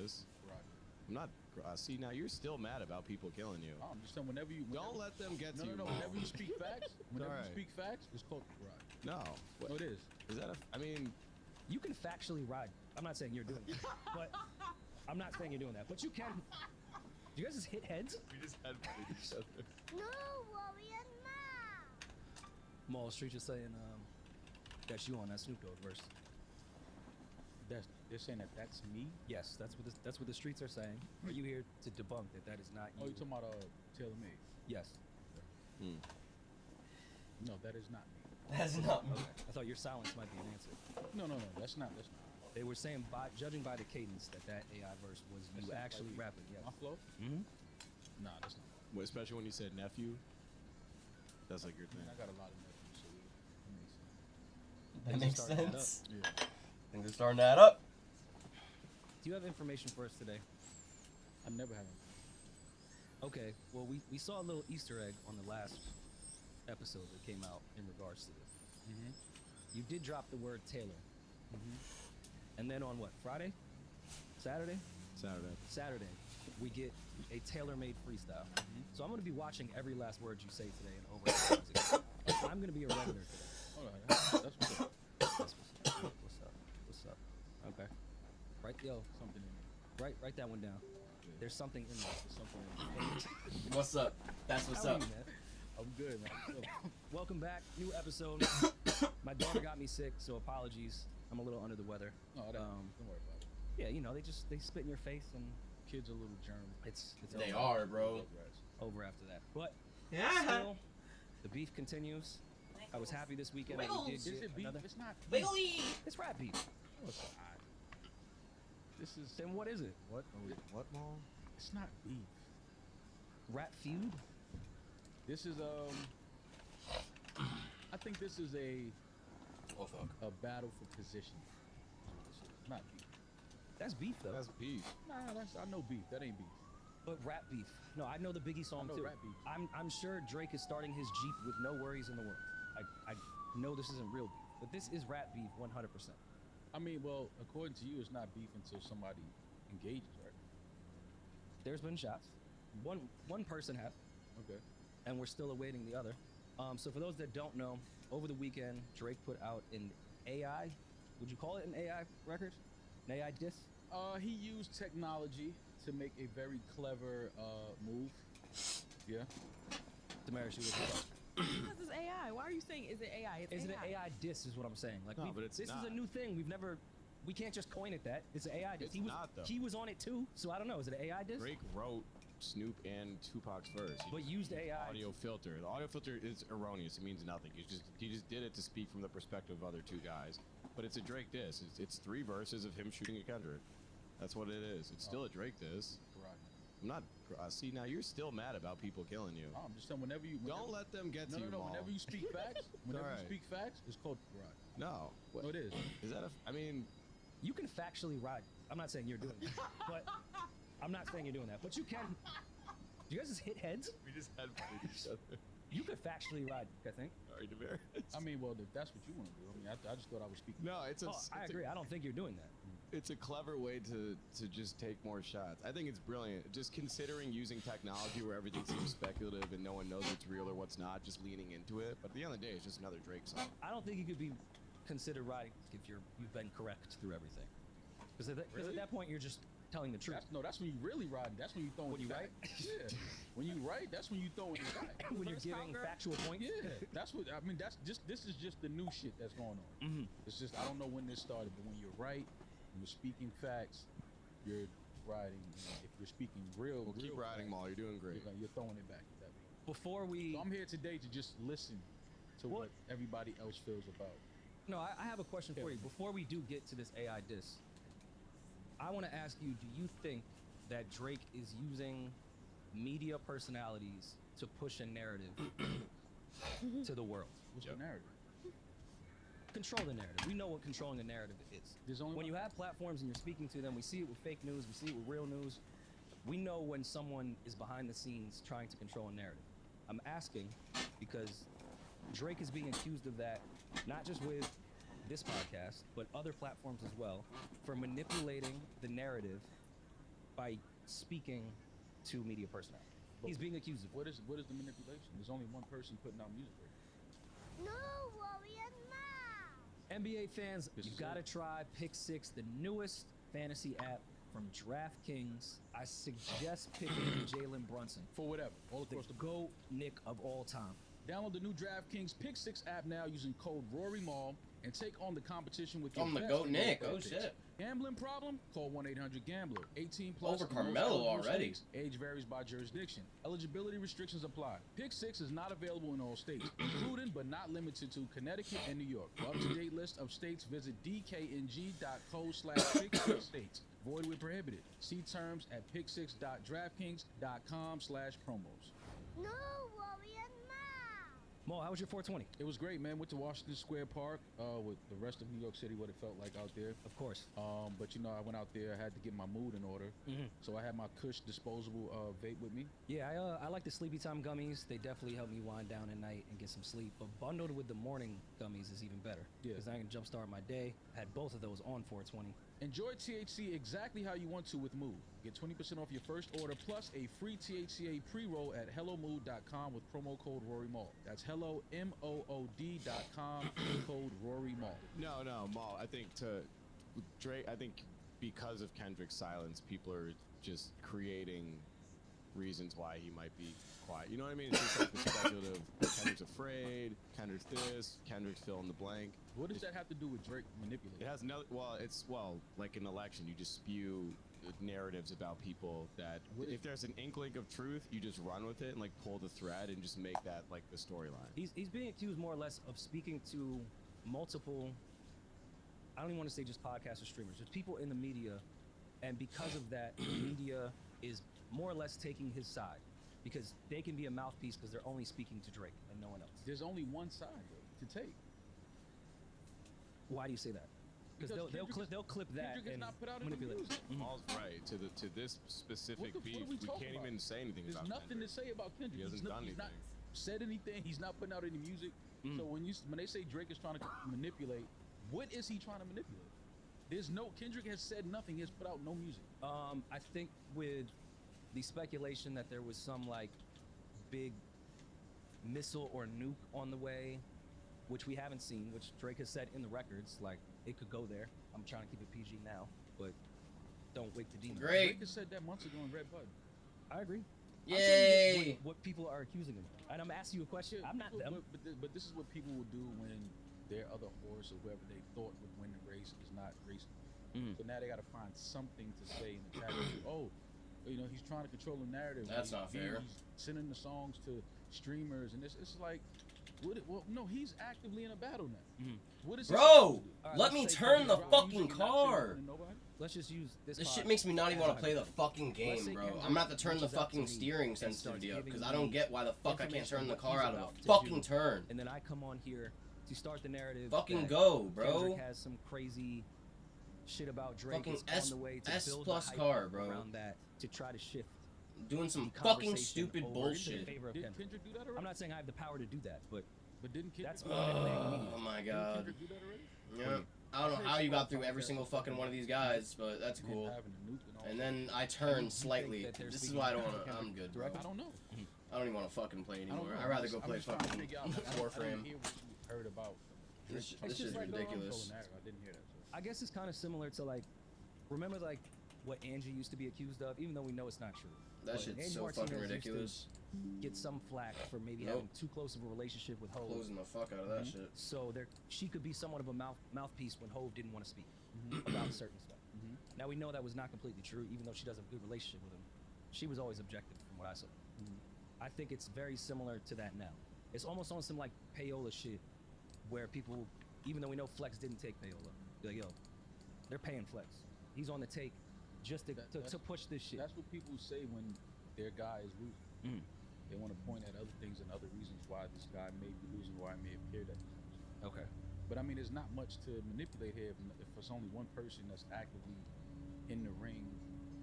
this. Right. I'm not. See, now you're still mad about people killing you. I'm just saying, whenever you Don't let them get to you. No. Whenever you speak facts, Alright. it's called right. No. No, it is. Is that a? I mean, You can factually ride. I'm not saying you're doing that, but I'm not saying you're doing that. But you can. Do you guys just hit heads? we just had each other. No, Warrior, no. Mall Street just saying, that's you on that Snoop Dogg verse. They're saying that's me. Yes, that's what the streets are saying. Are you here to debunk that is not you? Oh, you talking about Taylor Made? Yes. No, that is not me. That's not me. Okay. I thought your silence might be an answer. No, that's not. They were saying, judging by the cadence, that AI verse was you That's actually like rapping. Yes. My flow? Mm-hmm. Nah, that's not. Well, especially when you said nephew. That's like your I mean, thing. I got a lot of nephews, so it makes sense. That makes Things are starting to add sense. Yeah. Things are starting to add up. Do you have information for us today? I never have. Okay, well, we saw a little Easter egg on the last episode that came out in regards to this. Mm-hmm. You did drop the word Taylor. Mm-hmm. And then on what, Friday? Saturday? Saturday. We get a tailor-made freestyle. Mm-hmm. So I'm going to be watching every last word you say today and over. I'm going to be a regular today. All right, that's what's up. That's what's up? Okay. Something in there. Write that one down. There's something in there. There's something in there. What's up? That's what's How are up. you, man? I'm good, man. Welcome back. New episode. My daughter got me sick, so apologies. I'm a little under the weather. No, don't worry about it. Yeah, you know, they spit in your face and Kids are a little germ. it's They over, are, bro. over after that. But Yeah. still, the beef continues. I was happy this weekend that we did Is get it beef? another. It's not. Wiggly. It's rat beef. No, it's not. This is. Then what is it? What? What, Mom? It's not beef. Rat feud? This is I think this is Oh fuck. a battle for position. Not beef. That's beef though. That's beef. Nah, I know beef. That ain't beef. But rap beef. No, I know the Biggie song I know too. rap beef. I'm sure Drake is starting his Jeep with no worries in the world. I know this isn't real beef, but this is rap beef 100%. I mean, well, according to you, it's not beef until somebody engages, right? There's been shots. One person has, Okay. and we're still awaiting the other. So for those that don't know, over the weekend Drake put out an AI. Would you call it an AI record? An AI diss? He used technology to make a very clever move. Yeah. Damaris, you was This is AI. Why are you saying is it AI? It's Is it AI. an AI diss? Is what I'm saying. Like, No, but it's this not. is a new thing. We can't just coin it that. It's an AI diss. It's not, though. He was on it too, so I don't know. Is it an AI diss? Drake wrote Snoop and Tupac's verse. But used AI. Audio filter. The audio filter is erroneous. It means nothing. He just did it to speak from the perspective of other two guys. But it's a Drake diss. It's 3 verses of him shooting at Kendrick. That's what it is. It's still a Drake diss. Right. I'm not. See, now you're still mad about people killing you. I'm just saying, whenever you Don't let them get no, to you. no. Maul. Whenever you speak facts, Alright. it's called right. No. What? No, it is. Is that a? I mean, You can factually ride. I'm not saying you're doing that, but I'm not saying you're doing that. But you can. Do you guys just hit heads? we just had each other. You could factually ride. I think. Sorry, Damaris. I mean, well, if that's what you want to do. I mean, I just thought I was speaking. No, it's a. Oh, I it's a- agree. I don't think you're doing that. It's a clever way to just take more shots. I think it's brilliant. Just considering using technology where everything seems speculative and no one knows what's real or what's not, just leaning into it. But at the end of the day, it's just another Drake song. I don't think you could be considered riding if you've been correct through everything. Because at Really? that point you're just telling the truth. That's when you really ride. That's when you throwing When you facts. Yeah. When you write, that's when you throwing the facts. When you're giving factual points. Yeah, that's what I mean. This is just the new shit that's going on. Mhm. It's just I don't know when this started, but when you're right, when you're speaking facts, you're riding. And if you're speaking real, Well, keep real riding, facts, Maul. You're doing great. you're throwing it back. If that makes sense. Before we. So I'm here today to just listen to what everybody else feels about. No, I have a question for you. Before we do get to this AI diss, I want to ask you: do you think that Drake is using media personalities to push a narrative to the world? What's Yep. the narrative? Control the narrative. We know what controlling a narrative is. There's only When one- you have platforms and you're speaking to them, we see it with fake news, we see it with real news. We know when someone is behind the scenes trying to control a narrative. I'm asking because Drake is being accused of that, not just with this podcast, but other platforms as well, for manipulating the narrative by speaking to media personnel. He's being accused of it. What is the manipulation? There's only one person putting out music right No Warrior now. NBA fans, This you is gotta it. try Pick Six, the newest fantasy app from DraftKings. I suggest picking Jalen Brunson, for whatever. All the across the GOAT Nick of all time. Download the new DraftKings Pick 6 app now using code RoryMall and take on the competition with your I'm the best GOAT Nick. NFL Oh, picks. shit. Gambling problem? Call 1-800-GAMBLER. 18 plus. Over and most Carmelo eligible already. states. Age varies by jurisdiction. Eligibility restrictions apply. Pick 6 is not available in all states, including but not limited to Connecticut and New York. For up-to-date list of states, visit dkng.co/pick6states. Void where prohibited. See terms at pick6.draftkings.com/promos. No Warrior now. Mo, how was your 420? It was great, man. Went to Washington Square Park with the rest of New York City, what it felt like out there. Of course. But you know, I went out there. I had to get my mood in order, so I had my Kush disposable vape with me. Yeah, I like the Sleepy Time gummies. They definitely help me wind down at night and get some sleep. But bundled with the morning gummies is even better. Yeah. Because I can jumpstart my day. Had both of those on 420. Enjoy THC exactly how you want to with Mood. Get 20% off your first order plus a free THCA pre-roll at HelloMood.com with promo code RoryMall. That's hello MOOD.com code RoryMall. No, Maul. I think Drake. I think because of Kendrick's silence, people are just creating reasons why he might be quiet. You know what I mean? It's just like the speculative. Kendrick's afraid. Kendrick's this. Kendrick's fill in the blank. What does that have to do with Drake manipulating? It has no. Well, like an election, you just spew narratives about people that if there's an inkling of truth, you just run with it and like pull the thread and just make that like the storyline. He's being accused more or less of speaking to multiple, I don't even want to say just podcasts or streamers, just people in the media, and because of that, the media is more or less taking his side because they can be a mouthpiece because they're only speaking to Drake and no one else. There's only one side to take. Why do you say that? Because they'll clip that Kendrick has and not put out any manipulate it. music. Maul's right to this specific What beef. are we We talking can't about? even say anything There's about nothing Kendrick. to say about Kendrick. He hasn't done he's not anything. said anything. He's not putting out any music. So when they say Drake is trying to manipulate, what is he trying to manipulate? Kendrick has said nothing. He has put out no music. I think with the speculation that there was some like big missile or nuke on the way, which we haven't seen, which Drake has said in the records, like it could go there. I'm trying to keep it PG now, but don't wake the demon. Great. Drake has said that months ago in Red Bud. I agree. Yay. What people are accusing him of. And I'm asking you a question. I'm not them. But this is what people will do when their other horse or whoever they thought would win the race is not racing. So now they got to find something to say in the chat. He's trying to control the narrative. That's not fair. He's sending the songs to streamers, and it's like, no, he's actively in a battle now. What is he Bro, supposed to do? Alright, let let's me say turn the Drop fucking music and not say car. nothing to nobody? Let's just use this. This pod shit makes me not even as want a to play the hypothetical. fucking Let's game, say bro. Kendrick I'm gonna have to turn the reaches out to fucking me steering and starts sensitivity up because giving I don't me get why the fuck I can't information turn the on what car he's out of about a to fucking do. turn. And then I come on here to start the narrative. Fucking that go, bro. Kendrick has some crazy shit about Drake. Fucking is on the way to S build plus the hype car, bro. around that to try to shift Doing some the fucking conversation stupid over into bullshit. favor of Did Kendrick. Kendrick do that already? I'm not saying I have the power to do that, but Didn't Kendrick? that's manipulating the media. Oh my Didn't god. Kendrick do that already? Yeah. I don't know how you got through every single fucking one of these guys, but that's Him cool. having a nuke and all And that. then I You turned think slightly. that they're This is speaking why I don't to want to. Kendrick I'm good, directly? I bro. don't know. I don't even want to fucking play I don't anymore. know. I'd rather I'm go play just trying to fucking figure out. I didn't Warframe. hear what you heard about. This Drake shit is trying to ridiculous. control the narrative. I didn't hear that. So. I guess it's kind of similar to like, remember like what Angie used to be accused of, even though we know it's not true. That But shit's Angie so Martinez fucking used to ridiculous. Get some flack for maybe Nope. having too close of a relationship with Hov. Closing the fuck out of that shit. So she could be somewhat of a mouthpiece when Hov didn't want to speak about certain stuff. Now we know that was not completely true, even though she does have a good relationship with him. She was always objective from what I saw. I think it's very similar to that now. It's almost on some like payola shit, where people, even though we know Flex didn't take payola, be like, yo, they're paying Flex. He's on the take just to push this shit. That's what people say when their guy is losing. They want to point at other things and other reasons why this guy may be losing, why it may appear that he's losing. Okay. But I mean, there's not much to manipulate here if it's only one person that's actively in the ring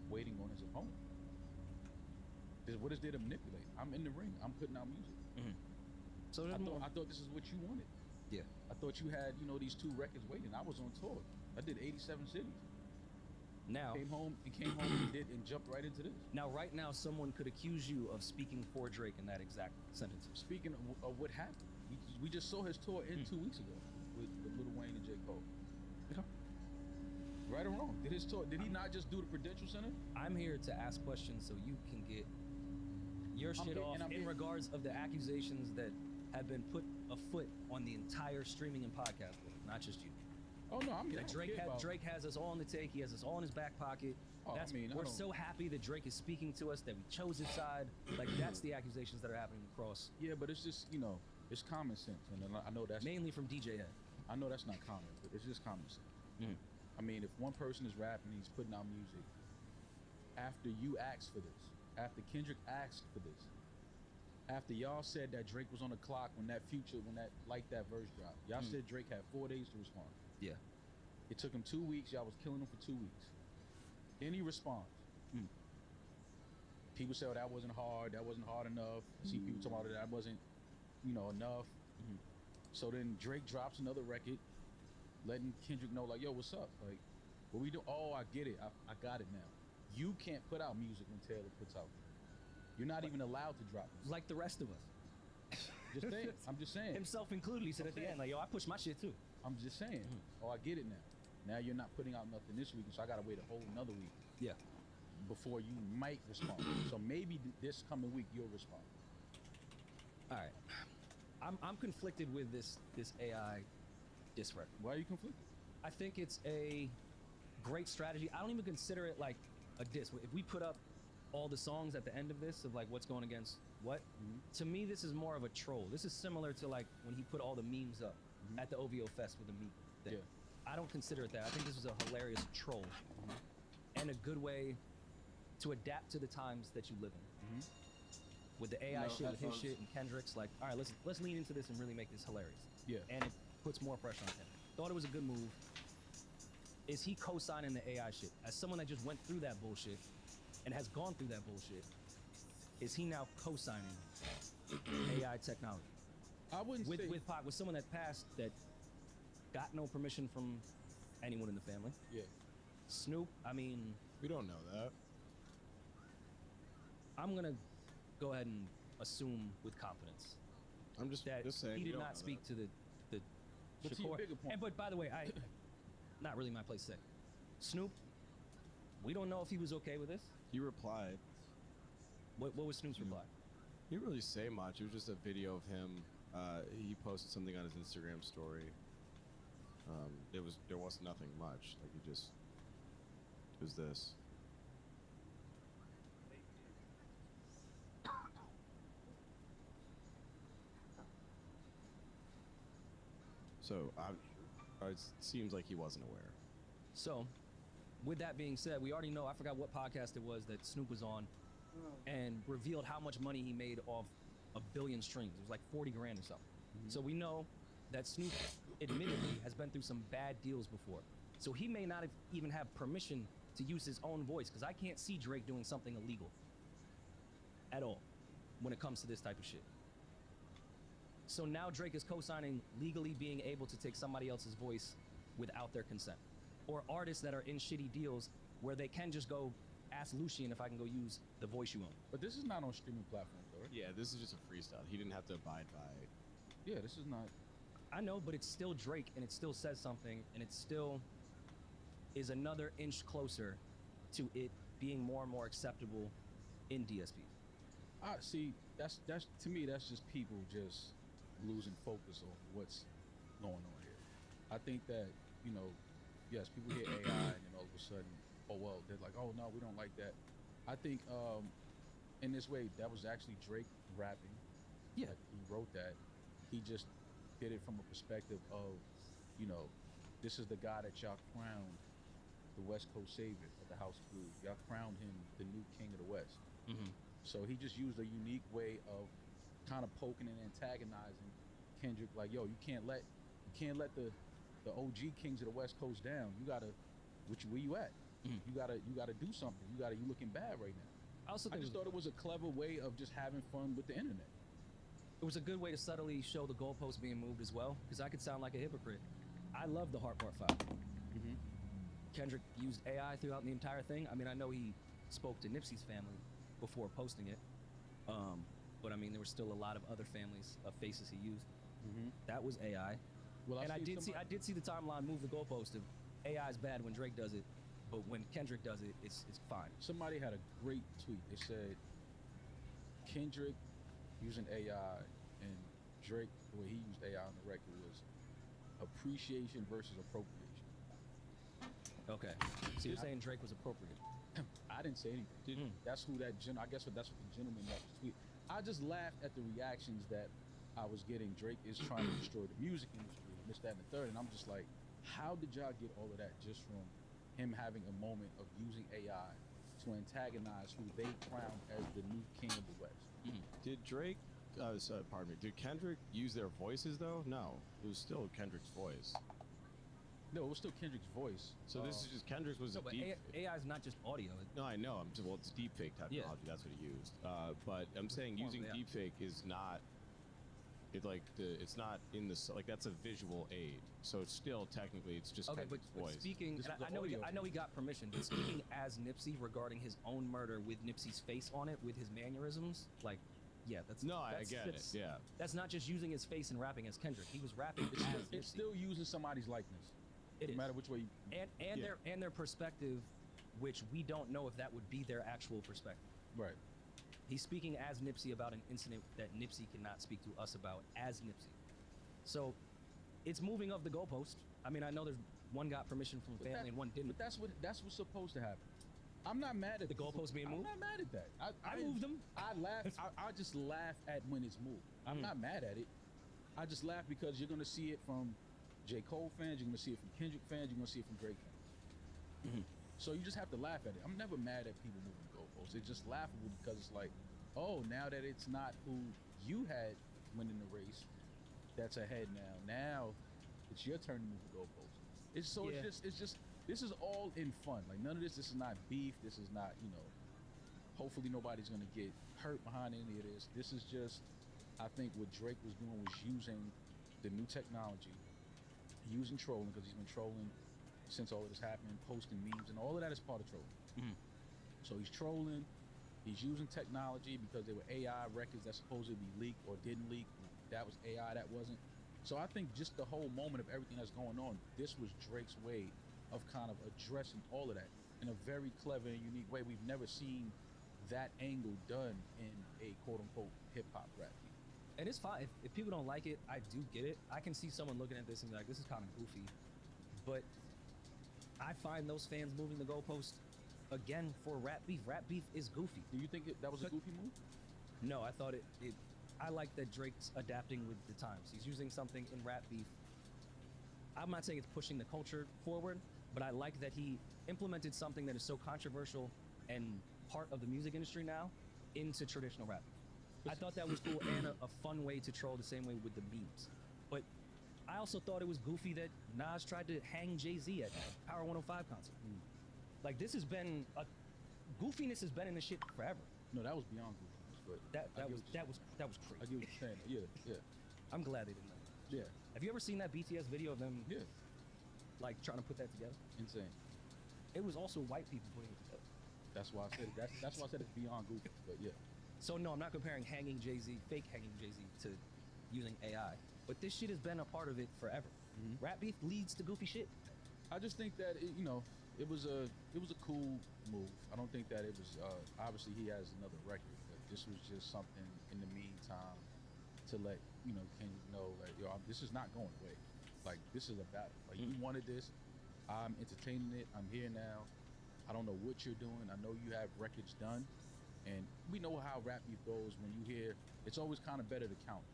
waiting on his opponent. What is there to manipulate? I'm in the ring. I'm putting out music. So I there's more. thought this is what you wanted. Yeah. I thought you had, these 2 records waiting. I was on tour. I did 87 cities. Now, came home and jumped right into this. right now, someone could accuse you of speaking for Drake in that exact sentence. Speaking of what happened, we just saw his tour in 2 weeks ago with Lil Wayne and J. Cole. Okay. Right or wrong? Did he not just do the Prudential Center? I'm here to ask questions so you can get your shit off in regards of the accusations that have been put afoot on the entire streaming and podcast world, not just you. Oh no, I'm That Drake has us all in the take. He has us all in his back pocket. Oh, we're so happy that Drake is speaking to us, that we chose his side. Like, that's the accusations that are happening across. Yeah, but it's just, it's common sense, and I know that's mainly from DJ Head. I know that's not common, but it's just common sense. Mm. I mean, if one person is rapping, he's putting out music. After you asked for this, after Kendrick asked for this, after y'all said that Drake was on the clock when that verse dropped, y'all said Drake had 4 days to respond. Yeah. It took him 2 weeks. Y'all was killing him for 2 weeks. Any response? People say, "Oh, that wasn't hard. That wasn't hard enough." See people talking about that wasn't, enough. So then Drake drops another record, letting Kendrick know, like, "Yo, what's up? Like, what we do? Oh, I get it. I got it now. You can't put out music when Taylor puts out. You're not even allowed to drop music. Like the rest of us. Just saying. I'm just saying. Himself included. He said at the end, like, "Yo, I push my shit too." I'm just saying. Oh, I get it now. Now you're not putting out nothing this week, so I gotta wait a whole another week. Yeah. Before you might respond. So maybe this coming week you'll respond. All right. I'm conflicted with this AI diss record. Why are you conflicted? I think it's a great strategy. I don't even consider it like a diss. If we put up all the songs at the end of this of like what's going against what, to me this is more of a troll. This is similar to like when he put all the memes up at the OVO Fest with the meat thing. Yeah. I don't consider it that. I think this is a hilarious troll and a good way to adapt to the times that you live in. With the AI shit, with his shit and Kendrick's, like, all right, let's lean into this and really make this hilarious. Yeah. And it puts more pressure on Kendrick. Thought it was a good move. Is he co-signing the AI shit? As someone that just went through that bullshit and has gone through that bullshit, is he now co-signing AI technology? I wouldn't say... With Pac, with someone that passed that got no permission from anyone in the family. Yeah. Snoop, I mean... We don't know that. I'm gonna go ahead and assume with confidence I'm just saying he did not speak to the But to your Shakur. bigger point. And but by the way, not really my place to say. Snoop, we don't know if he was okay with this. He replied. What was Snoop's reply? He didn't really say much. It was just a video of him. He posted something on his Instagram story. There was nothing much. Like it was this. So it seems like he wasn't aware. So, with that being said, we already know, I forgot what podcast it was that Snoop was on and revealed how much money he made off a billion streams. It was like 40 grand or something. So we know that Snoop admittedly has been through some bad deals before. So he may not even have permission to use his own voice, because I can't see Drake doing something illegal at all when it comes to this type of shit. So now Drake is co-signing legally being able to take somebody else's voice without their consent. Or artists that are in shitty deals where they can just go, ask Lucian if I can go use the voice you own. But this is not on streaming platforms, though, right? Yeah, this is just a freestyle. He didn't have to abide by. Yeah, this is not. I know, but it's still Drake, and it still says something, and it still is another inch closer to it being more and more acceptable in DSPs. See, that's to me, that's just people just losing focus on what's going on here. I think that, yes, people hear AI and then all of a sudden, oh well, they're like, oh no, we don't like that. I think in this way, that was actually Drake rapping. Yeah. Like, he wrote that. He just did it from a perspective of, this is the guy that y'all crowned the West Coast savior of the House of Blues. Y'all crowned him the new king of the West. So he just used a unique way of kind of poking and antagonizing Kendrick, like, yo, you can't let the OG kings of the West Coast down. You gotta, where you at? You gotta do something. You looking bad right now. I just thought it was a clever way of just having fun with the internet. It was a good way to subtly show the goalposts being moved as well, because I could sound like a hypocrite. I love the Hard Part 5. Kendrick used AI throughout the entire thing. I mean, I know he spoke to Nipsey's family before posting it, but I mean, there were still a lot of other families of faces he used. That was AI. Well, And I did see the timeline move the goalpost of AI is bad when Drake does it, but when Kendrick does it, it's fine. Somebody had a great tweet. They said Kendrick using AI and Drake, the way he used AI on the record was appreciation versus appropriation. Okay. So you're saying Drake was appropriate? I didn't say anything. That's who that I guess that's what the gentleman that was tweet. I just laughed at the reactions that I was getting. Drake is trying to destroy the music industry, this, that, and the third. And I'm just like, how did y'all get all of that just from him having a moment of using AI to antagonize who they crowned as the new king of the West? Did Drake, pardon me, did Kendrick use their voices though? No, it was still Kendrick's voice. No, it was still Kendrick's voice. So this is just Kendrick's was No, a but deep. AI is not just audio. No, I know. Well, it's deepfake technology. Yeah. That's what he used. But I'm saying form of using AI. deepfake is not. It's not in the like that's a visual aid. So it's still technically it's just Okay, Kendrick's but voice. speaking, This and is the I know audio he got permission, but speaking as Nipsey regarding his own murder with Nipsey's face on it, with his mannerisms, like, yeah, that's No, I that's, get it. that's- Yeah. That's not just using his face and rapping as Kendrick. He was rapping as It's Nipsey. still using somebody's likeness. It No is. matter which way. and Yeah. their perspective, which we don't know if that would be their actual perspective. Right. He's speaking as Nipsey about an incident that Nipsey cannot speak to us about as Nipsey. So it's moving of the goalpost. I mean, I know there's one got permission from But family that- and one didn't. But that's what's supposed to happen. I'm not mad at The goalposts being moved? I'm not mad at that. I moved them. I laugh. I just laugh at when it's moved. I'm not mad at it. I just laugh because you're gonna see it from J. Cole fans. You're gonna see it from Kendrick fans. You're gonna see it from Drake fans. So you just have to laugh at it. I'm never mad at people moving goalposts. It's just laughable because it's like, oh, now that it's not who you had winning the race, that's ahead now. Now it's your turn to move the goalposts. Yeah. It's just this is all in fun. Like none of this is not beef. This is not, hopefully nobody's gonna get hurt behind any of this. This is just, I think what Drake was doing was using the new technology, using trolling because he's been trolling since all of this happened, posting memes and all of that is part of trolling. So he's trolling. He's using technology because there were AI records that supposedly leaked or didn't leak. That was AI, that wasn't. So I think just the whole moment of everything that's going on, this was Drake's way of kind of addressing all of that in a very clever and unique way. We've never seen that angle done in a quote unquote hip hop rap beat. And it's fine. If people don't like it, I do get it. I can see someone looking at this and be like, this is kind of goofy. But I find those fans moving the goalpost again for rap beef. Rap beef is goofy. Do you think that was a But- goofy move? No, I thought I like that Drake's adapting with the times. He's using something in rap beef. I'm not saying it's pushing the culture forward, but I like that he implemented something that is so controversial and part of the music industry now into traditional rap. I thought that was cool and a fun way to troll the same way with the memes. But I also thought it was goofy that Nas tried to hang Jay-Z at Power 105 concert. Like this has been goofiness has been in this shit forever. No, that was beyond goofy. But That I was get that was I crazy. get what you're saying. Yeah. I'm glad they didn't know. Yeah. Have you ever seen that BTS video of them Yeah. like trying to put that together? Insane. It was also white people putting it together. That's why I said it. That's why I said it's beyond goofy. But yeah. So no, I'm not comparing hanging Jay-Z, fake hanging Jay-Z to using AI. But this shit has been a part of it forever. Rap beef leads to goofy shit. I just think that it was a cool move. I don't think that it was obviously he has another record, but this was just something in the meantime to let Kendrick know like this is not going away. Like this is a battle. Like you wanted this. I'm entertaining it. I'm here now. I don't know what you're doing. I know you have records done, and we know how rap beef goes. When you hear, it's always kind of better to count.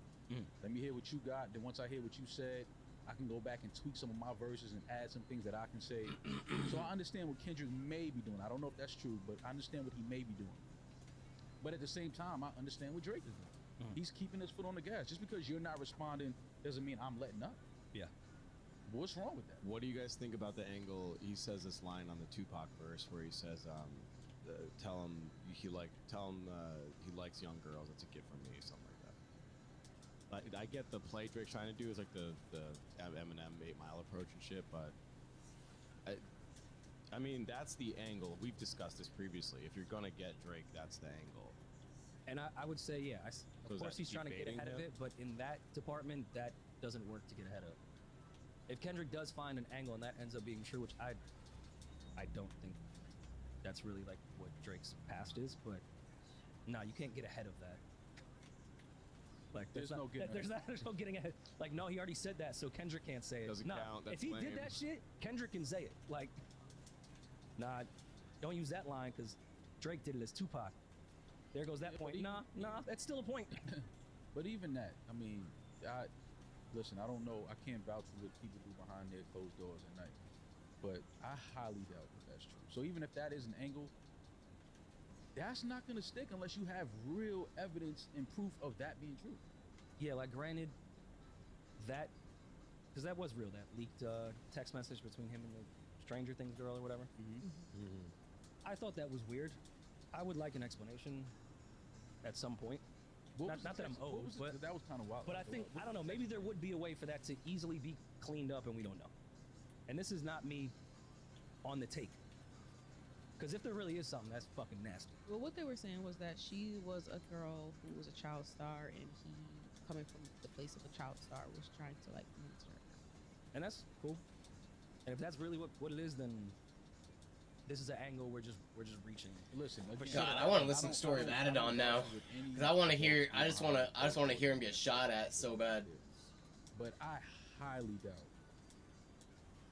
Let me hear what you got. Then once I hear what you said, I can go back and tweak some of my verses and add some things that I can say. So I understand what Kendrick may be doing. I don't know if that's true, but I understand what he may be doing. But at the same time, I understand what Drake is doing. He's keeping his foot on the gas. Just because you're not responding doesn't mean I'm letting up. Yeah. What's wrong with that? What do you guys think about the angle? He says this line on the Tupac verse where he says, "Tell him he likes young girls. That's a gift from me," something like that. I get the play Drake's trying to do is like the Eminem 8 Mile approach and shit, but I mean, that's the angle. We've discussed this previously. If you're gonna get Drake, that's the angle. And I would say, yeah, of So is course that he's trying to get debating ahead of him? it, but in that department, that doesn't work to get ahead of. If Kendrick does find an angle and that ends up being true, which I don't think that's really like what Drake's past is, but no, you can't get ahead of that. Like There's no getting there's no getting ahead. Like no, he already said that, so Kendrick can't say it. Doesn't Nah, count, that's if he lame. did that shit, Kendrick can say it. Like, nah, don't use that line because Drake did it as Tupac. There goes that Yeah, point. but Nah, that's still a point. But even that, I mean, listen, I don't know. I can't vouch for what people do behind their closed doors at night, but I highly doubt that that's true. So even if that is an angle, that's not going to stick unless you have real evidence and proof of that being true. Yeah, like granted, that because that was real. That leaked text message between him and the Stranger Things girl or whatever. I thought that was weird. I would like an explanation at some point. What Not was the that I'm text- what old, was it? but that was kind of wild. But I think I don't know. Maybe there would be a way for that to easily be cleaned up, and we don't know. And this is not me on the take. Because if there really is something, that's fucking nasty. Well, what they were saying was that she was a girl who was a child star, and he, coming from the place of a child star, was trying to like use her. And that's cool. And if that's really what it is, then this is an angle we're just reaching. Listen, again, God, I want to listen to the story of Adidon now, because I want to hear. I just want to hear him get shot at so bad. But I highly doubt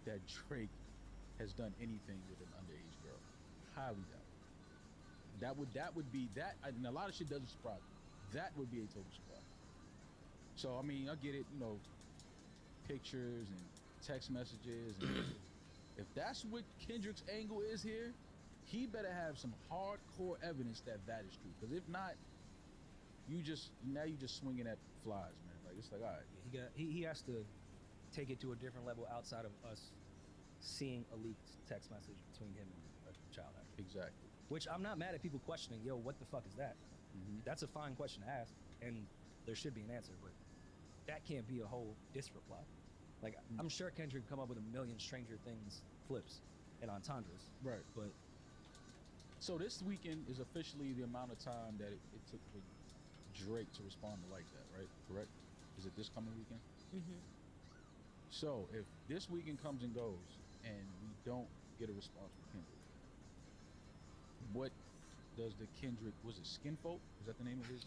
that Drake has done anything with an underage girl. Highly doubt. That would be that, and a lot of shit doesn't surprise me. That would be a total surprise. So I mean, I get it, you know, pictures and text messages, and if that's what Kendrick's angle is here, he better have some hardcore evidence that that is true. Because if not, you just swinging at flies, man. Like it's like, all right, He has to take it to a different level outside of us seeing a leaked text message between him and a child actor. exactly. Which I'm not mad at people questioning, yo, what the fuck is that? That's a fine question to ask, and there should be an answer, but that can't be a whole diss reply. Like, I'm sure Kendrick come up with a million Stranger Things flips and entendres, Right. but So this weekend is officially the amount of time that it took for Drake to respond to like that, right? Correct? Is it this coming weekend? So if this weekend comes and goes and we don't get a response from Kendrick, what does the Kendrick, was it Skinfolk? Is that the name of his?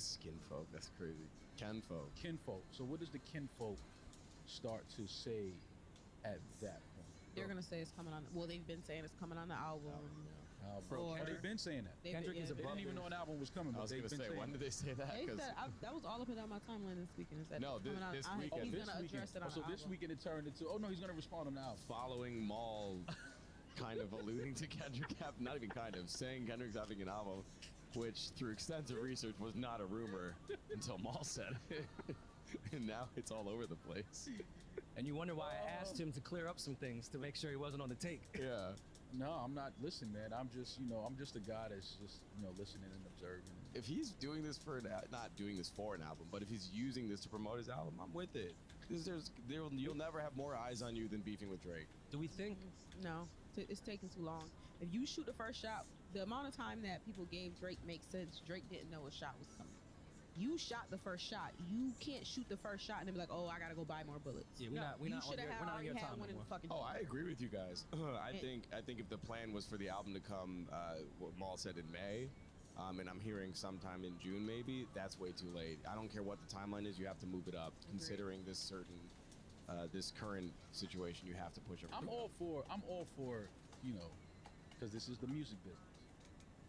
Skinfolk, that's crazy. Kenfolk. Kinfolk. So what does the Kinfolk start to say at that point? They're gonna say it's coming on. Well, they've been saying it's coming on the album. Oh, they've been saying that. Kendrick is They didn't even know an album was coming. I But was they've gonna been say, saying when did they say that? They 'Cause said that was all up and down my timeline this weekend. Is that No, it's coming on, this I- weekend. he's this gonna weekend. address it on So the this album. weekend it turned into, oh no, he's gonna respond on the album. following Maul kind of alluding to Kendrick not even kind of saying Kendrick's having an album, which through extensive research was not a rumor until Maul said it. And now it's all over the place. and you wonder why I asked him to clear up some things to make sure he wasn't on the take. Yeah. No, I'm not. Listen, man. I'm just a guy that's just, listening and observing. If he's doing this for not doing this for an album, but if he's using this to promote his album, I'm with it. Because you'll never have more eyes on you than beefing with Drake. Do we think No, it's taking too long. If you shoot the first shot, the amount of time that people gave Drake makes sense. Drake didn't know a shot was coming. You shot the first shot. You can't shoot the first shot and then be like, "Oh, I gotta go buy more bullets." Yeah, no, we're you not on should your- have we're not on already your had time one in the anymore. fucking. Oh, I agree with you guys. I And- think if the plan was for the album to come, what Maul said in May, and I'm hearing sometime in June maybe, that's way too late. I don't care what the timeline is, you have to move it up. Considering this this current situation, you have to push everything. I'm all for, because this is the music business.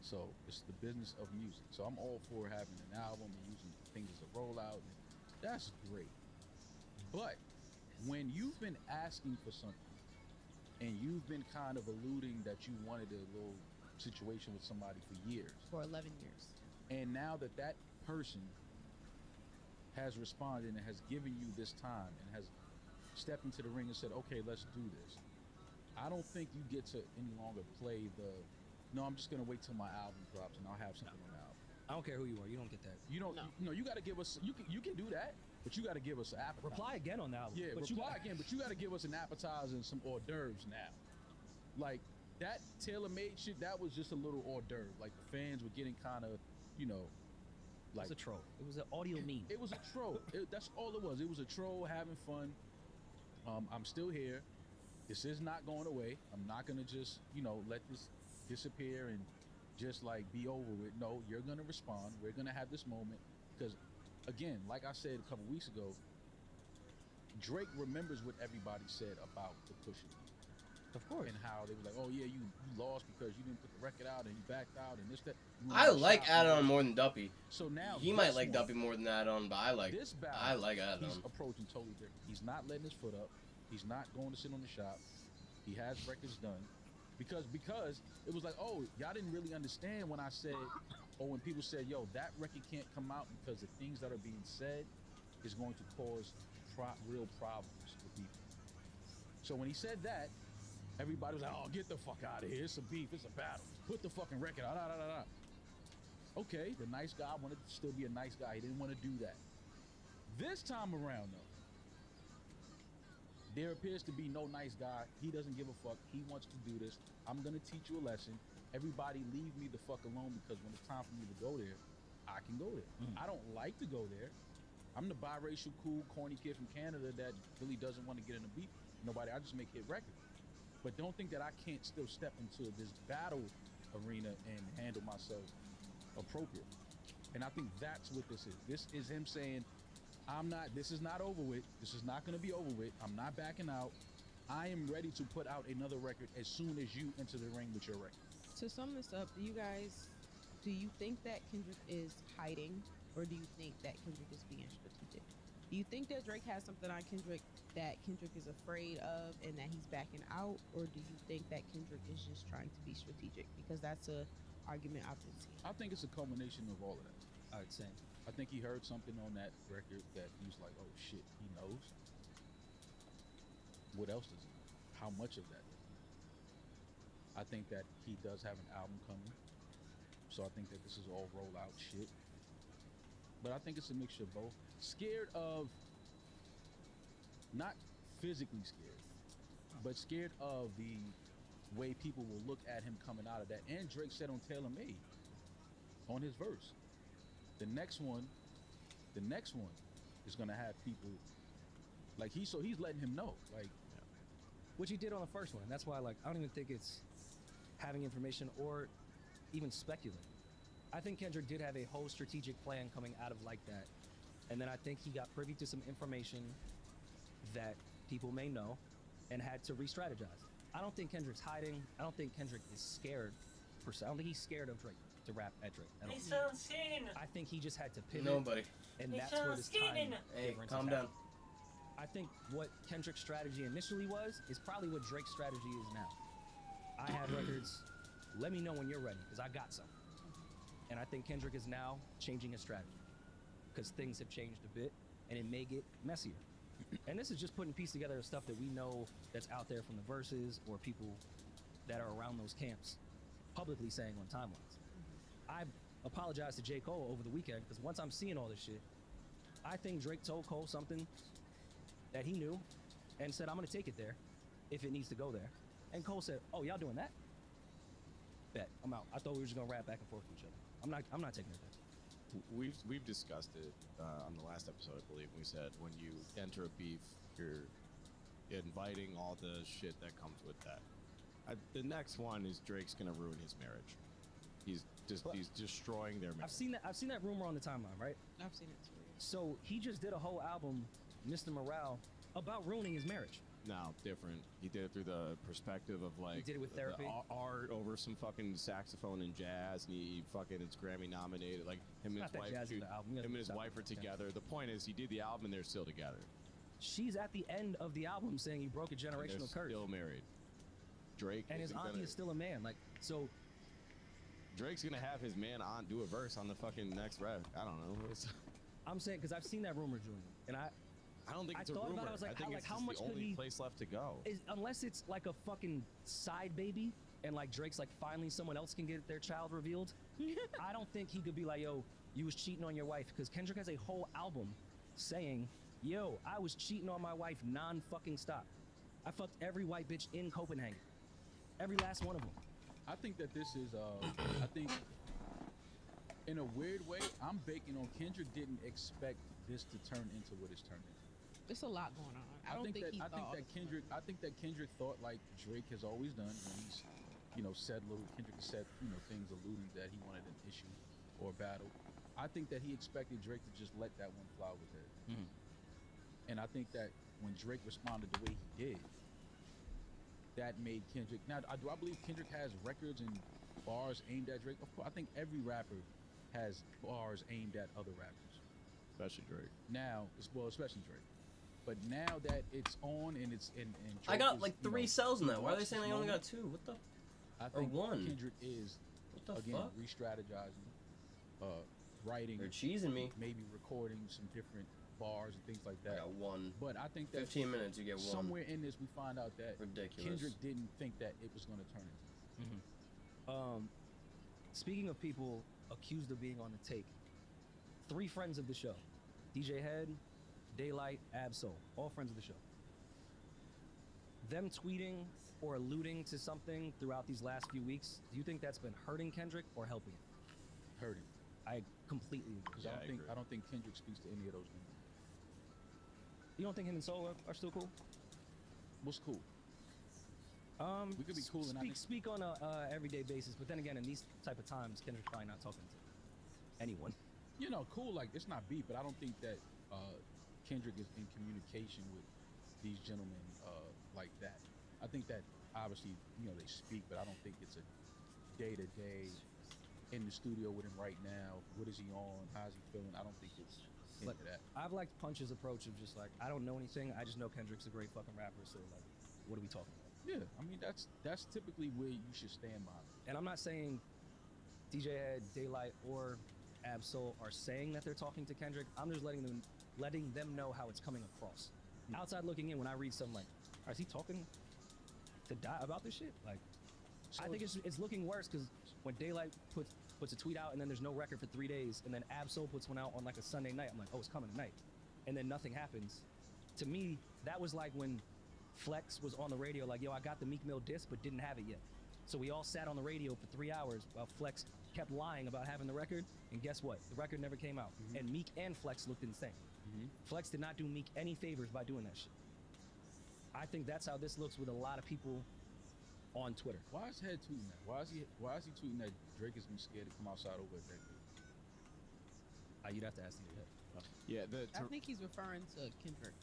So it's the business of music. So I'm all for having an album and using things as a rollout. That's great. But when you've been asking for something and you've been kind of alluding that you wanted a little situation with somebody for years, for 11 years. and now that person has responded and has given you this time and has stepped into the ring and said, okay, let's do this, I don't think you get to any longer play no, I'm just going to wait till my album drops and I'll have something on the album. I don't care who you are, you don't get that. You don't, No. you got to give us, you can do that, but you got to give us an appetizer. Reply again on the album. Yeah, but reply again, but you got to give us an appetizer and some hors d'oeuvres now. Like, that tailor-made shit, that was just a little hors d'oeuvre. Like the fans were getting kind of, you know, It was a troll. It was an audio meme. it was a troll. That's all it was. It was a troll having fun. I'm still here. This is not going away. I'm not gonna just, you know, let this disappear and just like be over with. No, you're gonna respond. We're gonna have this moment because, again, like I said a couple weeks ago, Drake remembers what everybody said about the pushing. Of course. And how they were like, oh yeah, you lost because you didn't put the record out and you backed out and this, that. I like Adon more than Duppy. So now He might like Duppy more than Adon, but I like this battle. I like Adon. He's approaching totally different. He's not letting his foot up. He's not going to sit on the shop. He has records done. Because it was like, oh, y'all didn't really understand when I said, or when people said, yo, that record can't come out because the things that are being said is going to cause real problems with people. So when he said that, everybody was like, oh, get the fuck out of here. It's a beef. It's a battle. Put the fucking record out. Okay, the nice guy wanted to still be a nice guy. He didn't want to do that. This time around, though, there appears to be no nice guy. He doesn't give a fuck. He wants to do this. I'm going to teach you a lesson. Everybody leave me the fuck alone because when it's time for me to go there, I can go there. I don't like to go there. I'm the biracial, cool, corny kid from Canada that really doesn't want to get in a beef. Nobody, I just make hit records. But don't think that I can't still step into this battle arena and handle myself appropriately. And I think that's what this is. This is him saying, this is not over with. This is not going to be over with. I'm not backing out. I am ready to put out another record as soon as you enter the ring with your record. To sum this up, do you think that Kendrick is hiding, or do you think that Kendrick is being strategic? Do you think that Drake has something on Kendrick that Kendrick is afraid of and that he's backing out, or do you think that Kendrick is just trying to be strategic? Because that's a argument I've been seeing. I think it's a culmination of all of that. All right, same. I think he heard something on that record that he was like, oh shit, he knows. What else does he know? How much of that does he know? I think that he does have an album coming. So I think that this is all rollout shit. But I think it's a mixture of both. Scared of, not physically scared, but scared of the way people will look at him coming out of that. And Drake said on Taylor Made, on his verse, the next one is gonna have people like he's letting him know, like, Which he did on the first one. That's why, like, I don't even think it's having information or even speculating. I think Kendrick did have a whole strategic plan coming out of like that. And then I think he got privy to some information that people may know and had to re-strategize. I don't think Kendrick's hiding. I don't think Kendrick is scared. I don't think he's scared of Drake to rap at Drake. I think he just had to pivot. Nobody. And that's where this time Hey, difference calm is down. happening. I think what Kendrick's strategy initially was is probably what Drake's strategy is now. I have records. Let me know when you're ready, because I got some. And I think Kendrick is now changing his strategy because things have changed a bit and it may get messier. And this is just putting piece together of stuff that we know that's out there from the verses or people that are around those camps publicly saying on timelines. I apologized to J. Cole over the weekend because once I'm seeing all this shit, I think Drake told Cole something that he knew and said, I'm going to take it there if it needs to go there. And Cole said, oh, y'all doing that? Bet, I'm out. I thought we were just going to rap back and forth with each other. I'm not taking it there. We've discussed it on the last episode, I believe. We said when you enter a beef, you're inviting all the shit that comes with that. The next one is Drake's gonna ruin his marriage. He's destroying their marriage. I've seen that rumor on the timeline, right? I've seen it too. So he just did a whole album, Mr. Morale, about ruining his marriage. No, different. He did it through the perspective of like He did it with therapy? the art over some fucking saxophone and jazz, and he fucking it's Grammy nominated. Like him and Not his that wife, jazzy of an album. You him guys and his stop wife are it. Okay. together. The point is, he did the album and they're still together. She's at the end of the album saying he broke a And they're generational curse. still married. Drake And his isn't auntie gonna- is still a man. Like, so Drake's gonna have his man on do a verse on the fucking next rev. I don't know. I'm saying, because I've seen that rumor, Julian, and I don't think I it's a thought about it, rumor. I was like, think how- it's how just much the could only he- place left to go. unless it's like a fucking side baby and like Drake's like finally someone else can get their child revealed. I don't think he could be like, yo, you was cheating on your wife, because Kendrick has a whole album saying, yo, I was cheating on my wife non-fucking stop. I fucked every white bitch in Copenhagen. Every last one of them. I think that this is, I think, in a weird way, I'm banking on Kendrick didn't expect this to turn into what it's turned into. There's a lot going on. I don't think he thought. I think that Kendrick thought like Drake has always done when he's, Kendrick has said, things alluding that he wanted an issue or a battle. I think that he expected Drake to just let that one fly with it. Mhm. And I think that when Drake responded the way he did, that made Kendrick. Now, do I believe Kendrick has records and bars aimed at Drake? Of course, I think every rapper has bars aimed at other rappers. Especially Drake. Now, especially Drake. But now that it's on and it's and Drake I got is, like 3 cells in that. Why are they saying I only got moment, 2? What the? I think one. Kendrick is What the again fuck? re-strategizing, writing, They're cheesing me. maybe recording some different bars and things like I that. got 1. But I think that 15 minutes, you get 1. somewhere in this we find out that Ridiculous. Kendrick didn't think that it was going to turn into. Speaking of people accused of being on the take, 3 friends of the show, DJ Head, Daylight, Absol, all friends of the show. Them tweeting or alluding to something throughout these last few weeks, do you think that's been hurting Kendrick or helping him? Hurting. I completely agree. Because Yeah, I agree. don't think Kendrick speaks to any of those things. You don't think him and Soul are still cool? What's cool? We could be cool and not speak on a everyday basis, but then again, in these type of times, Kendrick's probably not talking to anyone. Cool, like it's not beef, but I don't think that Kendrick is in communication with these gentlemen like that. I think that obviously, they speak, but I don't think it's a day-to-day in the studio with him right now. What is he on? How's he feeling? I don't think it's into But that. I've liked Punch's approach of just like, I don't know anything, I just know Kendrick's a great fucking rapper, so like, what are we talking about? Yeah, I mean that's typically where you should stand by. And I'm not saying DJ Head, Daylight, or Absol are saying that they're talking to Kendrick. I'm just letting them know how it's coming across. Outside looking in, when I read something like, is he talking to die about this shit? Like, So I think it's looking worse because when Daylight puts a tweet out and then there's no record for 3 days, and then Absol puts one out on like a Sunday night, I'm like, oh, it's coming tonight, and then nothing happens. To me, that was like when Flex was on the radio, like, yo, I got the Meek Mill disc, but didn't have it yet. So we all sat on the radio for 3 hours while Flex kept lying about having the record, and guess what? The record never came out. And Meek and Flex looked insane. Flex did not do Meek any favors by doing that shit. I think that's how this looks with a lot of people on Twitter. Why is Head tweeting that? Why is he tweeting that Drake has been scared to come outside over a decade? You'd have to ask DJ Head. Yeah, I think he's referring to Kendrick.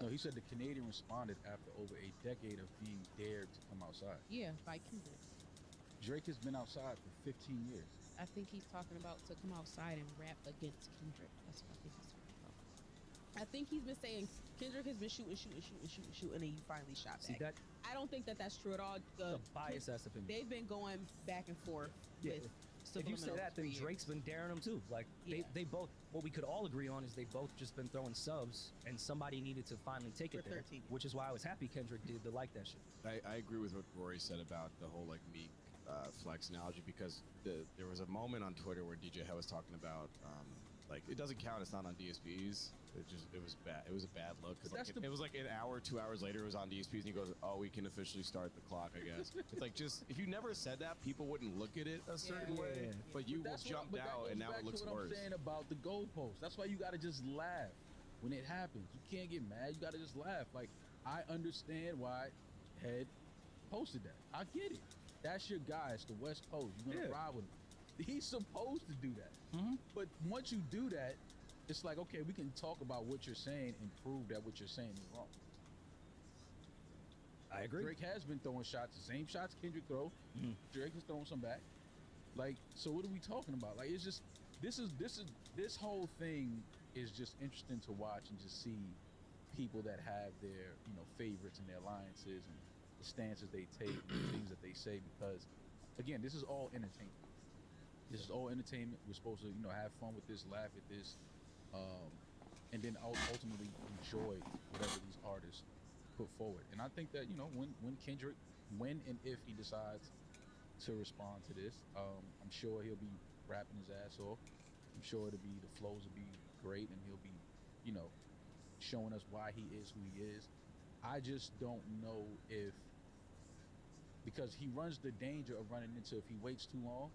No, he said the Canadian responded after over a decade of being dared to come outside. Yeah, by Kendrick. Drake has been outside for 15 years. I think he's talking about to come outside and rap against Kendrick. That's what I think he's talking about. I think he's been saying Kendrick has been shooting, and then you finally shot See back. that? I don't think that that's true at all. It's a biased ass opinion. They've been going back and forth Yeah, with If you say subliminals that, for then years. Drake's been daring them too. Like Yeah. they both. What we could all agree on is they both just been throwing subs, and somebody needed to finally take For it there. 13 years. Which is why I was happy Kendrick did to like that shit. I agree with what Rory said about the whole like Meek Flex analogy, because there was a moment on Twitter where DJ Head was talking about like it doesn't count, it's not on DSPs. It was bad. It was a bad look because But it was like an hour, 2 hours later it was on DSPs, and he goes, "Oh, we can officially start the clock, I guess." It's like, just if you never said that, people wouldn't look at it a certain Yeah. way. Yeah. But you But jumped that out, goes and now back it looks to what worse. I'm saying about the goalpost. That's why you gotta just laugh when it happens. You can't get mad. You gotta just laugh. Like, I understand why Head posted that. I get it. That's your guy. It's the West Coast. You're gonna Yeah. ride with him. He's supposed to do that. But once you do that, it's like, okay, we can talk about what you're saying and prove that what you're saying is wrong. I agree. Drake has been throwing shots, the same shots Kendrick throw. Drake is throwing some back. Like, so what are we talking about? Like, it's just this whole thing is just interesting to watch and just see people that have their favorites and their alliances and the stances they take and the things that they say, because again, this is all entertainment. This is all entertainment. We're supposed to have fun with this, laugh at this, and then ultimately enjoy whatever these artists put forward. And I think that when Kendrick, when and if he decides to respond to this, I'm sure he'll be rapping his ass off. I'm sure the flows will be great, and he'll be showing us why he is who he is. I just don't know if because he runs the danger of running into, if he waits too long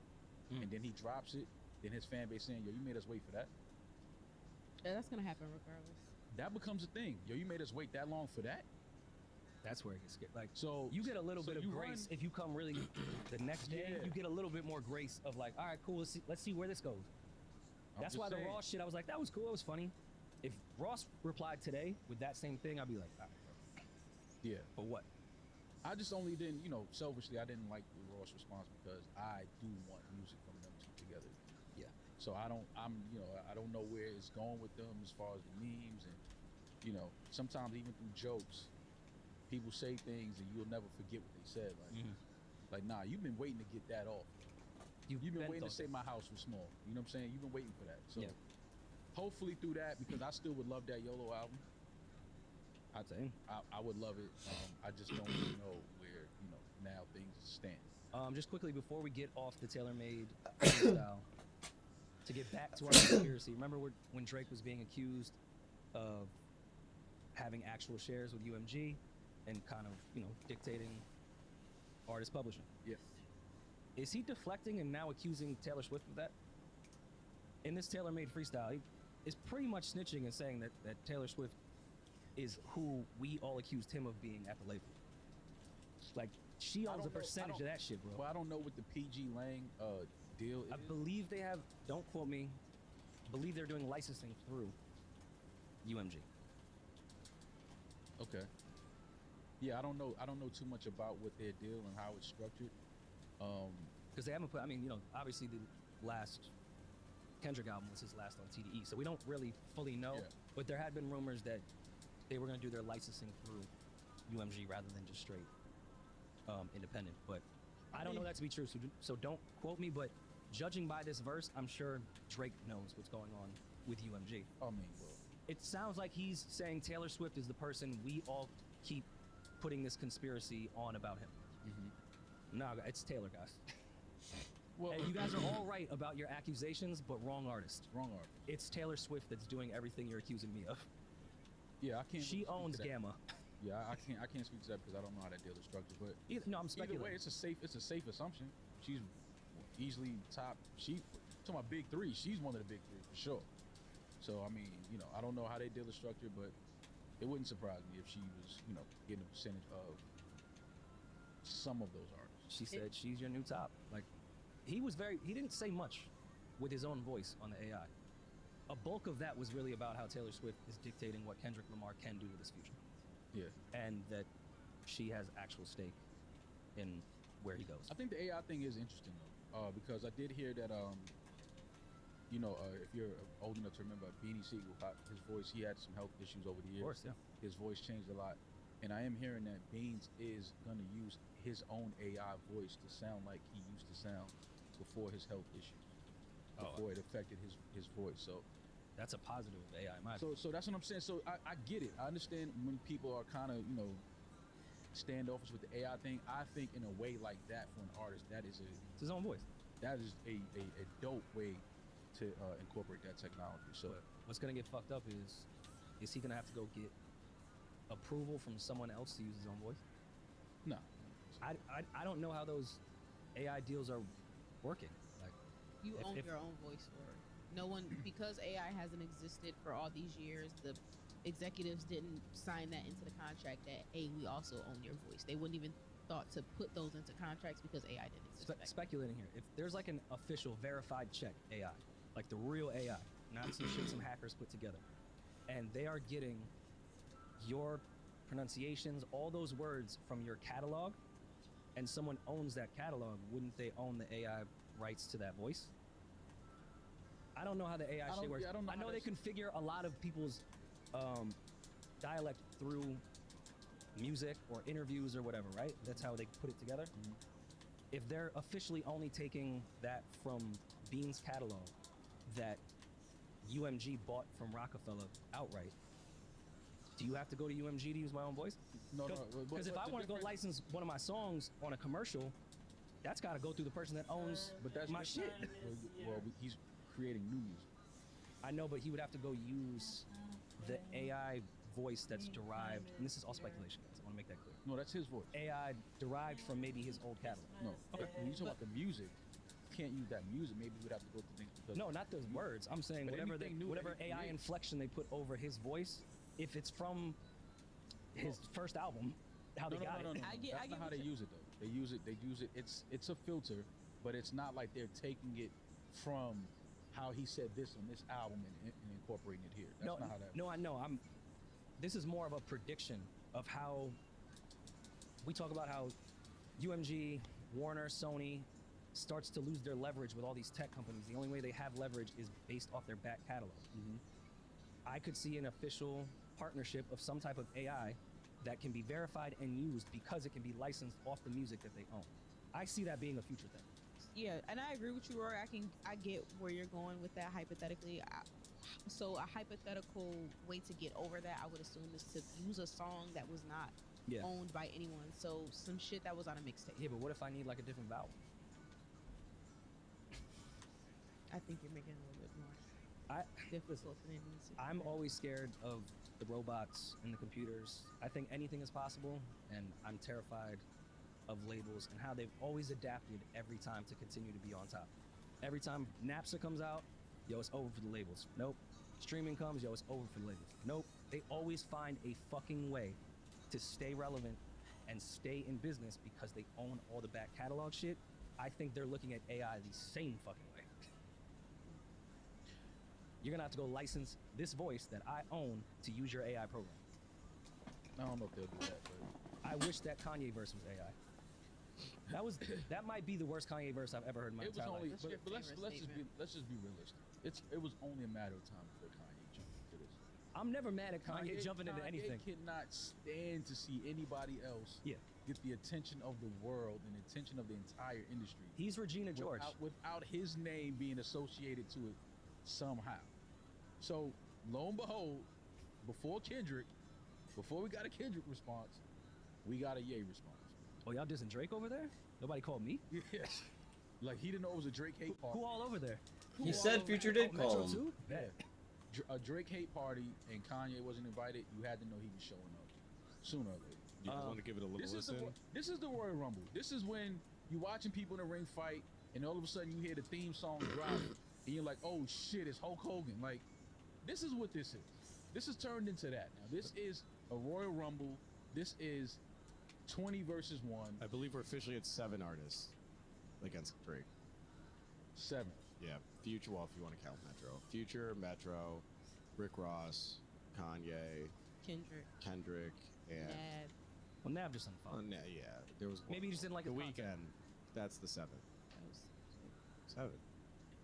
and then he drops it, then his fan base saying, yo, you made us wait for that. Yeah, that's gonna happen regardless. That becomes a thing. Yo, you made us wait that long for that. That's where it gets scared. Like, So you get a little bit of you grace if you come really the next day. Yeah. You get a little bit more grace of like, all right, cool. Let's see where this goes. I'm That's just why saying. the Ross shit, I was like, that was cool. It was funny. If Ross replied today with that same thing, I'd be like, all right, Yeah. but what? I just only didn't, selfishly, I didn't like the Ross response because I do want music from them two together. Yeah. So I don't know where it's going with them as far as the memes and, sometimes even through jokes, people say things and you'll never forget what they said. Like, nah, you've been waiting to get that off. You've been waiting to say my house was small. You know what I'm saying? You've been waiting for that. So hopefully through that, because I still would love that YOLO album. I'd say. I would love it. I just don't really know where, now things stand. Just quickly before we get off the TaylorMade freestyle, to get back to our conspiracy. Remember when Drake was being accused of having actual shares with UMG and kind of, dictating artist publishing? Yeah. Is he deflecting and now accusing Taylor Swift of that? In this TaylorMade freestyle, he is pretty much snitching and saying that Taylor Swift is who we all accused him of being at the label. Like, she owns a percentage of that shit, bro. Well, I don't know what the PG Lang deal is. I believe they have, don't quote me, believe they're doing licensing through UMG. Okay. Yeah, I don't know too much about what their deal and how it's structured. Because they haven't put, obviously the last Kendrick album was his last on TDE, so we don't really fully know. Yeah. But there had been rumors that they were going to do their licensing through UMG rather than just straight independent. But I don't know that to be true, so don't quote me. But judging by this verse, I'm sure Drake knows what's going on with UMG. I mean, well, It sounds like he's saying Taylor Swift is the person we all keep putting this conspiracy on about him. No, it's Taylor, guys. well, Hey, you guys are all right about your accusations, but wrong artist. wrong artist. It's Taylor Swift that's doing everything you're accusing me of. Yeah, I can't. She speak to owns that. Gamma. Yeah, I can't speak to that because I don't know how that deal is structured. But No, I'm either speculating. way, it's a safe assumption. She's easily top. Talking about big three. She's one of the big three for sure. So I mean, I don't know how they deal is structured, but it wouldn't surprise me if she was, getting a percentage of some of those artists. She said she's your new top. Like, he didn't say much with his own voice on the AI. A bulk of that was really about how Taylor Swift is dictating what Kendrick Lamar can do with his future. Yeah. And that she has actual stake in where he goes. I think the AI thing is interesting though, because I did hear that, if you're old enough to remember Beanie Siegel, his voice, he had some health issues over the years. Of course, yeah. His voice changed a lot, and I am hearing that Beans is gonna use his own AI voice to sound like he used to sound before his health issues, before it affected his voice. So That's a positive of AI, in my opinion. So that's what I'm saying. So I get it. I understand when people are kind of, standoffish with the AI thing. I think in a way like that for an artist, It's his own voice. that is a dope way to incorporate that technology. So But what's gonna get fucked up is he gonna have to go get approval from someone else to use his own voice? no, I don't know how those AI deals are working. Like, You If- own if- your own voice for it. No one, because AI hasn't existed for all these years, the executives didn't sign that into the contract that, hey, we also own your voice. They wouldn't even thought to put those into contracts because AI didn't exist. back then. speculating here. If there's like an official verified check AI, like the real AI, not some shit some hackers put together, and they are getting your pronunciations, all those words from your catalog, and someone owns that catalog, wouldn't they own the AI rights to that voice? I don't know how the AI I shit don't- works. yeah, I don't know I how know they that's- configure a lot of people's dialect through music or interviews or whatever, right? That's how they put it together. Mhm. If they're officially only taking that from Bean's catalog that UMG bought from Rockefeller outright, do you have to go to UMG to use my own voice? no. Because if I the want to go difference- license one of my songs on a commercial, that's got to go through the person that owns but that's my shit. Well, he's creating new music. I know, but he would have to go use the AI voice that's derived, and this is all speculation, guys. I want to make that clear. No, that's his voice. AI derived from maybe his old catalog. No, when you talk about the music, you can't use that music. Maybe we'd have to go to things because No, not the words. I'm saying But whatever anything new, whatever anything AI new. inflection they put over his voice, if it's from his first album, how they got it. I get- That's I not get how what they you- use it though. They use it. It's a filter, but it's not like they're taking it from how he said this on this album and incorporating it here. That's No, not how that. no, I know. This is more of a prediction of how we talk about how UMG, Warner, Sony starts to lose their leverage with all these tech companies. The only way they have leverage is based off their back catalog. I could see an official partnership of some type of AI that can be verified and used because it can be licensed off the music that they own. I see that being a future thing. Yeah, and I agree with you, Rory. I get where you're going with that hypothetically. So a hypothetical way to get over that, I would assume, is to use a song that was not Yeah. owned by anyone. So some shit that was on a mixtape. Yeah, but what if I need like a different vowel? I think you're making it a little bit more I difficult than it needs to be. I'm always scared of the robots and the computers. I think anything is possible, and I'm terrified of labels and how they've always adapted every time to continue to be on top. Every time Napster comes out, yo, it's over for the labels. Nope. Streaming comes, yo, it's over for the labels. Nope. They always find a fucking way to stay relevant and stay in business because they own all the back catalog shit. I think they're looking at AI the same fucking way. You're gonna have to go license this voice that I own to use your AI program. I don't know if they'll do that, but I wish that Kanye verse was AI. That might be the worst Kanye verse I've ever heard in my it was entire only. life. What's your But let's favorite let's just be realistic. It was only a matter of time before Kanye jumped into this. I'm never mad at Kanye jumping into anything. Kanye cannot stand to see anybody else Yeah. get the attention of the world and the attention of the entire industry He's Regina George. without his name being associated to it somehow. So lo and behold, before we got a Kendrick response, we got a Ye response. Oh, y'all dissing Drake over there? Nobody called me? Yes. Like he didn't know it was a Drake hate party. Who all over there? He said Future did Metro call him. too? Yeah. Bet. A Drake hate party and Kanye wasn't invited. You had to know he was showing up sooner or later. You guys want to give it a little This is, listen? this is the Royal Rumble. This is when you're watching people in the ring fight, and all of a sudden you hear the theme song drop, and you're like, "Oh shit, it's Hulk Hogan!" Like, this is what this is. This is turned into that now. This is a Royal Rumble. This is 20 versus 1. I believe we're officially at 7 artists against Drake. 7. Yeah, Future. Well, if you want to count Metro, Future, Metro, Rick Ross, Kanye, Kendrick, and Nav. Well, Nav just unfollowed. yeah, there was one Maybe he just didn't like the his content. weekend. That's the 7th. That was 7.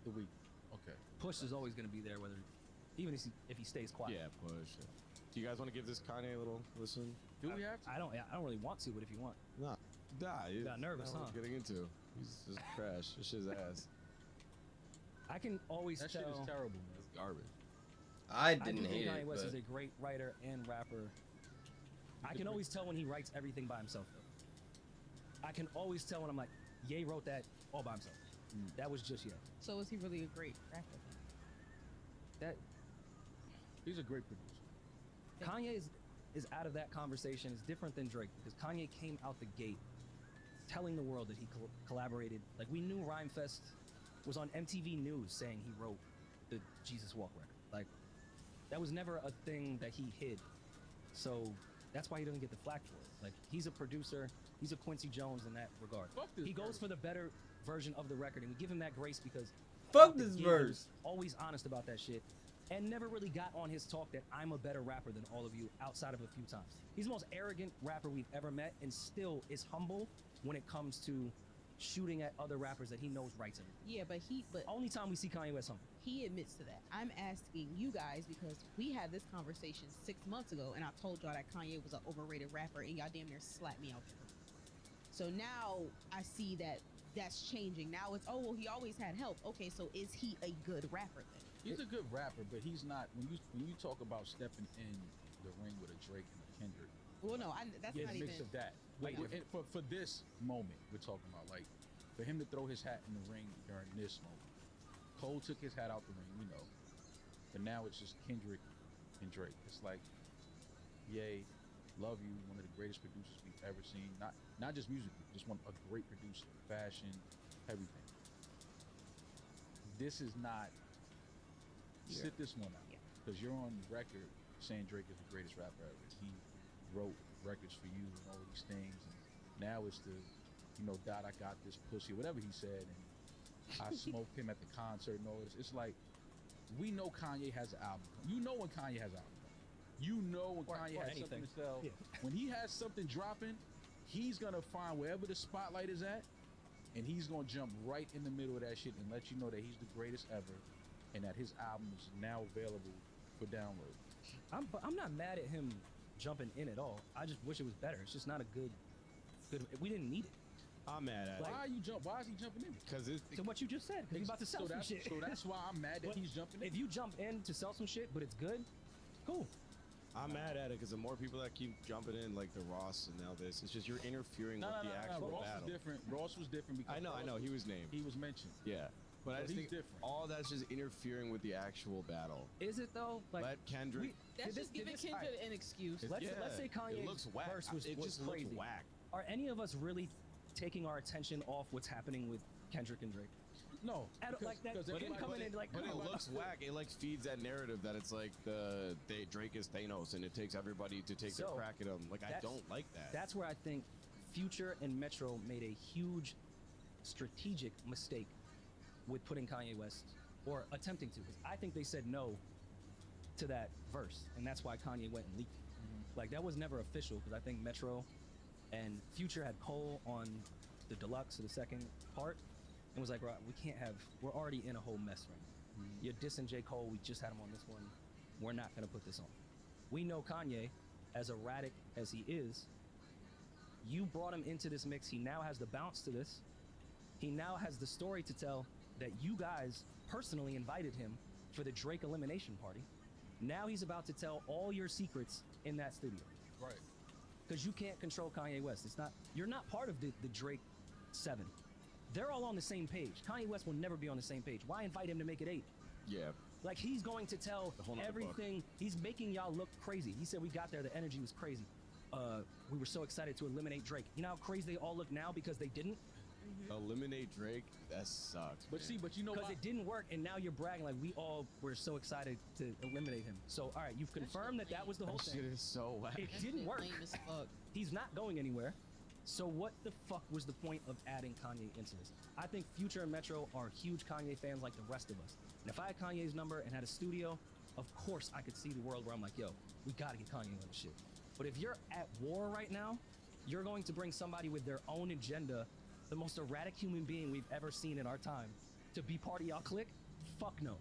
The week. Okay. Push is always going to be there, whether even if he stays quiet. Yeah, push. Do you guys want to give this Kanye a little listen? Do we have to? I don't really want to, but if you want, Nah, you got nervous, know what huh? I'm getting into. He's just trash. This shit's ass. I can always That tell. shit is terrible, man. It's garbage. I I didn't do think hate Kanye it, West but is a great writer and rapper. I can always tell when he writes everything by himself. Though. I can always tell when I'm like, Ye wrote that all by himself. That was just Ye. So is he really a great rapper then? That He's a great producer. Kanye is out of that conversation. Is different than Drake because Kanye came out the gate telling the world that he collaborated. Like we knew Rhymefest was on MTV News saying he wrote the Jesus Walk record. Like that was never a thing that he hid. So that's why he doesn't get the flack for it. Like he's a producer. He's a Quincy Jones in that regard. Fuck this He goes verse. for the better version of the record, and we give him that grace because fuck out the this gate, verse. he was always honest about that shit, and never really got on his talk that I'm a better rapper than all of you outside of a few times. He's the most arrogant rapper we've ever met, and still is humble when it comes to shooting at other rappers that he knows writes him. Yeah, but Only time we see Kanye West humble. he admits to that. I'm asking you guys because we had this conversation 6 months ago, and I told y'all that Kanye was an overrated rapper, and y'all damn near slapped me out there. So now I see that that's changing. Now it's, oh, well, he always had help. Okay, so is he a good rapper then? He's a good rapper, but he's not. When you talk about stepping in the ring with a Drake and a Kendrick, Well, no, that's yeah, not a even. mix of that. Like for this moment we're talking about, like for him to throw his hat in the ring during this moment. Cole took his hat out the ring, we know, but now it's just Kendrick and Drake. It's like Ye, love you, one of the greatest producers we've ever seen. Not just musically, just a great producer, fashion, everything. This is not. Sit this one out, because you're on record saying Drake is the greatest rapper ever. He wrote records for you and all these things, and now it's the, I got this pussy, whatever he said, and I smoked him at the concert and all this. It's like, we know Kanye has an album. You know when Kanye has an album. You know when Kanye has something to sell. Yeah. When he has something dropping, he's gonna find wherever the spotlight is at, and he's gonna jump right in the middle of that shit and let you know that he's the greatest ever, and that his album is now available for download. I'm not mad at him jumping in at all. I just wish it was better. It's just not a good. We didn't need it. I'm mad at it. Why is he jumping in? Because it's to what you just said. Because he's about to sell some shit. So that's why I'm mad that he's jumping in. If you jump in to sell some shit, but it's good, cool. I'm mad at it because the more people that keep jumping in, like the Ross and now this, it's just you're interfering with the actual Ross battle. Was different. Ross was different because I know. He was named. He was mentioned. Yeah. But I just think different. all that's just interfering with the actual battle. Is it though? Like, let Kendrick. That's just giving Kendrick an excuse. Let's say Kanye's looks whack. verse was just crazy. Looks whack. Are any of us really taking our attention off what's happening with Kendrick and Drake? No, like that. But it looks whack. It like feeds that narrative that it's like Drake is Thanos and it takes everybody to take a crack at him. Like I don't like that. That's where I think Future and Metro made a huge strategic mistake with putting Kanye West, or attempting to. I think they said no to that verse, and that's why Kanye went and leaked it. Mm-hmm. Like that was never official because I think Metro and Future had Cole on the deluxe of the second part, and was like, right, we're already in a whole mess right now. Mm-hmm. You're dissing J. Cole, we just had him on this one. We're not gonna put this on. We know Kanye, as erratic as he is, you brought him into this mix. He now has the bounce to this. He now has the story to tell that you guys personally invited him for the Drake elimination party. Now he's about to tell all your secrets in that studio. Right. Because you can't control Kanye West. You're not part of the Drake 7. They're all on the same page. Kanye West will never be on the same page. Why invite him to make it 8? Yeah. Like he's going to tell everything. He's making y'all look crazy. He said we got there, the energy was crazy. We were so excited to eliminate Drake. You know how crazy they all look now because they didn't? Eliminate Drake, that sucks. But you know because it didn't work, and now you're bragging like we all were so excited to eliminate him. So all right, you've confirmed that was the whole thing. Shit is so whack. It didn't work. He's not going anywhere. So what the fuck was the point of adding Kanye into this? I think Future and Metro are huge Kanye fans like the rest of us. And if I had Kanye's number and had a studio, of course I could see the world where I'm like, yo, we gotta get Kanye on the shit. But if you're at war right now, you're going to bring somebody with their own agenda, the most erratic human being we've ever seen in our time, to be part of y'all clique? Fuck no.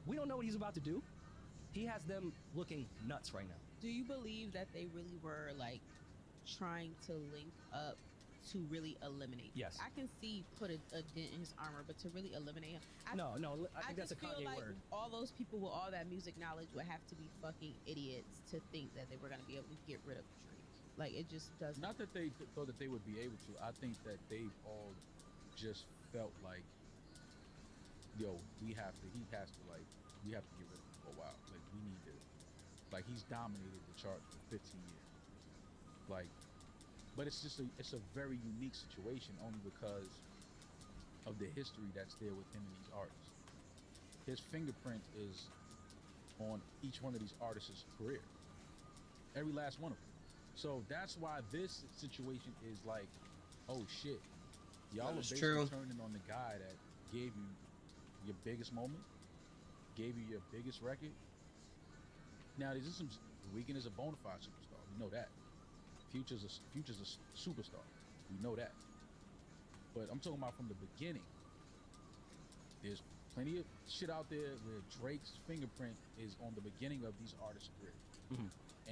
We don't know what he's about to do. He has them looking nuts right now. Do you believe that they really were like trying to link up to really eliminate? Yes. I can see put a dent in his armor, but to really eliminate him, I think that's a Kanye like word. All those people with all that music knowledge would have to be fucking idiots to think that they were going to be able to get rid of Drake. Like it just doesn't. Not that they thought that they would be able to. I think that they all just felt like, yo, he has to get rid of him for a while. Like we need to, like he's dominated the charts for 15 years. Like, but it's a very unique situation only because of the history that's there with him and these artists. His fingerprint is on each one of these artists' career. Every last one of them. So that's why this situation is like, oh shit, y'all are basically turning on the guy that gave you your biggest moment, gave you your biggest record. Now there's some Weeknd is a bona fide superstar. We know that. Future's a superstar. We know that. But I'm talking about from the beginning. There's plenty of shit out there where Drake's fingerprint is on the beginning of these artists' career,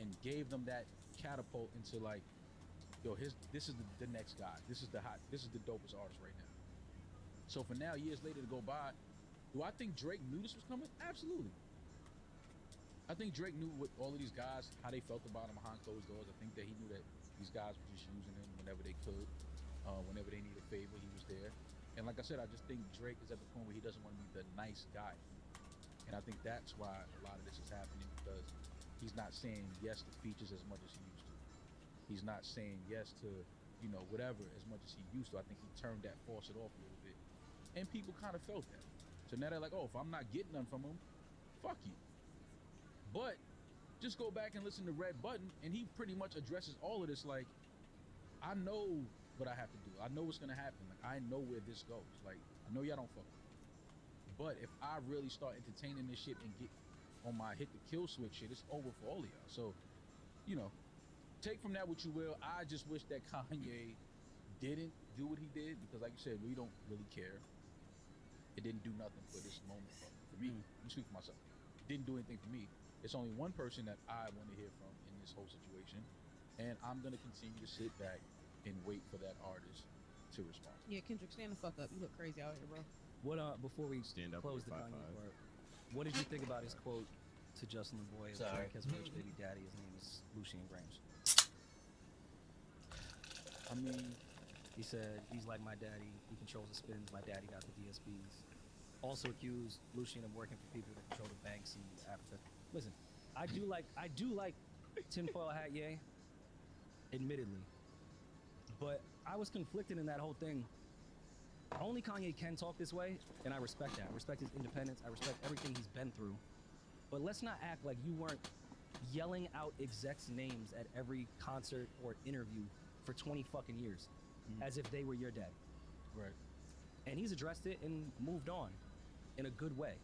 and gave them that catapult into like, yo, this is the next guy. This is the dopest artist right now. So for now, years later to go by, do I think Drake knew this was coming? Absolutely. I think Drake knew what all of these guys, how they felt about him behind closed doors. I think that he knew that these guys were just using him whenever they could, whenever they needed a favor, he was there. And like I said, I just think Drake is at the point where he doesn't want to be the nice guy. And I think that's why a lot of this is happening, because He's not saying yes to features as much as he used to. He's not saying yes to, you know, whatever as much as he used to. I think he turned that faucet off a little bit. And people kind of felt that. So now they're like, oh, if I'm not getting none from him, fuck you. But just go back and listen to Red Button, and he pretty much addresses all of this like, I know what I have to do. I know what's gonna happen. Like, I know where this goes. Like, I know y'all don't fuck with me. But if I really start entertaining this shit and get on my hit the kill switch shit, it's over for all of y'all. So, you know, take from that what you will. I just wish that Kanye didn't do what he did, because like you said, we don't really care. It didn't do nothing for this moment for me. Let me speak for myself. It didn't do anything for me. It's only one person that I want to hear from in this whole situation, and I'm gonna continue to sit back and wait for that artist to respond. Yeah, Kendrick, stand the fuck up. You look crazy out here, bro. What before we Stand up close for the your Kanye 5'5". part, what did you think about his quote to Justin LeBoy? Sorry. Drake has a rich baby daddy. His name is Lucien Grange. I mean, He said he's like my daddy. He controls the spins. My daddy got the DSPs. Also accused Lucien of working for people that control the banks in Africa. Listen, I do like tinfoil hat, yay. Admittedly, but I was conflicted in that whole thing. Only Kanye can talk this way, and I respect that. I respect his independence. I respect everything he's been through. But let's not act like you weren't yelling out execs' names at every concert or interview for 20 fucking years, as if they were your dad. right. And he's addressed it and moved on in a good way,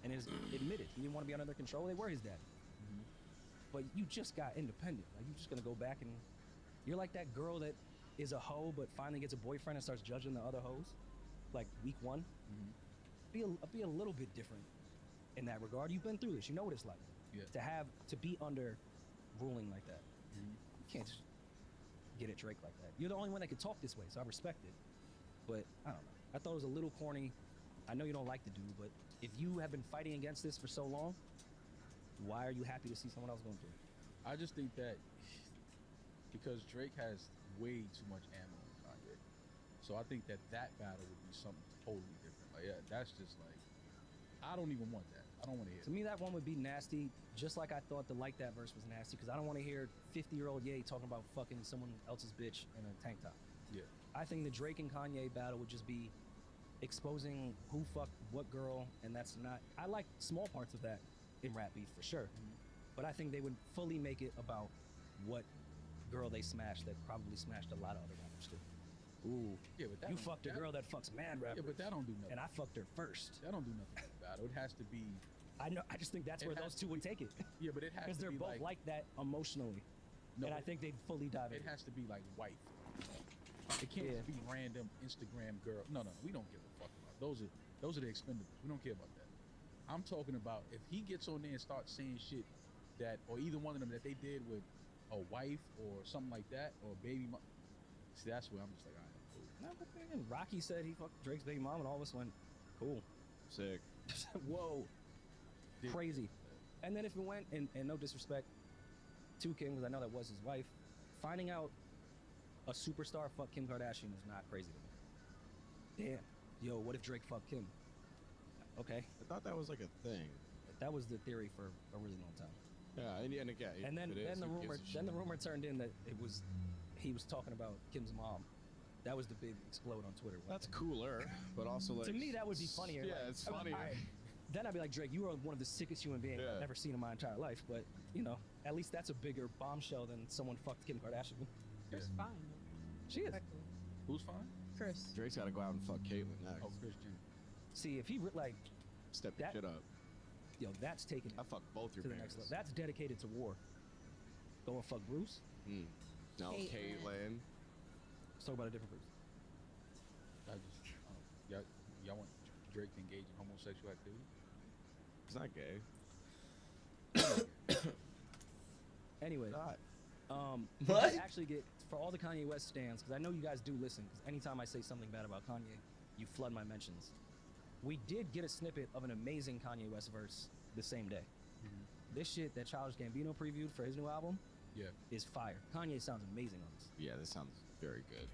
and has admitted he didn't want to be under their control. They were his daddy. But you just got independent. Like, you're just gonna go back and you're like that girl that is a hoe but finally gets a boyfriend and starts judging the other hoes, like week one. Be a little bit different in that regard. You've been through this. You know what it's like. Yeah. To be under ruling like that. You can't just get at Drake like that. You're the only one that can talk this way, so I respect it. But I don't know. I thought it was a little corny. I know you don't like the dude, but if you have been fighting against this for so long, why are you happy to see someone else going through it? I just think that because Drake has way too much ammo on Kanye, so I think that battle would be something totally different. Like, yeah, that's just like, I don't even want that. I don't want to hear To me, that one would be nasty, just like I thought the Like That verse was nasty, because I don't want to hear 50-year-old Ye talking about fucking someone else's bitch in a tank top. Yeah. I think the Drake and Kanye battle would just be exposing who fucked what girl, and that's not... I like small parts of that in rap beef, for sure. But I think they would fully make it about what girl they smashed that probably smashed a lot of other rappers too. Ooh, Yeah, but that you don't- fucked a that- girl that fucks mad rappers. Yeah, but that don't do nothing. And I fucked her first. That don't do nothing to the battle. It has to be. I know. I just think that's It where has those to two would take it, Yeah, but it has because to they're be both like that emotionally, No, and I think they'd fully dive it in. has to be like wife. It can't Yeah. just be random Instagram girl. No, we don't give a fuck about those. Those are the expendables. We don't care about that. I'm talking about if he gets on there and starts saying shit that, or either one of them that they did with a wife or something like that, or a baby mom. See, that's where I'm just like, all right, cool. No, but then Rocky said he fucked Drake's baby mom, and all of us went, cool. Sick. Whoa, crazy. And then if it went, and no disrespect to Kim, because I know that was his wife, finding out a superstar fucked Kim Kardashian is not crazy to me. Damn. Yo, what if Drake fucked Kim? Okay. I thought that was like a thing. That was the theory for a really long time. Yeah, and again, And then, if it is, the who rumor, gives a then the shit? rumor turned in that he was talking about Kim's mom. That was the big explode on Twitter. That's cooler, but also like To me, that would be funnier. Yeah, Like, it's I mean, funnier. all right. Then I'd be like, Drake, you are one of the sickest human beings Yeah. I've ever seen in my entire life. But you know, at least that's a bigger bombshell than someone fucked Kim Kardashian. Chris Yeah. fine. She is. Respectfully. Who's fine? Chris. Drake's got to go out and fuck Caitlyn next. Oh, Chris Jenner. See, if he like, Step your that- shit up. yo, that's taking it I fuck both your to the next parents. level. That's dedicated to war. Go and fuck Bruce. No, Caitlyn. Caitlyn. Let's talk about a different Bruce. I just, y'all want Drake to engage in homosexual activity? It's not gay. Anyway, Not. What? we actually get for all the Kanye West stands, because I know you guys do listen. Because anytime I say something bad about Kanye, you flood my mentions. We did get a snippet of an amazing Kanye West verse the same day. This shit that Childish Gambino previewed for his new album Yeah. is fire. Kanye sounds amazing on this. Yeah, this sounds very good.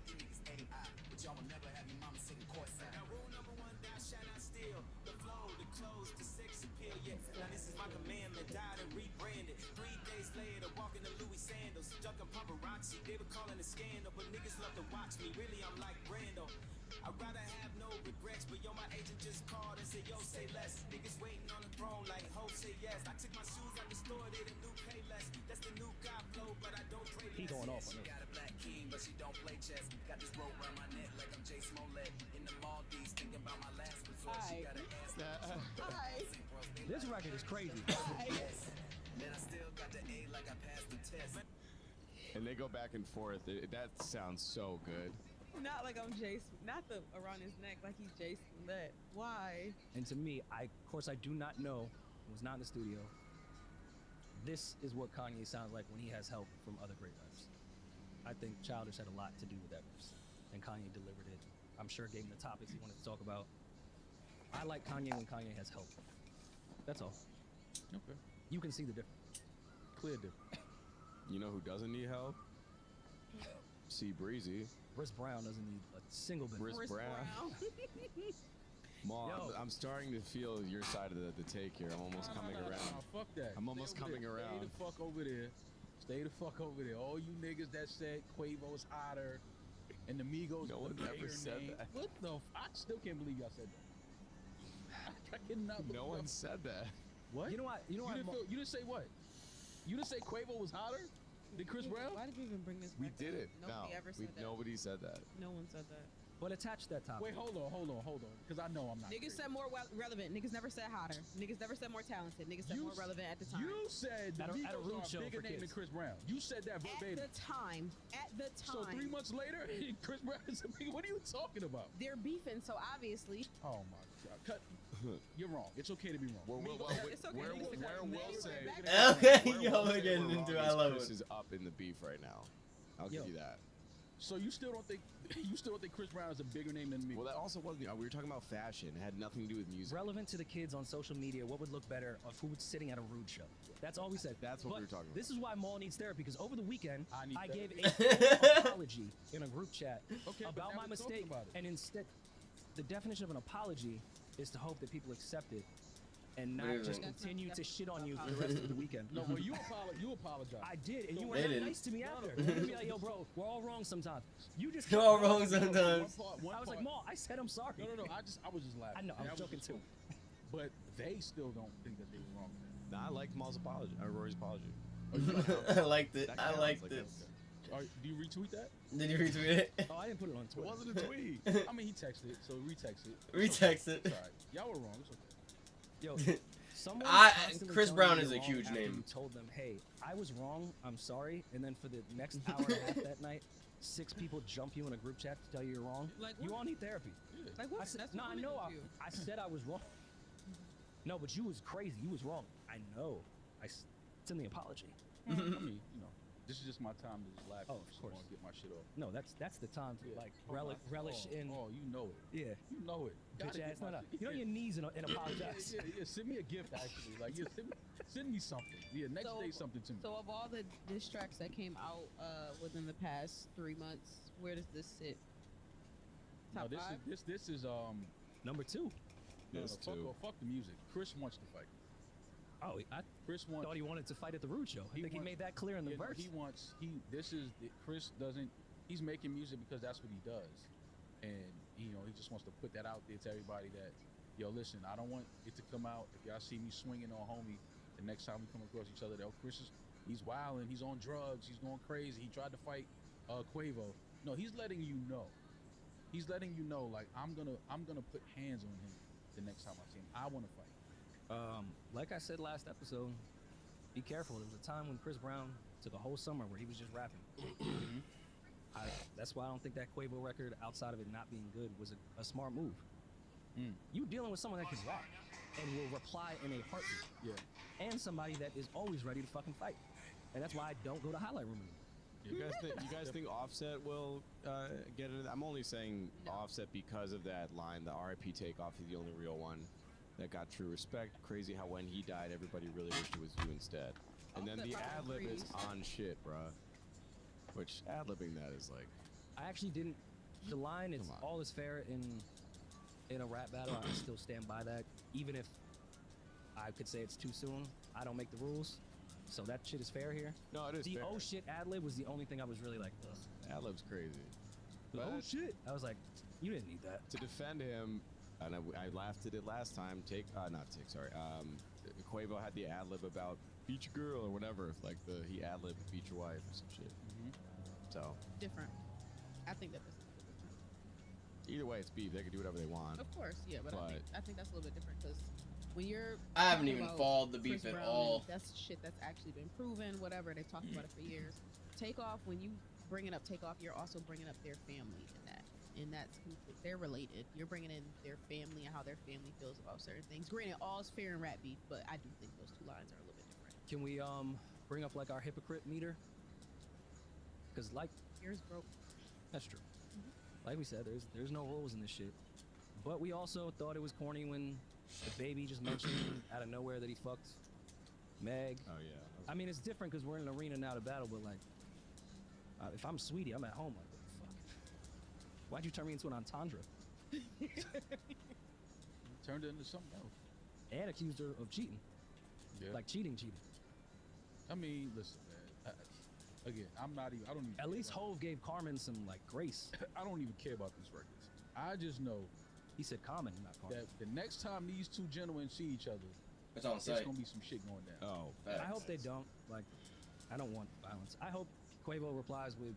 ducking paparazzi. They were calling a scandal, but niggas love to watch me. Really, I'm like Brando. I'd rather have no regrets, but yo, my agent just called and said, yo, say less. Niggas waiting on the throne like, ho, say yes. I took my shoes out the store, they the new pay less. That's the new God flow, but I don't pray less. He going off on She this. got a black king, but she don't play chess. Got this rope around my neck like I'm Jay Smollett. In the Maldives, thinking about my last resort. She got an ass Hi. This record is crazy. then I still got the A like I passed the test. And they go back and forth. That sounds so good. Not like I'm Jason. Not the around his neck like he's Jason. That. Why? And to me, of course, I do not know. Was not in the studio. This is what Kanye sounds like when he has help from other great rappers. I think Childish had a lot to do with that verse, and Kanye delivered it. I'm sure gave him the topics he wanted to talk about. I like Kanye when Kanye has help. That's all. Okay. You can see the difference. Clear difference. You know who doesn't need help? C Breezy. Chris Brown doesn't need a single bit. Chris Chris Brown. Mom, Yo. I'm starting to feel your side of the take here. I'm almost coming around. Fuck that. I'm almost Stay over coming there. around. Stay the fuck over there. Stay the fuck over there. All you niggas that said Quavo's hotter and the Migos No one was a ever bigger said name. that. What the I still can't believe y'all said that. I cannot believe No y'all- one said that. What? You know what? You didn't say what? You didn't say Quavo was hotter than Chris Brown? Why did we even bring this We back did up? it. Nobody No, ever said that. nobody said that. No one said that. But attach that topic. Wait, hold on. Because I know I'm not. Niggas crazy. said more relevant. Niggas never said hotter. Niggas never said more talented. Niggas said You more s- relevant at the time. You said the At a Migos rude are show a bigger for name than kids. Chris Brown. You said that at verbatim. the time. At the So time. 3 months later, Chris Brown is a big. What are you talking about? They're beefing, so obviously. Oh my God! Cut. You're wrong. It's okay to be wrong. It's okay. Where Niggas we'll niggas say. back Okay, where yo, we'll we're say getting we're into wrong it. I is love Chris it. is up in the beef right now. I'll Yo. give you that. So you still don't think Chris Brown is a bigger name than me? Well, that also wasn't. We were talking about fashion. It had nothing to do with music. Relevant to the kids on social media, what would look better of who was sitting at a rude show? That's all we said. That's what But we were talking about. This is why Maul needs therapy, because over the weekend, I need I gave therapy. a apology in a group chat Okay, but about now my we're talking mistake. about it. And instead, the definition of an apology is to hope that people accept it and not Wait, just wait. continue to shit on you for the rest of the weekend. No, well, you apologize. I did, and you were They not didn't. nice to me after. You were like, yo, bro, we're all wrong sometimes. You just You're all wrong sometimes. One I was like, part- Maul, I said I'm sorry. No. I was just laughing. I know, I was That joking just too. funny. But they still don't think that they were wrong. Nah, I liked Maul's apology. Or Rory's apology. I liked it. That I counts, liked like, it. Do you retweet that? Did you retweet it? Oh, I didn't put it on It Twitter. wasn't a tweet. I mean, he texted it, so retext it. Retext it. It's all right. Y'all were wrong. It's okay. Yo, someone I- constantly Chris telling Brown you is a you're wrong huge after name. You told them, hey, I was wrong. I'm sorry. And then for the next hour and a half that night, 6 people jump you in a group chat to tell you you're wrong. Like You what? all need therapy. Like I what? said, That's no, what I I'm know. with you. I said I was wrong. No, but you was crazy. You was wrong. I know. It's in the apology. I mean, this is just my time to just laugh. Oh, of just course. wanna get my shit off. No, that's the time to Yeah. like Oh, relish oh, in. Oh, you know it. Yeah. You know it. Bitch Gotta ass. get No, my no. shit. Get on your knees and apologize. Yeah. Send me a gift, actually. Like, yeah, send me something. Yeah, next So- day something to me. So of all the diss tracks that came out within the past 3 months, where does this sit? No, Top 5? this is Number 2. This too. fuck the music. Chris wants to fight. Oh, I Chris wants. thought he wanted to fight at the Rude Show. I He think he wants- made that clear in the Yeah, no, verse. Chris doesn't. He's making music because that's what he does, and he just wants to put that out there to everybody that, yo, listen, I don't want it to come out if y'all see me swinging on homie the next time we come across each other. That he's wilding, he's on drugs, he's going crazy. He tried to fight Quavo. No, he's letting you know. He's letting you know, like, I'm gonna put hands on him the next time I see him. I want to fight. Like I said last episode, be careful. There was a time when Chris Brown took a whole summer where he was just rapping. That's why I don't think that Quavo record, outside of it not being good, was a smart move. You dealing with someone that can rap and will reply in a heartbeat. Yeah. And somebody that is always ready to fucking fight. And that's why I don't go to highlight room anymore. You guys think Offset will get it? I'm only saying No. Offset because of that line. The R.I.P. Takeoff is the only real one that got true respect. Crazy how when he died, everybody really wished it was you instead. And then Offset the probably ad lib is agrees. on shit, bruh. Which ad libbing that is like. I actually didn't. The line, it's Come on. all is fair in a rap battle. I still stand by that. Even if I could say it's too soon, I don't make the rules. So that shit is fair here. No, it is The fair. oh shit ad lib was the only thing I was really like, ugh. Ad-lib's crazy. Oh But shit! I was like, you didn't need that. to defend him, and I laughed at it last time. Quavo had the ad-lib about beat your girl or whatever. Like he ad-libbed beat your wife or some shit. So Different. I think that this is a little different. either way, it's beef. They can do whatever they want. Of course, yeah, but But- I think that's a little bit different because when you're I haven't talking even about followed the beef Chris at Brown, all. that's shit that's actually been proven. Whatever they've talked about it for years. Takeoff, when you bringing up Takeoff, you're also bringing up their family in that, and they're related. You're bringing in their family and how their family feels about certain things. Granted, all's fair in rap beef, but I do think those two lines are a little bit different. Can we bring up like our hypocrite meter? Because like Yours broke. that's true. Like we said, there's no rules in this shit. But we also thought it was corny when the baby just mentioned out of nowhere that he fucked Meg. Oh yeah. I mean, it's different because we're in an arena now to battle, but like, if I'm Sweetie, I'm at home. Like, what the fuck? Why'd you turn me into an entendre? Turned it into something else. And accused her of cheating. Yeah. Like cheating. I mean, listen, man. Again, I'm not even. I don't even. At care least about- Hove gave Carmen some like grace. I don't even care about these records. I just know He said Carmen, not Carmen. that the next time these two gentlemen see each other, It's on there's site. gonna be some shit going down. Oh. I hope they don't. Like, I don't want violence. I hope Quavo replies with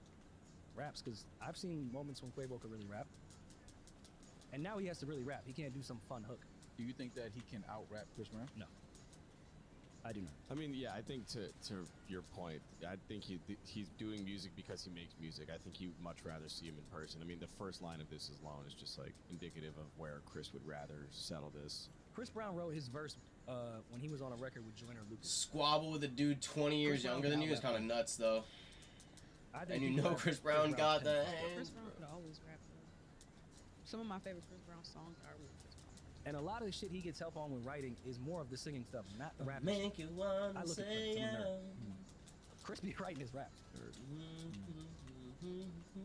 raps because I've seen moments when Quavo could really rap, and now he has to really rap. He can't do some fun hook. Do you think that he can out rap Chris Brown? No, I do not. I mean, yeah, I think to your point, I think he's doing music because he makes music. I think you'd much rather see him in person. I mean, the first line of this alone is just like indicative of where Chris would rather settle this. Chris Brown wrote his verse when he was on a record with Joyner Lucas. Squabble with a dude 20 years Chris Brown younger than can you is out-rap kind of nuts, though. I And think you he could know rap. Chris Brown got can that. fuck. Chris Brown could always rap. Though. Some of my favorite Chris Brown songs are with Chris Brown. And a lot of the shit he gets help on with writing is more of the singing stuff, not the rapping. Make you wanna I look at say Chris, I'm a yeah. nerd. Chris be writing his raps.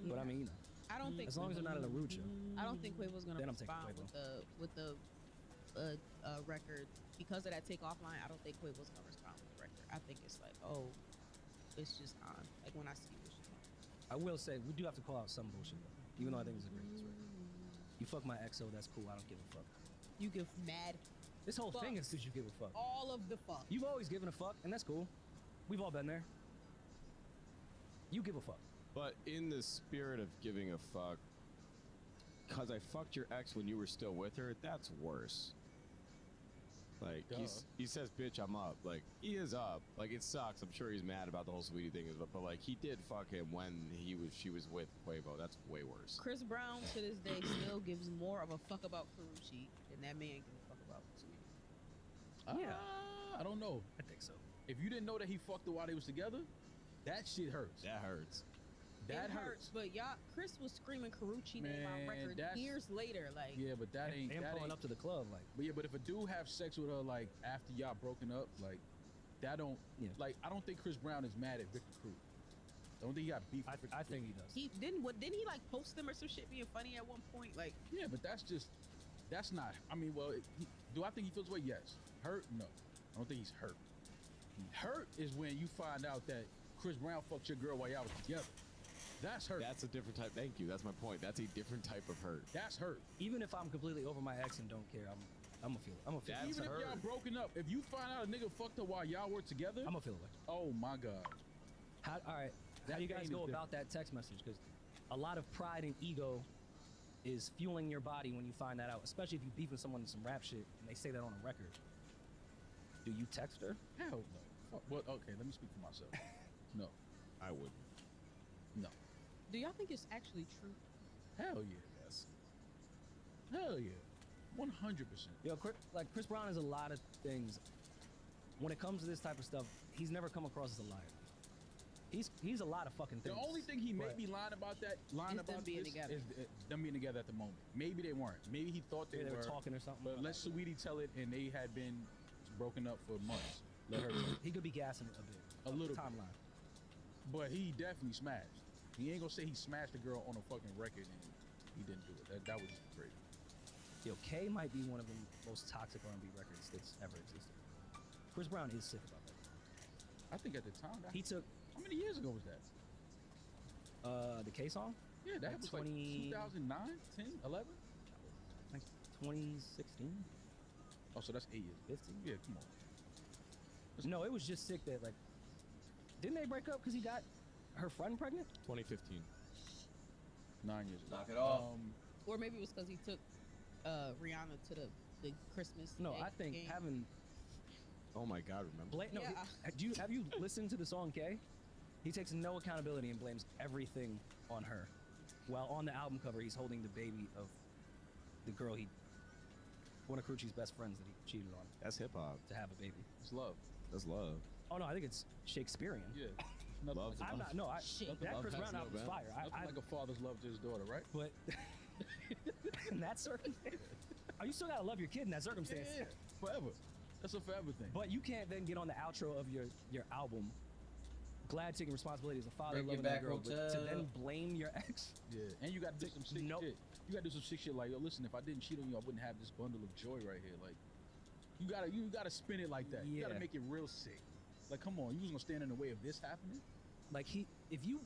But I mean, you know, I don't think as long as they're not in a rude show. I don't think Quavo's gonna Then I'm taking respond Quavo. with the record because of that takeoff line. I don't think Quavo's gonna respond with the record. I think it's like, oh, it's just on. Like when I see this shit. I will say we do have to call out some bullshit though, even though I think it's a great record. You fuck my XO, that's cool. I don't give a fuck. You give mad This whole thing Fucks. is because you give a fuck. all of the fuck. You've always given a fuck, and that's cool. We've all been there. You give a fuck. But in the spirit of giving a fuck, because I fucked your ex when you were still with her, that's worse. Like, he says, bitch, I'm up. Like, he is up. Like, it sucks. I'm sure he's mad about the whole Sweetie thing. But like, he did fuck him when she was with Quavo. That's way worse. Chris Brown to this day still gives more of a fuck about Karuchi than that man gives a fuck about Sweetie. Yeah. I don't know. I think so. If you didn't know that he fucked her while they was together, that shit hurts. That hurts. That It hurts. But y'all, Chris was screaming Karuchi name on Man, record that's- years later. Like, Yeah, but that ain't. And that pulling ain't up to the club, like, But yeah, but if a dude have sex with her like after y'all broken up, like that don't. Yeah. Like I don't think Chris Brown is mad at Victor Cruz. I don't think he got beef. I with Victor think Cruz. he does. he didn't. What didn't he like post them or some shit being funny at one point? Like, Yeah, but that's not. I mean, well, do I think he feels way? Yes. Hurt? No. I don't think he's hurt. Hurt is when you find out that Chris Brown fucked your girl while y'all was together. That's hurt. That's a different type. Thank you. That's my point. That's a different type of hurt. That's hurt. Even if I'm completely over my ex and don't care, I'm gonna feel it. I'm gonna feel it. That's Even if hurt. y'all broken up, if you find out a nigga fucked her while y'all were together, I'm gonna feel it. oh my god. All right. How That do you guys pain go is about that text message? Because a lot of pride and ego is fueling your body when you find that out, especially if you beef with someone in some rap shit and they say that on a record. Do you text her? Hell no. Fuck. Well, okay, let me speak for myself. No. I wouldn't. No. do y'all think it's actually true? Hell yeah. Yes. Hell yeah. 100%. Yo, Chris Brown is a lot of things. When it comes to this type of stuff, he's never come across as a liar. He's a lot of fucking The things. only thing he may but be lying about Is them being together. is them being together at the moment. Maybe they weren't. Maybe he thought they, they were were talking or something. But let Sweetie tell it, and they had been broken up for months. Let her. He could be gassing it a bit. A little bit. timeline. But he definitely smashed. He ain't gonna say he smashed a girl on a fucking record and he didn't do it. That was just crazy. Yo, K might be one of the most toxic R&B records that's ever existed. Chris Brown is sick about that. I think at the time, He took how many years ago was that? the K song, Yeah, that Like was 20 like 2009, 10, 11? like 2016, Oh, so that's 8 years. 15. Yeah, come on. No, it was just sick that like, didn't they break up because he got her friend pregnant? 2015. 9 years ago. Knock it off. Or maybe it was because he took Rihanna to the Christmas. No, Day I think game. having Oh my God, remember? no, Yeah. have you listened to the song K? He takes no accountability and blames everything on her. While on the album cover, he's holding the baby of the girl one of Karuchi's best friends that he cheated on That's hip hop. to have a baby. It's love. That's love. Oh no, I think it's Shakespearean. Yeah. Nothing Love. like, I'm not. No, Shit. that Love Chris has Brown no album's bounds. fire. nothing like a father's love to his daughter, right? But in that circumstance, oh, you still gotta love your kid in that circumstance. Yeah, forever. That's a forever thing. But you can't then get on the outro of your album, glad taking responsibility as a father, Bring it loving that back, girl, but to hotel. then blame your ex. Yeah, and you got to do some sick Nope. shit. You got to do some sick shit like, yo, listen, if I didn't cheat on you, I wouldn't have this bundle of joy right here. Like, you gotta spin it like that. You gotta Yeah. make it real sick. Like, come on, you was gonna stand in the way of this happening? Like if you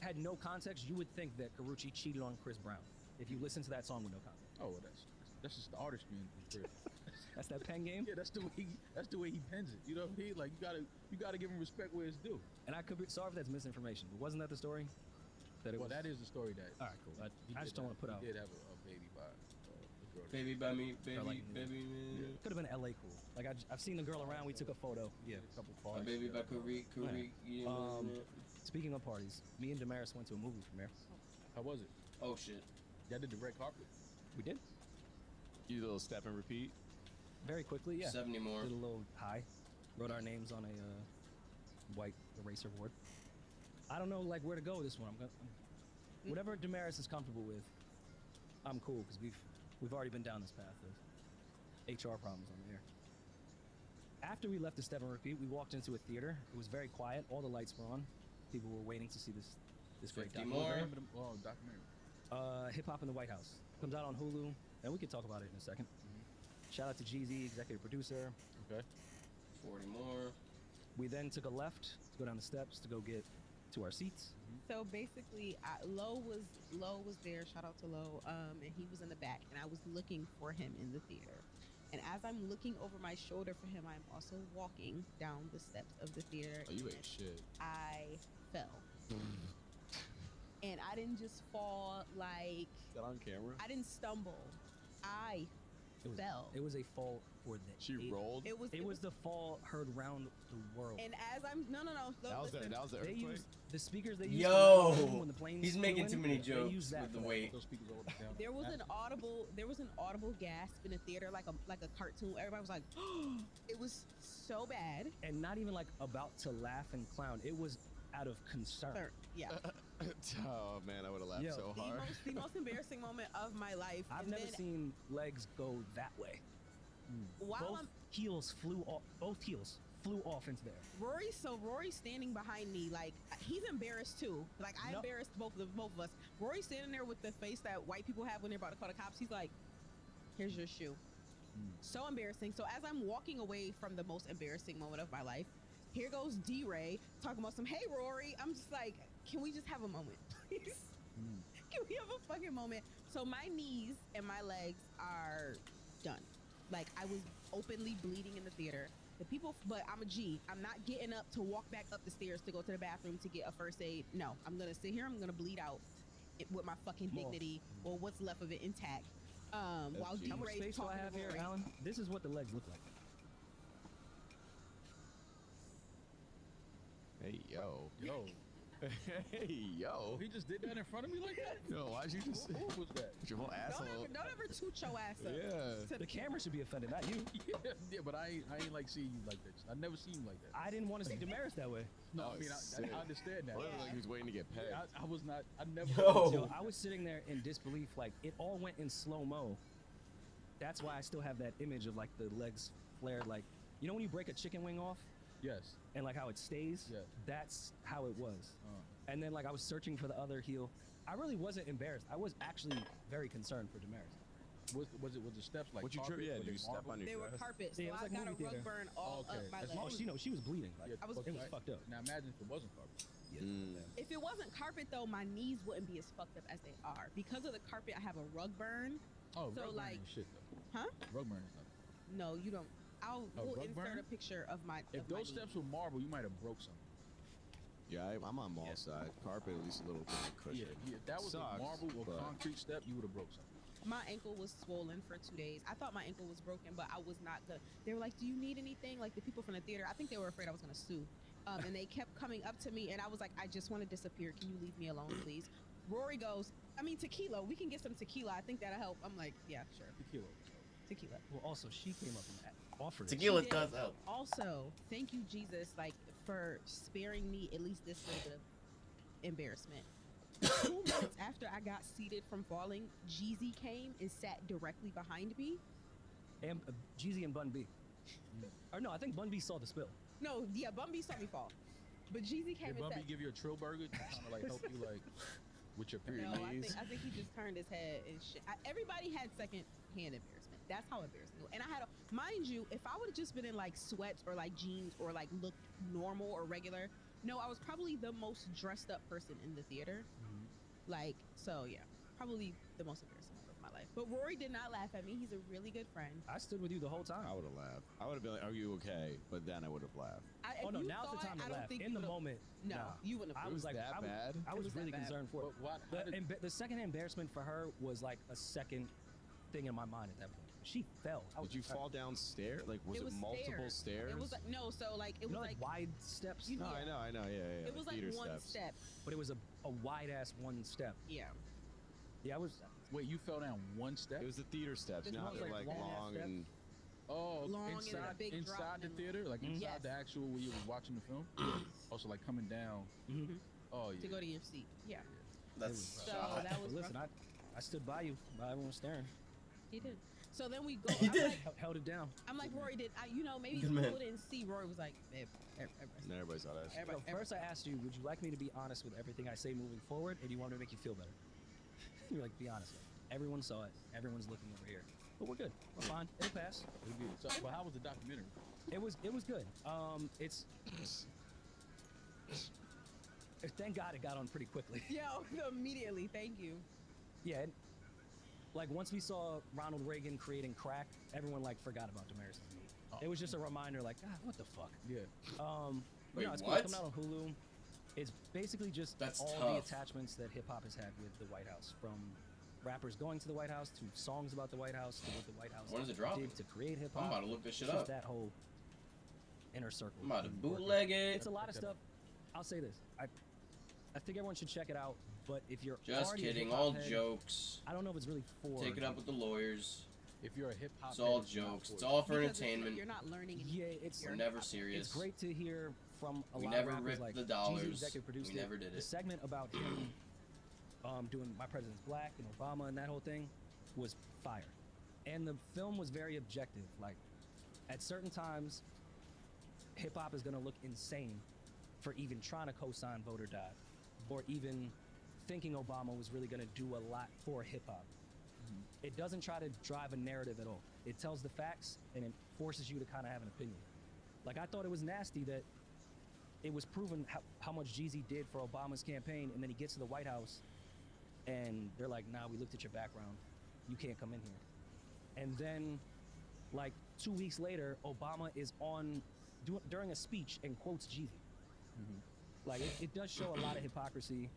had no context, you would think that Karuchi cheated on Chris Brown. If you listen to that song with no context, Oh, well, that's just the artistry in Chris. that's that pen game. Yeah, that's the way he pens it. You know what I mean? Like, you gotta give him respect where it's due. And I could be sorry if that's misinformation, but wasn't that the story? That it Well, was. that is the story that. All right, cool. he I did just don't have- want to put out. He did have a baby by the girl. Baby by me, baby, like- baby, man. Could have been LA cool. Like I've seen the girl around. We took a photo. Yeah. A couple My parties. baby by Karik, you know what I'm saying? Speaking of parties, me and Damaris went to a movie premiere. How was it? Oh shit. Y'all did the red carpet. We did You little step and repeat. very quickly. Yeah. 70 more. Did a little high. Wrote our names on a white eraser board. I don't know like where to go with this one. Whatever Damaris is comfortable with, I'm cool because we've already been down this path of HR problems on the air. After we left the step and repeat, we walked into a theater. It was very quiet. All the lights were on. People were waiting to see this great 50 documentary. more. Documentary. Hip Hop in the White House comes out on Hulu, and we can talk about it in a second. Shout out to Jeezy, executive producer. Okay. 40 more. We then took a left to go down the steps to go get to our seats. So basically, Lo was there. Shout out to Lo. And he was in the back, and I was looking for him in the theater. And as I'm looking over my shoulder for him, I'm also walking down the steps of the theater. Oh, you and ain't shit. I fell, and I didn't just fall like Is that on camera? I didn't stumble. I fell. It was a fall for the She ages. rolled. It was the fall heard round the world. And as I'm no. That was the listen. earthquake. They used the speakers they used Yo, when the planes he's flew making in, too many they jokes used that with the for that. weight. Those speakers all down. There was an audible gasp in the theater, like a cartoon. Everybody was like, it was so bad. And not even like about to laugh and clown. It was out of concern. Yeah. Oh man, I would have laughed Yo, so hard. The most embarrassing moment of my life. I've And never then seen legs go that way. while Both I'm heels flew off. Both heels flew off into there. Rory's standing behind me, like he's embarrassed too. Like I No. embarrassed both of us. Rory's standing there with the face that white people have when they're about to call the cops. He's like, "Here's your shoe." So embarrassing. So as I'm walking away from the most embarrassing moment of my life, here goes D-Ray talking about some, "Hey Rory." I'm just like, can we just have a moment, please? Can we have a fucking moment? So my knees and my legs are done. Like I was openly bleeding in the theater. The people, but I'm a G. I'm not getting up to walk back up the stairs to go to the bathroom to get a first aid. No, I'm gonna sit here. I'm gonna bleed out with my fucking dignity or what's left of it intact. While G. How much D-Ray's space do I talking have to here, Rory. Alan? This is what the legs look like. Hey yo. Yo, Hey yo. he just did that in front of me like that. Yo, why'd you just Who was that? put your whole asshole? Don't ever toot your ass up. Yeah. To The camera should be offended, not you. Yeah, but I ain't like seeing you like that. I've never seen you like that. I didn't want to see Damaris that way. No, Oh, I mean sick. I understand that. Looked like he was waiting to get pegged. I was not. I never. Yo. Yo, I was sitting there in disbelief, like it all went in slow mo. That's why I still have that image of like the legs flared, like you know when you break a chicken wing off Yes. and like how it stays. Yeah. That's how it was. And then like I was searching for the other heel. I really wasn't embarrassed. I was actually very concerned for Damaris. Was the steps like What you trip? carpet? Yeah, Were did they you step marble? on your They were dress? carpet, so Yeah, it was I like got a movie rug theater. burn all Okay. up my As leg. long Oh, she was bleeding. Like, Yeah, I was- it was fucked up. Now imagine if it wasn't carpet. If it wasn't carpet though, my knees wouldn't be as fucked up as they are. Because of the carpet, I have a rug burn. Oh, So, rug burn like- ain't shit though. Huh? Rug burn is nothing. No, you don't. We'll rug insert burn? a picture of my. If of my those knee. steps were marble, you might have broke something. Yeah, I'm on mall side. Carpet, at least a little bit of cushion. Yeah, if that was Sucks, a marble or but- concrete step, you would have broke something. My ankle was swollen for 2 days. I thought my ankle was broken, but I was not gonna. They were like, "Do you need anything?" Like the people from the theater. I think they were afraid I was gonna sue, and they kept coming up to me, and I was like, "I just want to disappear. Can you leave me alone, please?" Rory goes, "I mean tequila. We can get some tequila. I think that'll help." I'm like, "Yeah, sure, Tequila. tequila." Well, also she came up and offered. Tequila She did. does help. Also, thank you, Jesus, like for sparing me at least this little bit of embarrassment. 2 minutes after I got seated from falling, Jeezy came and sat directly behind me. And Jeezy and Bun B. Or no, I think Bun B saw the spill. No, yeah, Bumby saw me fall, but Jeezy came Did and Bubby sat. give you a trill burger to kind of like help you like with your period No, knees? I think he just turned his head and shit. Everybody had second hand embarrassment. That's how embarrassing it was. And I had a, mind you, if I would have just been in like sweats or like jeans or like looked normal or regular, no, I was probably the most dressed up person in the theater. Like, so yeah, probably the most embarrassing moment of my life. But Rory did not laugh at me. He's a really good friend. I stood with you the whole time. I would have laughed. I would have been like, "Are you okay?" But then I would have laughed. Oh no, now's the time to laugh. In the moment, No, nah. you wouldn't have. I was like, that I was, bad? I It was was that really bad. concerned for it. But what? How did- The second embarrassment for her was like a second thing in my mind at that point. She fell. Did you fall downstairs? Like, was it multiple stairs? It was like, no, so like it You was know, like, wide steps, You- No, I know. Yeah. it was like theater one steps. step. but it was a wide ass one step. Yeah. Yeah, I was. Wait, you fell down one step? It was the theater steps. There's Now one they're like like long-ass long steps. and Oh, Long and a inside big drop inside the and- theater, like inside Yes. the actual where you was watching the film. Also, like coming down. Mhm. Oh yeah. To go to your seat. Yeah. That's So shot. that was Listen, rough. I stood by you while everyone was staring. He did. So then we go. He I'm did. like, Held it down. I'm like, Rory did. Maybe Good people man. didn't see. Rory was like, babe, and everybody saw that. everybody, So first, I asked you, would you like me to be honest with everything I say moving forward, or do you want me to make you feel better? You're like, be honest. Everyone saw it. Everyone's looking over here. But we're good. We're fine. It'll pass. We did. So, but how was the documentary? It was good. It's thank God it got on pretty quickly. yeah, immediately. Thank you. Yeah. Like once we saw Ronald Reagan creating crack, everyone like forgot about Damaris. Oh. It was just a reminder, like, God, what the fuck? Yeah. Wait, no, it's what? coming out on Hulu. It's basically just That's all tough. the attachments that hip hop has had with the White House, from rappers going to the White House to songs about the White House to what the White House When is it dropping? did to create hip I'm hop. about to look this shit Just up. that whole inner circle. I'm about to and working. bootleg it. It's a lot of stuff. I'll say this. I think everyone should check it out. But if you're Just already a kidding. hip-hop All head, jokes. I don't know if it's really for. Take it up with the lawyers. If you're a hip hop, It's all head, it's not jokes. for It's you. all for Because entertainment. You're not learning. anything. Yeah, it's We're never serious. It's great to hear from a We lot never of rappers ripped like the Jeezy, dollars. executive produced We it. never did The it. segment about him doing My President's Black and Obama and that whole thing was fire. And the film was very objective. Like, at certain times, hip hop is gonna look insane for even trying to co-sign Vote or Die, or even thinking Obama was really gonna do a lot for hip hop. It doesn't try to drive a narrative at all. It tells the facts and it forces you to kind of have an opinion. Like, I thought it was nasty that it was proven how much Jeezy did for Obama's campaign, and then he gets to the White House and they're like, nah, we looked at your background. You can't come in here. And then, like, 2 weeks later, Obama is on during a speech and quotes Jeezy. Like, it does show a lot of hypocrisy.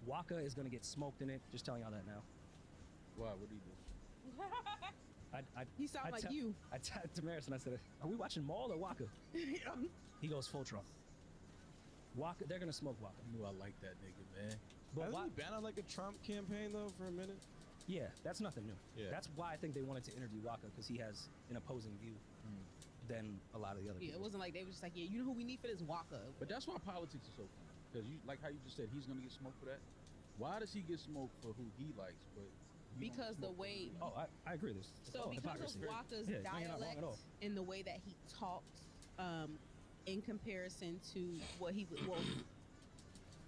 Waka is gonna get smoked in it. Just telling y'all that now. Why? What do you do? He sound I like tell- you. I tapped Damaris and I said, are we watching Maul or Waka? He goes full Trump. Waka, they're gonna smoke Waka. I knew I liked that nigga, man. But Hasn't Wa- he been on like a Trump campaign though for a minute? yeah, that's nothing new. Yeah. That's why I think they wanted to interview Waka, because he has an opposing view than a lot of the other Yeah, it people. wasn't like they were just like, yeah, you know who we need for this Waka. But that's why politics is so fun. Because you, like how you just said, he's gonna get smoked for that. Why does he get smoked for who he likes, but you don't Because the smoke for way, Oh, I agree with this. so because hypocrisy. of Waka's Yeah, no, you're not wrong dialect at all. and the way that he talks, in comparison to what he would, well,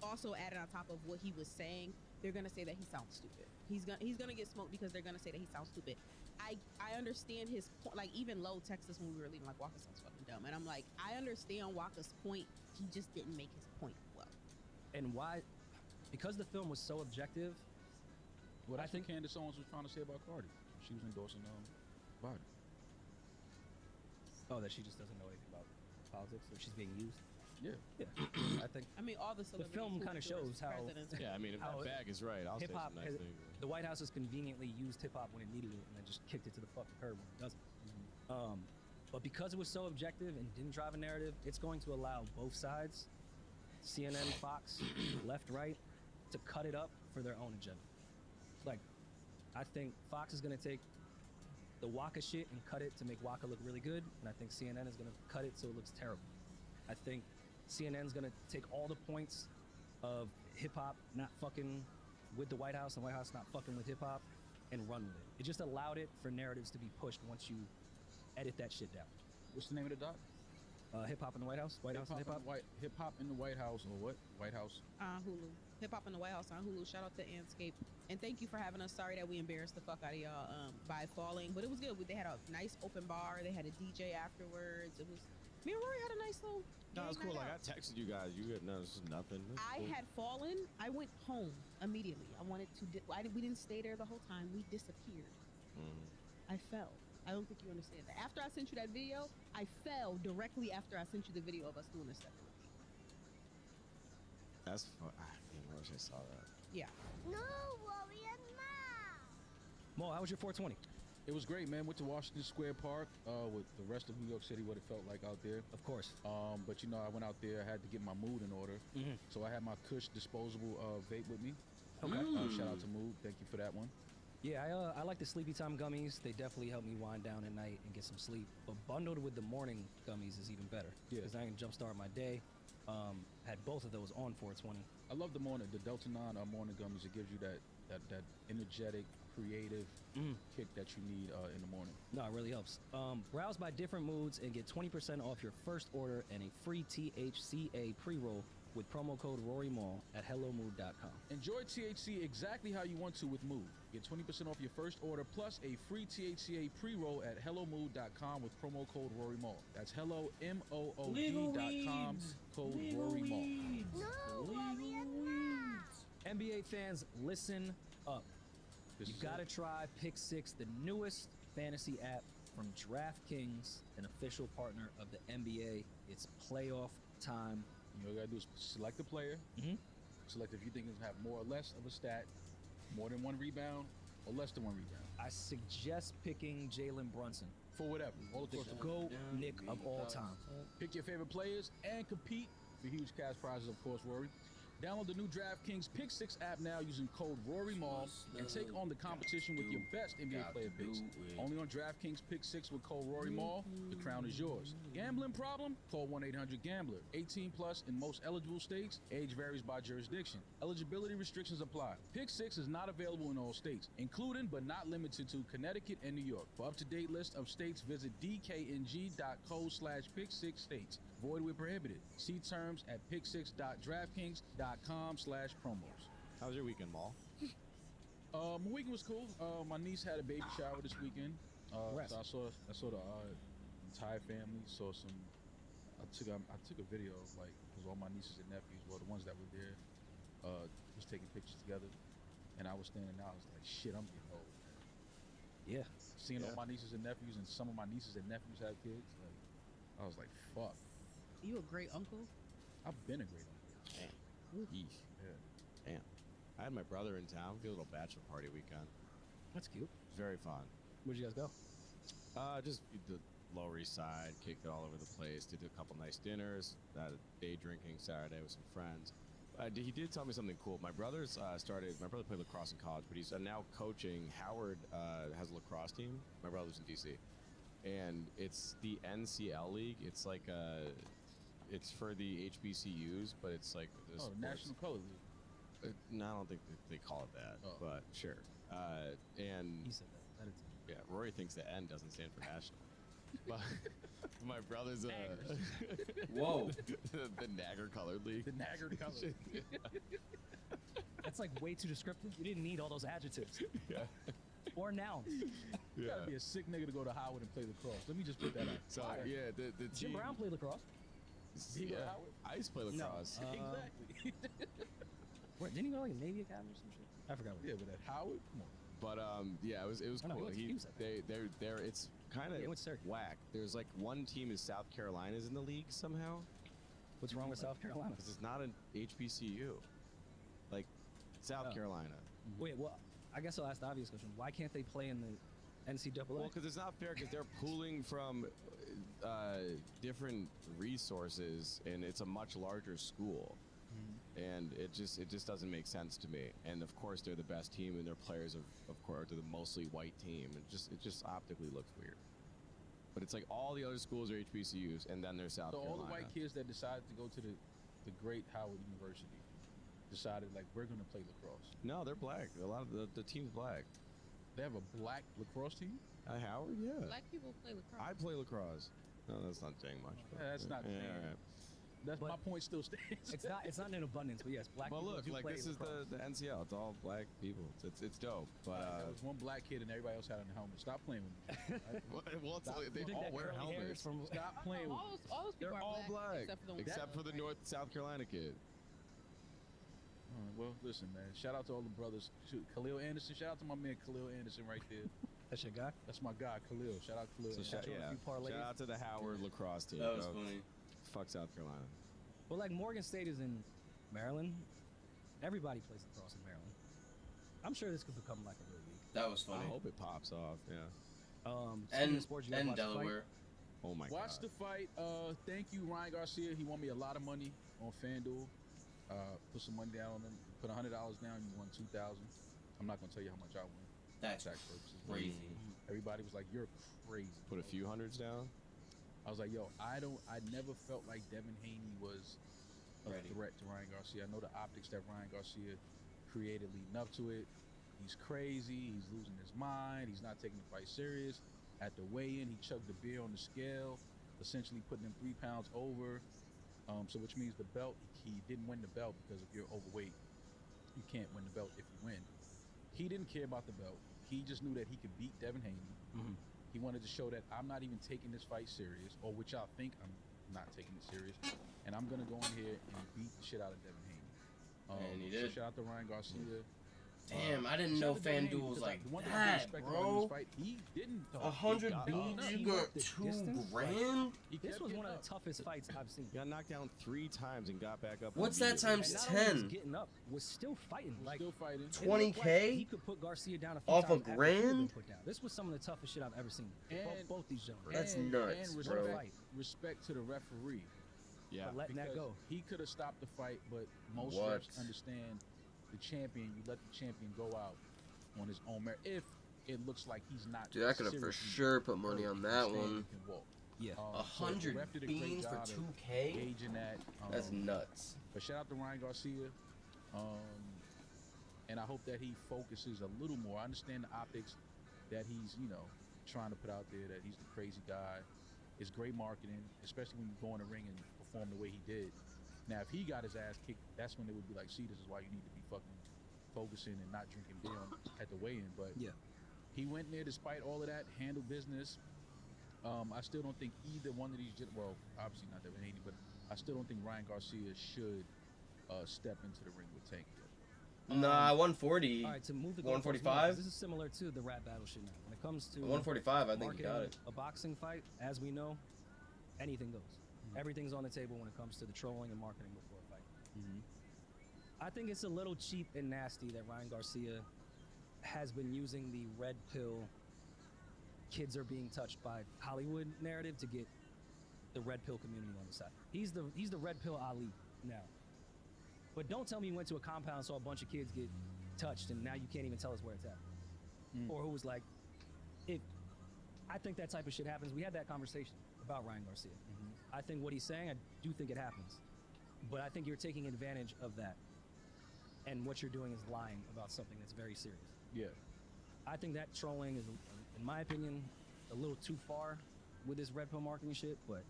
also added on top of what he was saying, they're gonna say that he sounds stupid. He's gonna get smoked because they're gonna say that he sounds stupid. I understand his point. Like even Low Texas when we were leaving, like Waka sounds fucking dumb, and I'm like, I understand Waka's point. He just didn't make his point well. And why? Because the film was so objective. What I think Candace Owens was trying to say about Cardi. She was endorsing Biden. Oh, that she just doesn't know anything about politics, or she's being used. Yeah. I think I mean, all the celebrities film who kind of endorse shows how presidents. Yeah, I mean, if How that bag is right, I'll say hip hop. some nice things. The White House has conveniently used hip hop when it needed it, and then just kicked it to the fucking curb when it doesn't. But because it was so objective and didn't drive a narrative, it's going to allow both sides, CNN, Fox, left, right, to cut it up for their own agenda. Like, I think Fox is going to take the Waka shit and cut it to make Waka look really good, and I think CNN is going to cut it so it looks terrible. I think CNN's going to take all the points of hip hop not fucking with the White House and White House not fucking with hip hop and run with it. It just allowed it for narratives to be pushed once you edit that shit down. What's the name of the doc? Hip hop in the White House? White House and hip hop? Hip hop in the White House, or what? White House. Hulu. Hip Hop in the White House on Hulu. Shout out to Anscape. And thank you for having us. Sorry that we embarrassed the fuck out of y'all by falling. But it was good. They had a nice open bar. They had a DJ afterwards. It was, me and Rory had a nice little. No, it was cool. night Like, out. I texted you guys. You had, no, this is nothing. This is I cool. had fallen. I went home immediately. I wanted to. We didn't stay there the whole time. We disappeared. I fell. I don't think you understand that. After I sent you that video, I fell directly after I sent you the video of us doing this stuff. That's fun. I wish I saw that. Yeah. No worry, Ma. Mo, how was your 420? It was great, man. Went to Washington Square Park with the rest of New York City, what it felt like out there. Of course. But you know, I went out there. I had to get my mood in order. So I had my Kush disposable vape with me. Okay. Shout out to Mood. Thank you for that one. Yeah, I like the Sleepy Time gummies. They definitely help me wind down at night and get some sleep. But bundled with the morning gummies is even better. Yeah. Because I can jumpstart my day. Had both of those on 420. I love the morning, the Delta 9 morning gummies. It gives you that energetic, creative kick that you need in the morning. No, it really helps. Browse by different moods and get 20% off your first order and a free THCA pre-roll with promo code RoryMall at hellomood.com. Enjoy THC exactly how you want to with Mood. Get 20% off your first order plus a free THCA pre-roll at hellomood.com with promo code RoryMall. That's hello, MOOD.com, code RoryMall. No worry, Ma. NBA fans, listen up. This You is gotta it. try Pick Six, the newest fantasy app from DraftKings, an official partner of the NBA. It's playoff time. You know what you gotta do is select a player. Select if you think he's gonna have more or less of a stat, more than one rebound, or less than one rebound. I suggest picking Jalen Brunson, For whatever. All the across the GOAT Nick of all time. Pick your favorite players and compete for huge cash prizes, of course, Rory. Download the new DraftKings Pick 6 app now using code RoryMall and take on the competition with your best NBA player picks. Only on DraftKings Pick 6 with code RoryMall. The crown is yours. Gambling problem? Call 1-800-GAMBLER. 18 plus in most eligible states. Age varies by jurisdiction. Eligibility restrictions apply. Pick 6 is not available in all states, including but not limited to Connecticut and New York. For up-to-date list of states, visit dkng.co/pick6states. Void where prohibited. See terms at pick6.draftkings.com/promos. How was your weekend, Maul? My weekend was cool. My niece had a baby shower this weekend. Congrats. So I saw the entire family. Saw some. I took a video of like, cause all my nieces and nephews, well, the ones that were there, was taking pictures together, and I was standing out. I was like, shit, I'm getting old. Yeah. Seeing all my nieces and nephews, and some of my nieces and nephews have kids. Like, I was like, fuck. You a great uncle? I've been a great uncle. Damn. Yeesh. Yeah. Damn. I had my brother in town. We did a little bachelor party weekend. That's cute. It was very fun. Where'd you guys go? Just the Lower East Side, kicked it all over the place. Did a couple nice dinners. Had a day drinking Saturday with some friends. He did tell me something cool. My brother's my brother played lacrosse in college, but he's now coaching. Howard has a lacrosse team. My brother's in DC, and it's the NCL league. It's like it's for the HBCUs, but it's like the Oh, sports- National Color League. No, I don't think they call it that, Oh. but sure. And He said that. yeah, Rory thinks the N doesn't stand for national. But my brother's Whoa. the Nagger Colored League. The Naggard Color. That's like way too descriptive. You didn't need all those adjectives. Yeah. Or nouns. You gotta be a sick nigga to go to Howard and play lacrosse. Let me just put that out. So yeah, the Jim team. Brown played lacrosse. He go to Yeah, Howard? I used to play lacrosse. Exactly. Where, didn't he go like a Navy Academy or some shit? I forgot what. Yeah, but at Howard, come on. But yeah, it was I know, he cool. went to Hughes, I think. They're it's kind Yeah, he of went to Syracuse. whack. There's like one team is South Carolina's in the league somehow What's wrong with South Carolina? because it's not an HBCU, like South Oh. Carolina. Wait, well, I guess I'll ask the obvious question. Why can't they play in the NCAA? Well, because it's not fair because they're pooling from different resources and it's a much larger school. And it just doesn't make sense to me. And of course they're the best team and their players of course are the mostly white team. It just optically looks weird. But it's like all the other schools are HBCUs and then there's South So all Carolina. the white kids that decided to go to the great Howard University decided like we're gonna play lacrosse. No, they're black. A lot of the team's black. They have a black lacrosse team. At Howard, yeah. Black people play lacrosse. I play lacrosse. No, that's not saying much. but- That's not saying. all right. That's But- my point. Still stands. It's not in abundance, but yes, black Well, people look, do like play this is lacrosse. the NCL. It's all black people. It's dope. But There was one black kid and everybody else had on the helmet. Stop playing with me. well, it's, Stop. they You think all that wear curly hair is helmets. from Stop playing with me. all those people They're are all black, except for the one except for the North South Carolina kid. Well, listen, man. Shout out to all the brothers. Shoot, Khalil Anderson. Shout out to my man Khalil Anderson right there. That's your guy. That's my guy, Khalil. Shout out Khalil. So Anderson. shout, a few parlays. shout out to the Howard lacrosse team. That was bro. funny. Fuck South Carolina. Well, like Morgan State is in Maryland. Everybody plays lacrosse in Maryland. I'm sure this could become like a real league. That was I funny. hope it pops off. Yeah. Speaking And of sports, you guys and watch the fight? Delaware. Oh my Watch god. the fight. Thank you, Ryan Garcia. He won me a lot of money on FanDuel. Put some money down on him. Put $100 down. You won $2,000. I'm not gonna tell you how much I won. That's Tax purposes. crazy. Everybody was like, "You're crazy." Put a bro. few hundreds down. I was like, "Yo, I never felt like Devin Haney was a Ready. threat to Ryan Garcia. I know the optics that Ryan Garcia created leading up to it. He's crazy. He's losing his mind. He's not taking the fight serious. At the weigh-in, he chugged the beer on the scale, essentially putting him 3 pounds over. So which means the belt, he didn't win the belt because if you're overweight, you can't win the belt if you win. He didn't care about the belt. He just knew that he could beat Devin Haney. Mhm. He wanted to show that I'm not even taking this fight serious, or which y'all think I'm not taking it serious, and I'm gonna go in here and beat the shit out of Devin Haney. And he so did. shout out to Ryan Garcia. Damn, I didn't Shout know out to Devin Haney FanDuel was because like the one thing I that, respect about him in bro. this fight, he didn't. though. 100 He got beans, up. you He got went the 2 distance. grand? He This kept was one getting of the up. toughest fights I've seen. He got knocked down 3 times and got back up. What's that immediately. times And not only was 10? getting up, was still fighting. He's Like still fighting. it looked like 20K? he could put Garcia down a few Off a times after he had been grand? put down. This was some of the toughest shit I've ever seen. And- both these gentlemen. That's and, nuts, and bro. respect to the referee. Yeah. For letting that Because go. He could have stopped the fight, but most What? refs understand the champion. You let the champion go out on his own merit if it looks like he's not. Dude, I could have for seriously sure put money hurt. on He that can stand, one. he can walk. Yeah. So the 100 ref did a great beans for job of 2K? gauging that. That's nuts. But shout out to Ryan Garcia. And I hope that he focuses a little more. I understand the optics that he's, trying to put out there, that he's the crazy guy. It's great marketing, especially when you go in the ring and perform the way he did. Now, if he got his ass kicked, that's when they would be like, see, this is why you need to be fucking focusing and not drinking beer at the weigh-in. But Yeah. he went in there despite all of that, handled business. I still don't think either one of these, well, obviously not Devin Haney, but I still don't think Ryan Garcia should step into the ring with Tank yet. Nah, 140. All right, to move the 145? goalposts, this is similar to the rap battle shit now. When it comes to 145, I think he marketing got it. a boxing fight, as we know, anything goes. Everything's on the table when it comes to the trolling and marketing before a fight. I think it's a little cheap and nasty that Ryan Garcia has been using the red pill kids are being touched by Hollywood narrative to get the red pill community on the side. He's the red pill Ali now. But don't tell me you went to a compound and saw a bunch of kids get touched and now you can't even tell us where it's at. Or who was like, I think that type of shit happens. We had that conversation about Ryan Garcia. I think what he's saying, I do think it happens. But I think you're taking advantage of that. And what you're doing is lying about something that's very serious. Yeah. I think that trolling is, in my opinion, a little too far with this red pill marketing shit, but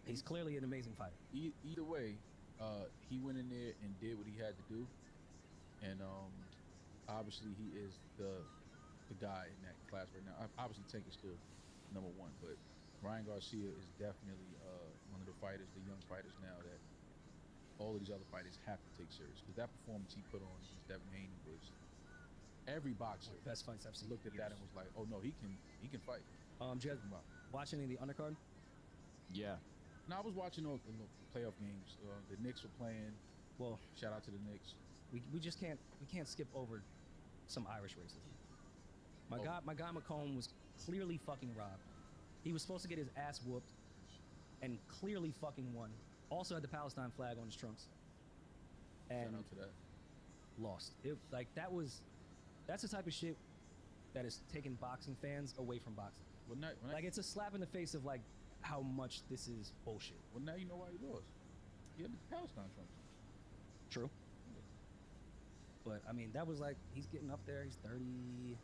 he's clearly an amazing fighter. Either way, he went in there and did what he had to do. and obviously he is the guy in that class right now. Obviously, Tank is still number one, but Ryan Garcia is definitely one of the fighters, the young fighters now that all of these other fighters have to take serious, because that performance he put on against Devin Haney was every boxer One of the best fights I've seen. looked at that and was like, oh no, he can fight. Did you guys Check him out. watch any of the undercard? Yeah. Now I was watching all the playoff games. The Knicks were playing. Well, Shout out to the Knicks. we just can't skip over some Irish racism. My guy McComb was clearly fucking robbed. He was supposed to get his ass whooped, and clearly fucking won. Also had the Palestine flag on his trunks, and Shout out to that. lost. That's the type of shit that is taking boxing fans away from boxing. Like, it's a slap in the face of like how much this is bullshit. Well, now you know why he lost. He had the Palestine trunks. True. But I mean, that was like, he's getting up there. He's 34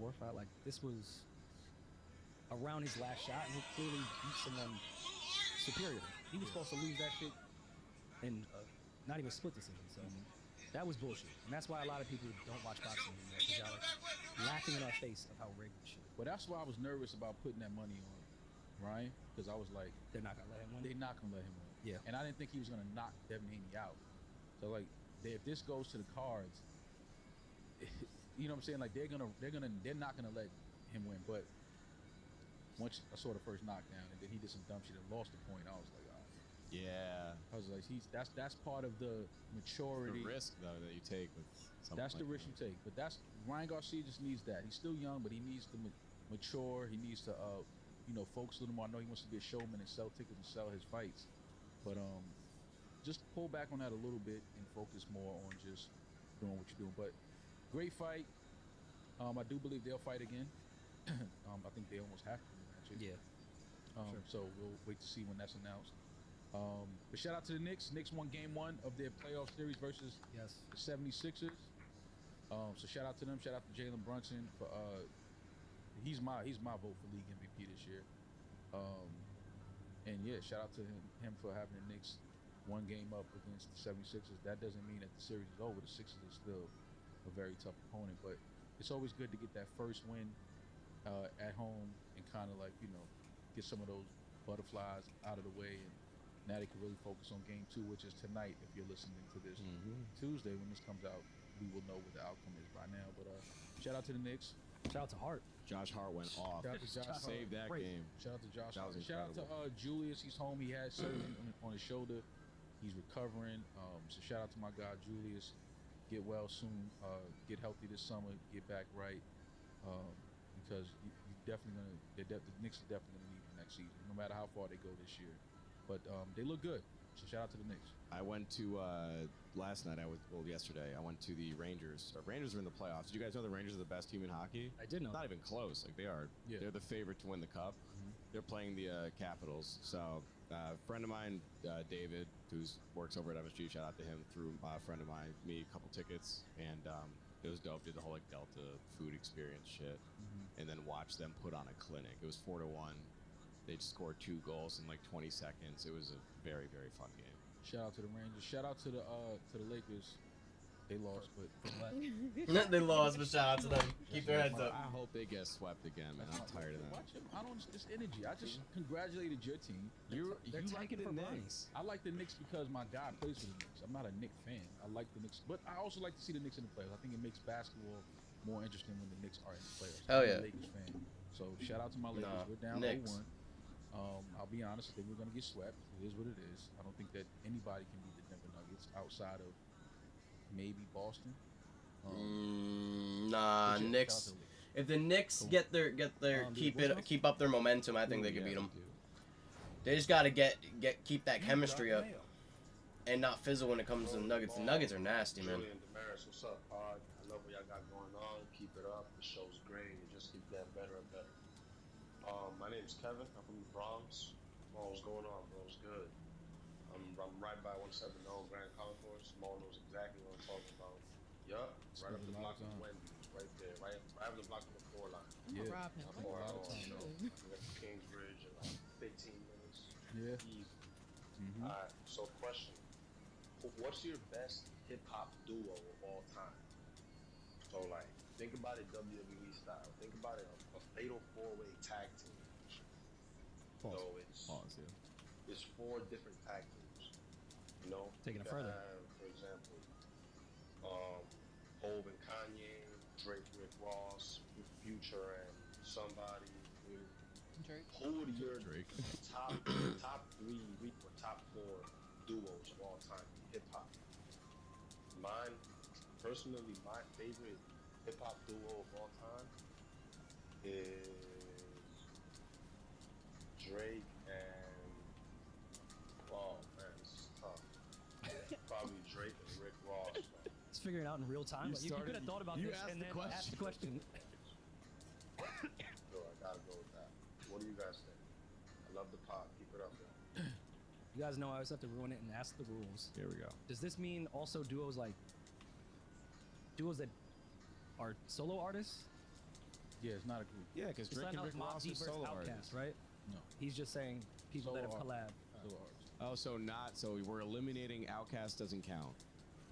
or 5. Like, this was around his last shot, and he clearly beat someone superior. He was supposed to lose that shit in not even split decision. So that was bullshit, and that's why a lot of people don't watch boxing anymore, because y'all are laughing in our face of how rigged this shit. But that's why I was nervous about putting that money on Ryan, because I was like, They're not gonna let him win. they're not gonna let him win. Yeah. And I didn't think he was gonna knock Devin Haney out. So like, if this goes to the cards, you know what I'm saying? Like they're not gonna let him win. But once I saw the first knockdown and then he did some dumb shit and lost the point, I was like, all right. Yeah. I was like, that's part of the maturity. The risk though that you take with something. That's the like risk that. you take. But that's Ryan Garcia just needs that. He's still young, but he needs to mature. He needs to focus a little more. I know he wants to be a showman and sell tickets and sell his fights, but just pull back on that a little bit and focus more on just doing what you're doing. But great fight. I do believe they'll fight again. I think they almost have to rematch it. Yeah. Sure. So we'll wait to see when that's announced. But shout out to the Knicks. Knicks won game 1 of their playoff series versus Yes. the 76ers. So shout out to them. Shout out to Jalen Brunson for he's my vote for league MVP this year. And yeah, shout out to him for having the Knicks one game up against the 76ers. That doesn't mean that the series is over. The Sixers are still a very tough opponent, but it's always good to get that first win at home and kind of like, get some of those butterflies out of the way, and now they can really focus on game 2, which is tonight. If you're listening to this Tuesday when this comes out, we will know what the outcome is by now. But shout out to the Knicks. Shout out to Hart. Josh Hart went off. Shout out to Josh Hart. Saved that Great. game. Shout out to Josh. That was Shout out to Julius. He's home. He had surgery on his shoulder. He's recovering. So shout out to my guy Julius. Get well soon. Get healthy this summer. Get back right. Because you definitely the Knicks are definitely gonna need him next season, no matter how far they go this year. But they look good. So shout out to the Knicks. I went to yesterday. I went to the Rangers. Rangers are in the playoffs. Did you guys know the Rangers are the best team in hockey? I did know. Not even close. Like they are. Yeah. They're the favorite to win the cup. They're playing the Capitals. So a friend of mine, David, who works over at MSG, shout out to him, threw a friend of mine me a couple tickets, and it was dope. Did the whole like Delta food experience shit, and then watched them put on a clinic. It was 4-1. They just scored 2 goals in like 20 seconds. It was a very, very fun game. Shout out to the Rangers. Shout out to the Lakers. They lost, but They lost, but shout out to them. Keep their heads up. I hope they get swept again, man. I'm tired of that. Watch him. I don't this energy. I just congratulated your team. You They're like tanking the for Knicks. I like the Knicks because my guy plays for the Knicks. I'm not a Knicks fan. I like the Knicks, but I also like to see the Knicks in the playoffs. I think it makes basketball more interesting when the Knicks are in the playoffs. Hell I'm yeah. a Lakers fan. So shout out to my Lakers. Nah, We're down Knicks. 0-1. I'll be honest. I think we're gonna get swept. It is what it is. I don't think that anybody can beat the Denver Nuggets outside of maybe Boston. Nah, but yeah, Knicks. shout out to the Lakers. If the Knicks Cool. get their keep up their momentum, I think they could Yeah, beat them. they do. They just gotta keep that chemistry up and not fizzle when it comes to the Nuggets. The Nuggets are nasty, man. Julian Damaris, what's up, Pod? I love what y'all got going on. Keep it up. The show's great. It just keeps getting better and better. My name's Kevin. I'm from the Bronx. Mo, what's going on, bro? It's good. I'm right by 170 Grand Concourse. Mo knows exactly what I'm talking about. Yup, right up the block from Wendy's, right there, right up the block from the 4 line. I'm gonna rob him. Not far at all, you know. I can get to Kingsbridge in like 15 minutes. Yeah. Easy. Mhm. Alright, so question. what's your best hip hop duo of all time? So like, think about it WWE style. Think about it a fatal 4-way tag team. Pause. So it's Pause. Yeah. it's 4 different tag teams. You know, Taking you it could further. have, for example, Hov and Kanye, Drake, Rick Ross, Future, and somebody. Drake. Who are your Drake. top 3 or top 4 duos of all time in hip hop? Mine, personally, my favorite hip hop duo of all time is Drake and oh man, this is tough. Probably Drake and Rick Ross. Man. It's figuring out in real time. You You could have thought about you this asked and the then asked the question. So I gotta go with that. What do you guys think? I love the pod. Keep it up, man. You guys know I always have to ruin it and ask the rules. Here we go. Does this mean also duos that are solo artists? Yeah, it's not a group. Yeah, because It's Drake not and like Rick Mobb Ross Deep are versus solo Outkast, artists. right? No. He's just saying people Solo that have artists. collabed. Solo artists. Oh, so not so we're eliminating Outkast doesn't count.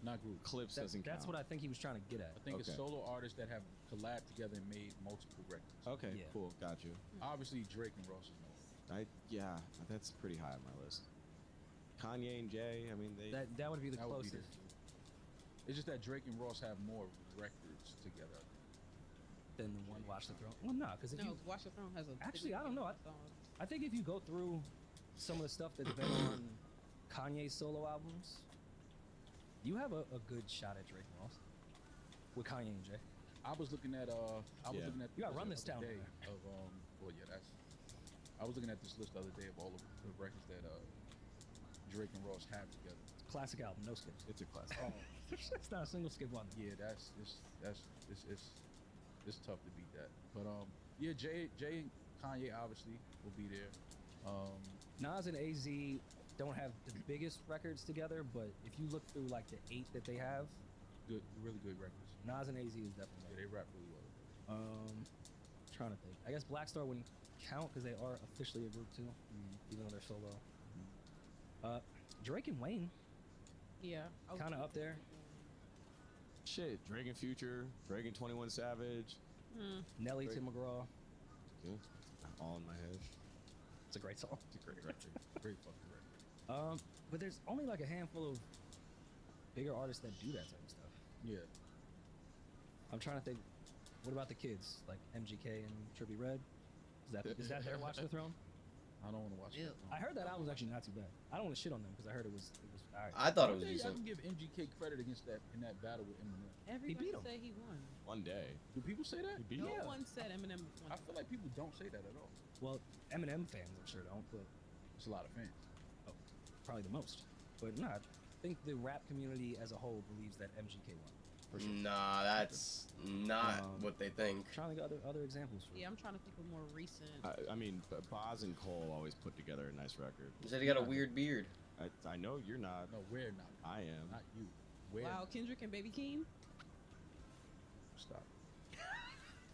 Not group. Clips doesn't count. That's what I think he was trying to get at. I think it's Okay. solo artists that have collabed together and made multiple records. Okay, Yeah. cool, got you. Obviously, Drake and Ross is known. Yeah, that's pretty high on my list. Kanye and Jay, I mean they. That would be the That would be closest. there, too. It's just that Drake and Ross have more records together. Than the one Watch the Throne. Well, no, because if No, you, Watch the Throne has a. Actually, I don't know. Songs. I think if you go through some of the stuff that's been on Kanye's solo albums, you have a good shot at Drake and Ross with Kanye and Jay. I was looking at Yeah. You gotta run this the other down day of well yeah that's I was looking at this list the other day of all of the records that Drake and Ross have together. Classic album, no skips. It's a classic. It's not a single skip on there. Yeah, it's tough to beat that. But yeah, Jay and Kanye obviously will be there. Nas and AZ don't have the biggest records together, but if you look through like the 8 that they have, Good, really good records. Nas and AZ is Yeah, definitely. they rap really well. Trying to think. I guess Black Star wouldn't count because they are officially a group too, even though they're solo. Drake and Wayne, Yeah. kind of up there. Shit, Drake and Future, Drake and 21 Savage. Nelly, Drake. Tim McGraw. Good. All in my head. It's a great song. It's a great record. Great fucking record. But there's only like a handful of bigger artists that do that type of stuff. Yeah. I'm trying to think. What about the kids like MGK and Trippie Redd? Is that their Watch the Throne? I don't want to watch Ew. it. I heard that album's actually not too bad. I don't want to shit on them because I heard it was all right. I thought it was I decent. can give MGK credit against that in that battle with Eminem. Everybody beat him. say he won. One day. Do people say that? He beat No him. one said Eminem won. I feel like people don't say that at all. Well, Eminem fans I'm sure don't, but It's a lot of fans. probably the most. But no, I think the rap community as a whole believes that MGK won. For sure. Nah, that's not what they think. Trying to think of other examples. For Yeah, I'm trying to think of more recent. I mean, Boz and Cole always put together a nice record. He said he got a weird beard. I know you're not. No, we're not. I am. Not you. Where? Wow, Kendrick and Baby Keem. Stop.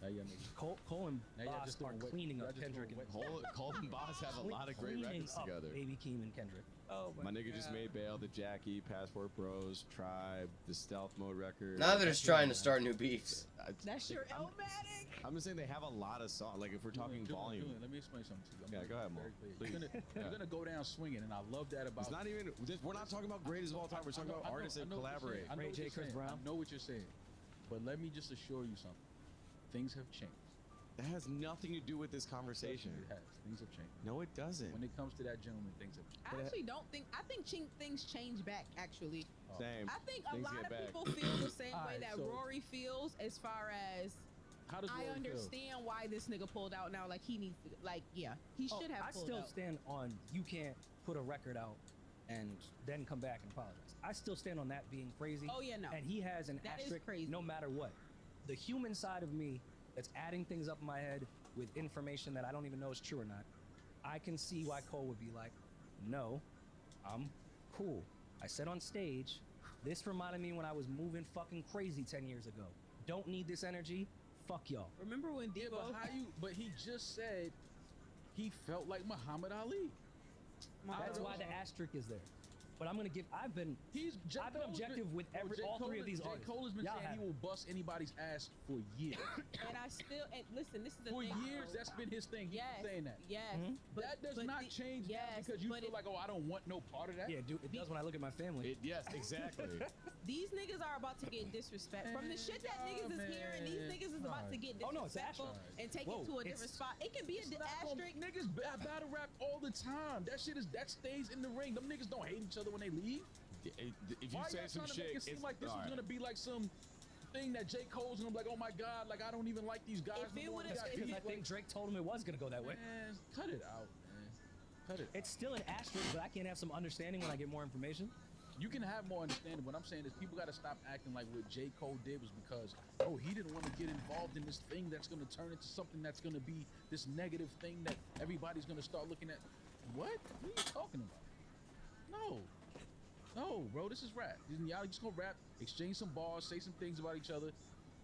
Now y'all niggas. Cole and Now y'all Boz just are doing wet- cleaning y'all up just Kendrick doing and wet- Cole and Boz have a lot of great cleaning records up together. Baby Keem and Kendrick. Oh My nigga just made bail, the Jackie, Passport Bros, Tribe, the Stealth Mode record. Now they're just trying to start new beefs. That's your Elmatic. I'm just saying they have a lot of songs. Like if we're talking volume, Julian, let me explain something to you. I'm Yeah, gonna go ahead, be Mo. very clear. Please. You're gonna go down swinging, and I love that about. it's not even. We're not talking about greatest of all time. We're talking about artists that collaborate. I know Ray what J, you're Chris saying. Brown. I know what you're saying, but let me just assure you something. Things have changed. That has nothing to do with this conversation. It has. Things have changed. No, it doesn't. When it comes to that gentleman, things have changed. I actually don't think. I think things change back. Actually, Same. I think a Things lot get of back. people feel the same way Alright, that so- Rory feels. As far as How does I Rory feel? understand why this nigga pulled out now. Like he needs to. Like yeah, he should have I pulled still out. stand on you can't put a record out and then come back and apologize. I still stand on that being crazy. Oh, yeah, no. And he has an That is asterisk crazy. no matter what. The human side of me that's adding things up in my head with information that I don't even know is true or not. I can see why Cole would be like, no, I'm cool. I said on stage, this reminded me when I was moving fucking crazy 10 years ago. Don't need this energy. Fuck y'all. Remember when Yeah, Devo? but how you? But he just said he felt like Muhammad Ali. That's why the asterisk is there. But I'm gonna give. I've been objective with all three of these J. artists. Cole has been Y'all saying he haven't. will bust anybody's ass for years. And I still listen. This is the For thing. years, though. that's been his thing. He's Yes, been saying that. yes. Mm-hmm. That does not change now because you feel like, oh, I don't want no part of that. Yeah, dude, it does when I look at my family. Yes, exactly. These niggas are about to get disrespect from the shit that niggas is hearing. These niggas is about to get Oh, no, it's disrespectful and take it to a different spot. It can be It's an not gonna- asterisk. Niggas battle rap all the time. That stays in the ring. Them niggas don't hate each other when they leave. If you Why say y'all some trying to make shit, it seem it's like this was alright. gonna be like some thing that J. Cole's gonna be like, oh my god, like I don't even like these guys. If it no more. would've- We got if beef. Because I think Drake told him it was gonna go that way. Man, cut it out, man. Cut it. It's still an asterisk, but I can't have some understanding when I get more information. You can have more understanding. What I'm saying is people got to stop acting like what J. Cole did was because, oh, he didn't want to get involved in this thing that's going to turn into something that's going to be this negative thing that everybody's going to start looking at. What? What are you talking about? No, bro, this is rap. Y'all just gonna rap, exchange some bars, say some things about each other.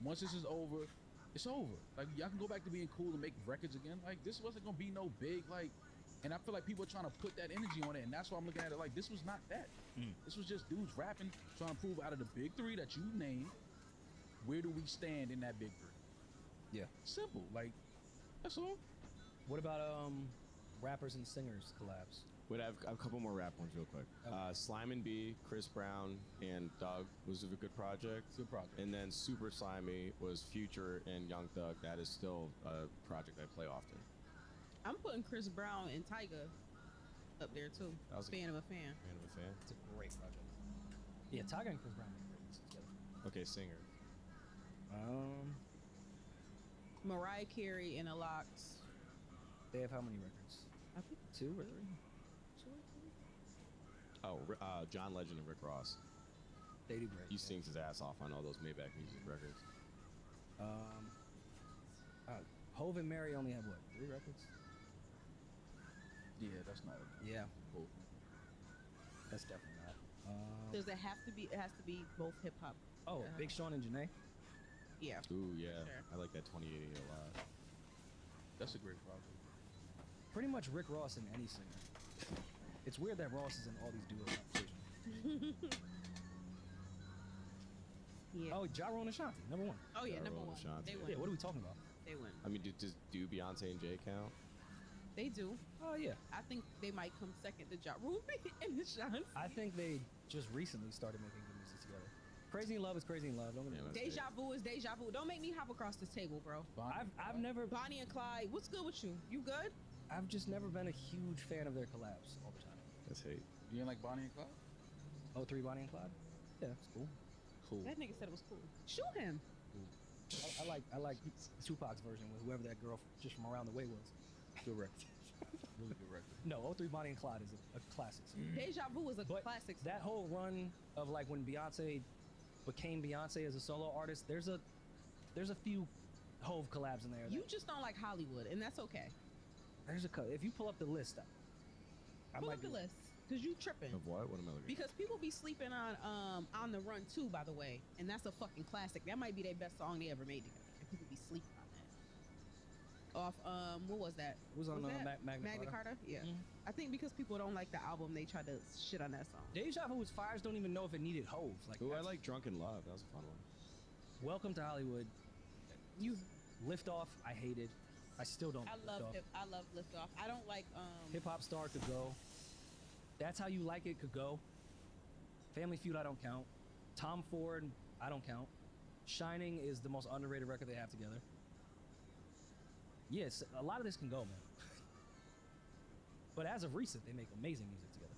Once this is over, it's over. Like, y'all can go back to being cool and make records again. Like, this wasn't gonna be no big, like, and I feel like people are trying to put that energy on it, and that's why I'm looking at it like this was not that. This was just dudes rapping, trying to prove out of the big three that you named, where do we stand in that big three? Yeah. Simple, like, that's all. What about rappers and singers collabs? Wait, I have a couple more rap ones real quick. Okay. Slime and B, Chris Brown, and Doug was a good project. Good project. And then Super Slimy was Future and Young Thug. That is still a project I play often. I'm putting Chris Brown and Tyga up there too. That was a- Fan of a fan. Man of a fan. It's a great project. Yeah, Tyga and Chris Brown are great together. Okay, singer. Mariah Carey and Alox. They have how many records? I think 2 or 3? Oh, John Legend and Rick Ross. They do great. He sings his ass off on all those Maybach music records. Hov and Mary only have what? 3 records? Yeah, that's not a Yeah, cool. that's definitely not. Does it have to be? It has to be both hip hop. Oh, Big Sean and Janae. Yeah. Ooh, yeah. Sure. I like that 2080 a lot. That's a great project. Pretty much Rick Ross and any singer. It's weird that Ross is in all these duo competitions. Yeah. Oh, Ja Rule and Ashanti, number 1. Oh yeah, Ja number Rule one. and Ashanti. They Yeah, win. what are we talking about? They win. I mean, do Beyonce and Jay count? They do. Oh yeah, I think they might come second to Ja Rule and Ashanti. I think they just recently started making good music together. Crazy in Love is Crazy in Love. Don't get me Yeah, wrong. that's Deja vu is deja vu. Don't make me hop across this table, bro. I've never, Bonnie and Clyde, what's good with you? You good? I've just never been a huge fan of their collabs all the time. That's hate. You ain't like Bonnie and Clyde? 03 Bonnie and Clyde. Yeah, it's cool. Cool. That nigga said it was cool. Shoot him. I like Tupac's version with whoever that girl just from around the way was. Good record. Really good record. No, 03 Bonnie and Clyde is a classic song. Deja vu is a But classic. that whole run of like when Beyonce became Beyonce as a solo artist, there's a few Hove collabs in there. You just don't like Hollywood, and that's okay. If you pull up the list, I Pull might up the be- list, cause you tripping. Of what? What am I looking at? Because people be sleeping on the Run too, by the way, and that's a fucking classic. That might be their best song they ever made together, and people be sleeping on that. Off what was that? It was on that Magna Magna Carta. Carta? Yeah. Mhm. I think because people don't like the album, they try to shit on that song. Deja Vu's Fires don't even know if it needed Hove. Like, Ooh, I that's- like Drunken Love. That was a fun one. Welcome to Hollywood. You, Lift Off, I hated. I still don't. I love Lift Off. I don't like Hip Hop Star could go. That's How You Like It could go. Family Feud, I don't count. Tom Ford, I don't count. Shining is the most underrated record they have together. Yes, a lot of this can go, man. But as of recent, they make amazing music together.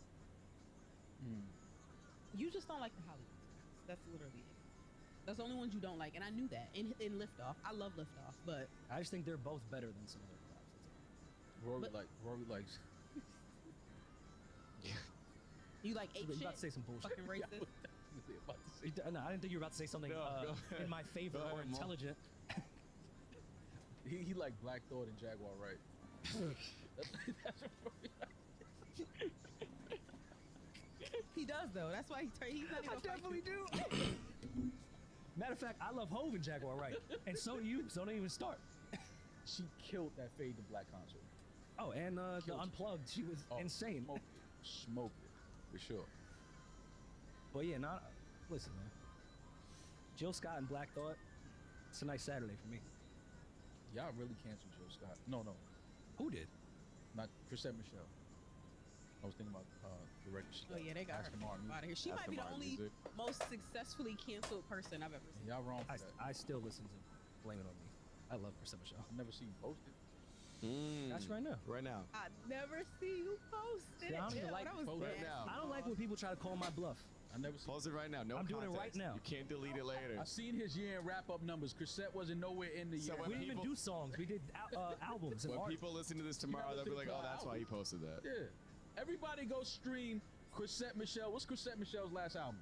You just don't like the Hollywood songs. That's literally it. That's the only ones you don't like, and I knew that. In Lift Off, I love Lift Off, but I just think they're both better than some of their collabs. That's Rory likes. you like it. ape You're shit. about to say some bullshit. Fucking racist. No, I didn't think you were about to say something No, go ahead. in my favor Go or ahead, Mo. intelligent. He like Black Thought and Jaguar Wright. That's what He does though. That's why he's not even. I definitely do. Matter of fact, I love Hove and Jaguar Wright, and so do you. So don't even start. She killed that Fade to Black concert. Oh, and the Killed. Unplugged, she was insane. Smoked it for sure. But yeah, listen, man. Jill Scott and Black Thought. It's a nice Saturday for me. Y'all really canceled Jill Scott. No. Who did? Not Chrisette Michelle. I was thinking about the record. Oh yeah, they got her Aston Martin. out of here. She might Aston be the Martin only music. most successfully canceled person I've ever seen. Y'all wrong for that. I still listen to Blame It On Me. I love Chrisette Michelle. I've never seen you posted. Got you right now. Right now. I never see you posted. See, I don't even Chill, like that was post right nasty. now. I don't like when people try to call my bluff. I never seen. Pause it right now. No I'm doing it context. right now. You can't delete it later. I seen his year and wrap up numbers. Chrisette wasn't nowhere in the So year. when We didn't even people- do songs. We did albums and When art. people listen to this tomorrow, they'll be like, "Oh, that's why he posted that." Yeah. Everybody go stream Chrisette Michelle. What's Chrisette Michelle's last album?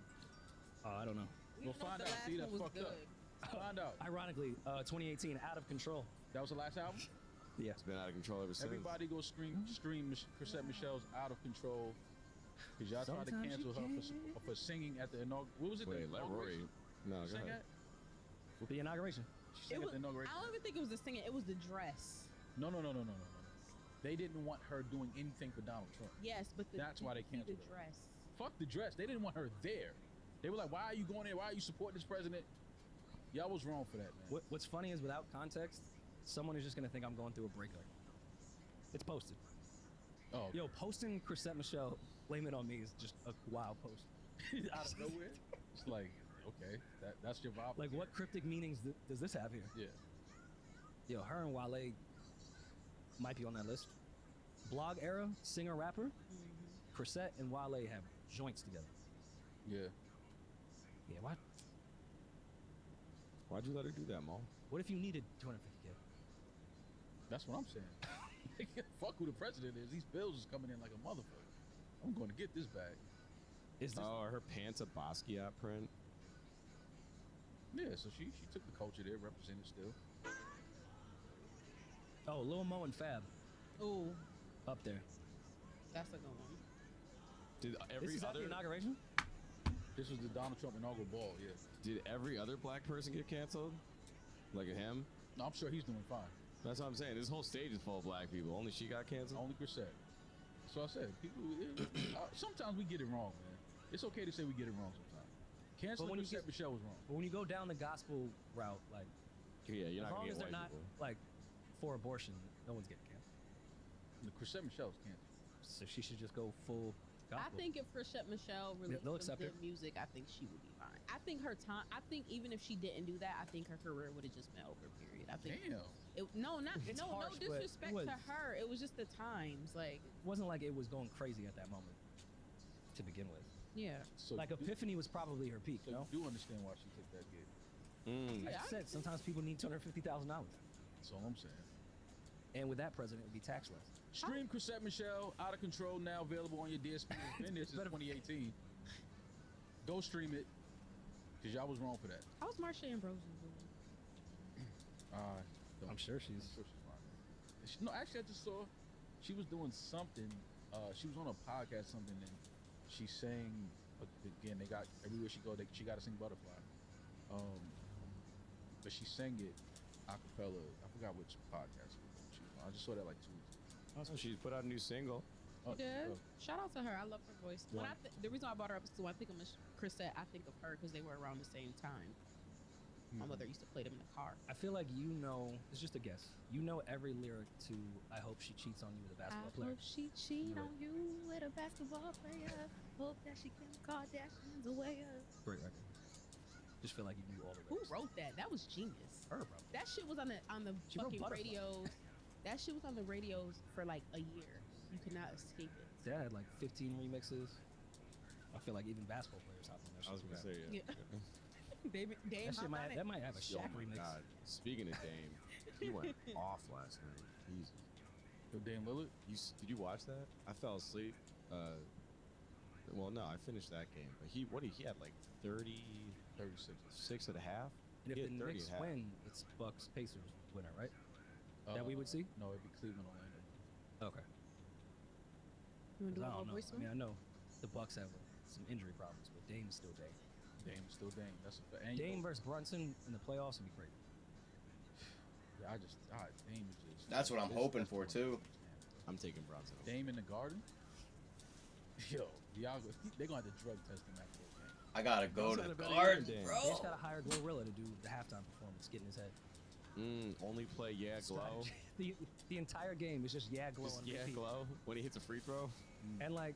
I don't know. We We'll don't know if find the out. last See, one that's was fucked up. good. Find out. Ironically, 2018, Out of Control. That was the last album. Yeah. It's been out of control ever since. Everybody go stream Chrisette Michelle's Out of Control. Because y'all tried to Sometimes cancel her you for singing at the inauguration. What was it? Wait, the let Rory. inauguration? No, go Sing ahead. at? The inauguration. She sang It at was, the inauguration. I don't even think it was the singing. It was the dress. No. They didn't want her doing anything for Donald Trump. Yes, but That's why they did you see canceled the her. dress. Fuck the dress. They didn't want her there. They were like, "Why are you going there? Why are you supporting this president?" Y'all was wrong for that, man. What's funny is without context, someone is just gonna think I'm going through a breakup. It's posted. Oh, Yo, posting Chrisette Michelle, Blame It On Me is just a wild post. out of nowhere. It's like, okay, that's your vibe. Like, what cryptic meanings does this have here? Yeah. Yo, her and Wale might be on that list. Blog era, singer, rapper. Chrisette and Wale have joints together. Yeah. Yeah, what? Why'd you let her do that, Mo? What if you needed 250K? That's what I'm saying. Fuck who the president is. These bills is coming in like a motherfucker. I'm going to get this bag. Is this? Oh, are her pants a Basquiat print? Yeah, so she took the culture there, represented still. Oh, Lil Mo and Fab Ooh, up there. that's a good one. Did This every is at the other inauguration? This was the Donald Trump inaugural ball, yeah. did every other black person get canceled? Like him? No, I'm sure he's doing fine. That's what I'm saying. This whole stage is full of black people. Only she got canceled. Only Chrisette. So I said, people, sometimes we get it wrong, man. It's okay to say we get it wrong sometimes. Canceling when you Chrisette Michelle was wrong. But when you go down the gospel route, like, Yeah, you're as not long gonna as get they're white not, people. like, for abortion, no one's getting canceled. The Chrisette Michelle's canceled. So she should just go full gospel. I think if Chrisette Michelle released they'll some accept good her. music, I think she would be fine. I think her time. I think even if she didn't do that, I think her career would have just been over. Period. I think. Damn. No, not It's no harsh, but it disrespect was- to her. It was just the times, like It wasn't like it was going crazy at that moment to begin with. yeah. So Like, you, Epiphany was probably her peak, so no? you do understand why she took that gig. Like Yeah, I said, sometimes people need $250,000. That's all I'm saying. And with that president, it would be tax less. Stream Chrisette Michelle, Out of Control, now available on your DSP. It's been there since 2018. Go stream it, because y'all was wrong for that. How's Marsha Ambrosius doing? Don't- I'm sure she's. I'm sure she's fine. No, actually, I just saw she was doing something. She was on a podcast, something, and she sang. Again, they got everywhere she go. She got to sing Butterfly. But she sang it a cappella. I forgot which podcast she was on. I just saw that like 2 weeks ago. Also, she's put out a new single. Oh, Yeah. oh. Shout out to her. I love her voice. When Yeah. the reason I brought her up is when I think of Chrisette, I think of her because they were around the same time. My Mhm. mother used to play them in the car. I feel like you know. It's just a guess. You know every lyric to "I hope she cheats on you with a basketball I player." hope she cheat Right. on you with a basketball player. Hope that she Kim Kardashian's away. Great record. Just feel like you knew all the Who lyrics. wrote that? That was genius. Her, bro. That shit was on the She wrote fucking Butterfly. radios. That shit was on the radios for like a year. You could not escape it. Dad had like 15 remixes. I feel like even basketball players hopped on that shit. I was too gonna bad. say, yeah. Dame That shit hopped might on it. that might have a Yo, Shaq oh my remix. God. Speaking of Dame, he went off last night. Jesus. Yo, Dame Lillard. Did you watch that? I fell asleep. Well, no, I finished that game. But he had like 36 and a half. And if He the had 30 Knicks and a half. win, it's Bucks Pacers winner, right? That we would see? No, it'd be Cleveland, Orlando. Okay. You wanna do 'Cause a I little don't know. voice I mean, I know the Bucks have some injury problems, but Dame's still Dame. Dame's still Dame. That's a and Dame versus Brunson in the playoffs would be great. Yeah, Dame is just. That's what I'm hoping for, too. I'm taking Bronson. Dame in the Garden. Yo, y'all, they're gonna have to drug test him after that game. I gotta go That's to not a better guard, game, Dan. bro. They just gotta hire Glorilla to do the halftime performance, get in his head. Only play Yeah Glow. The entire game is just Yeah Glow Just on Yeah repeat. Glow when he hits a free throw. And like,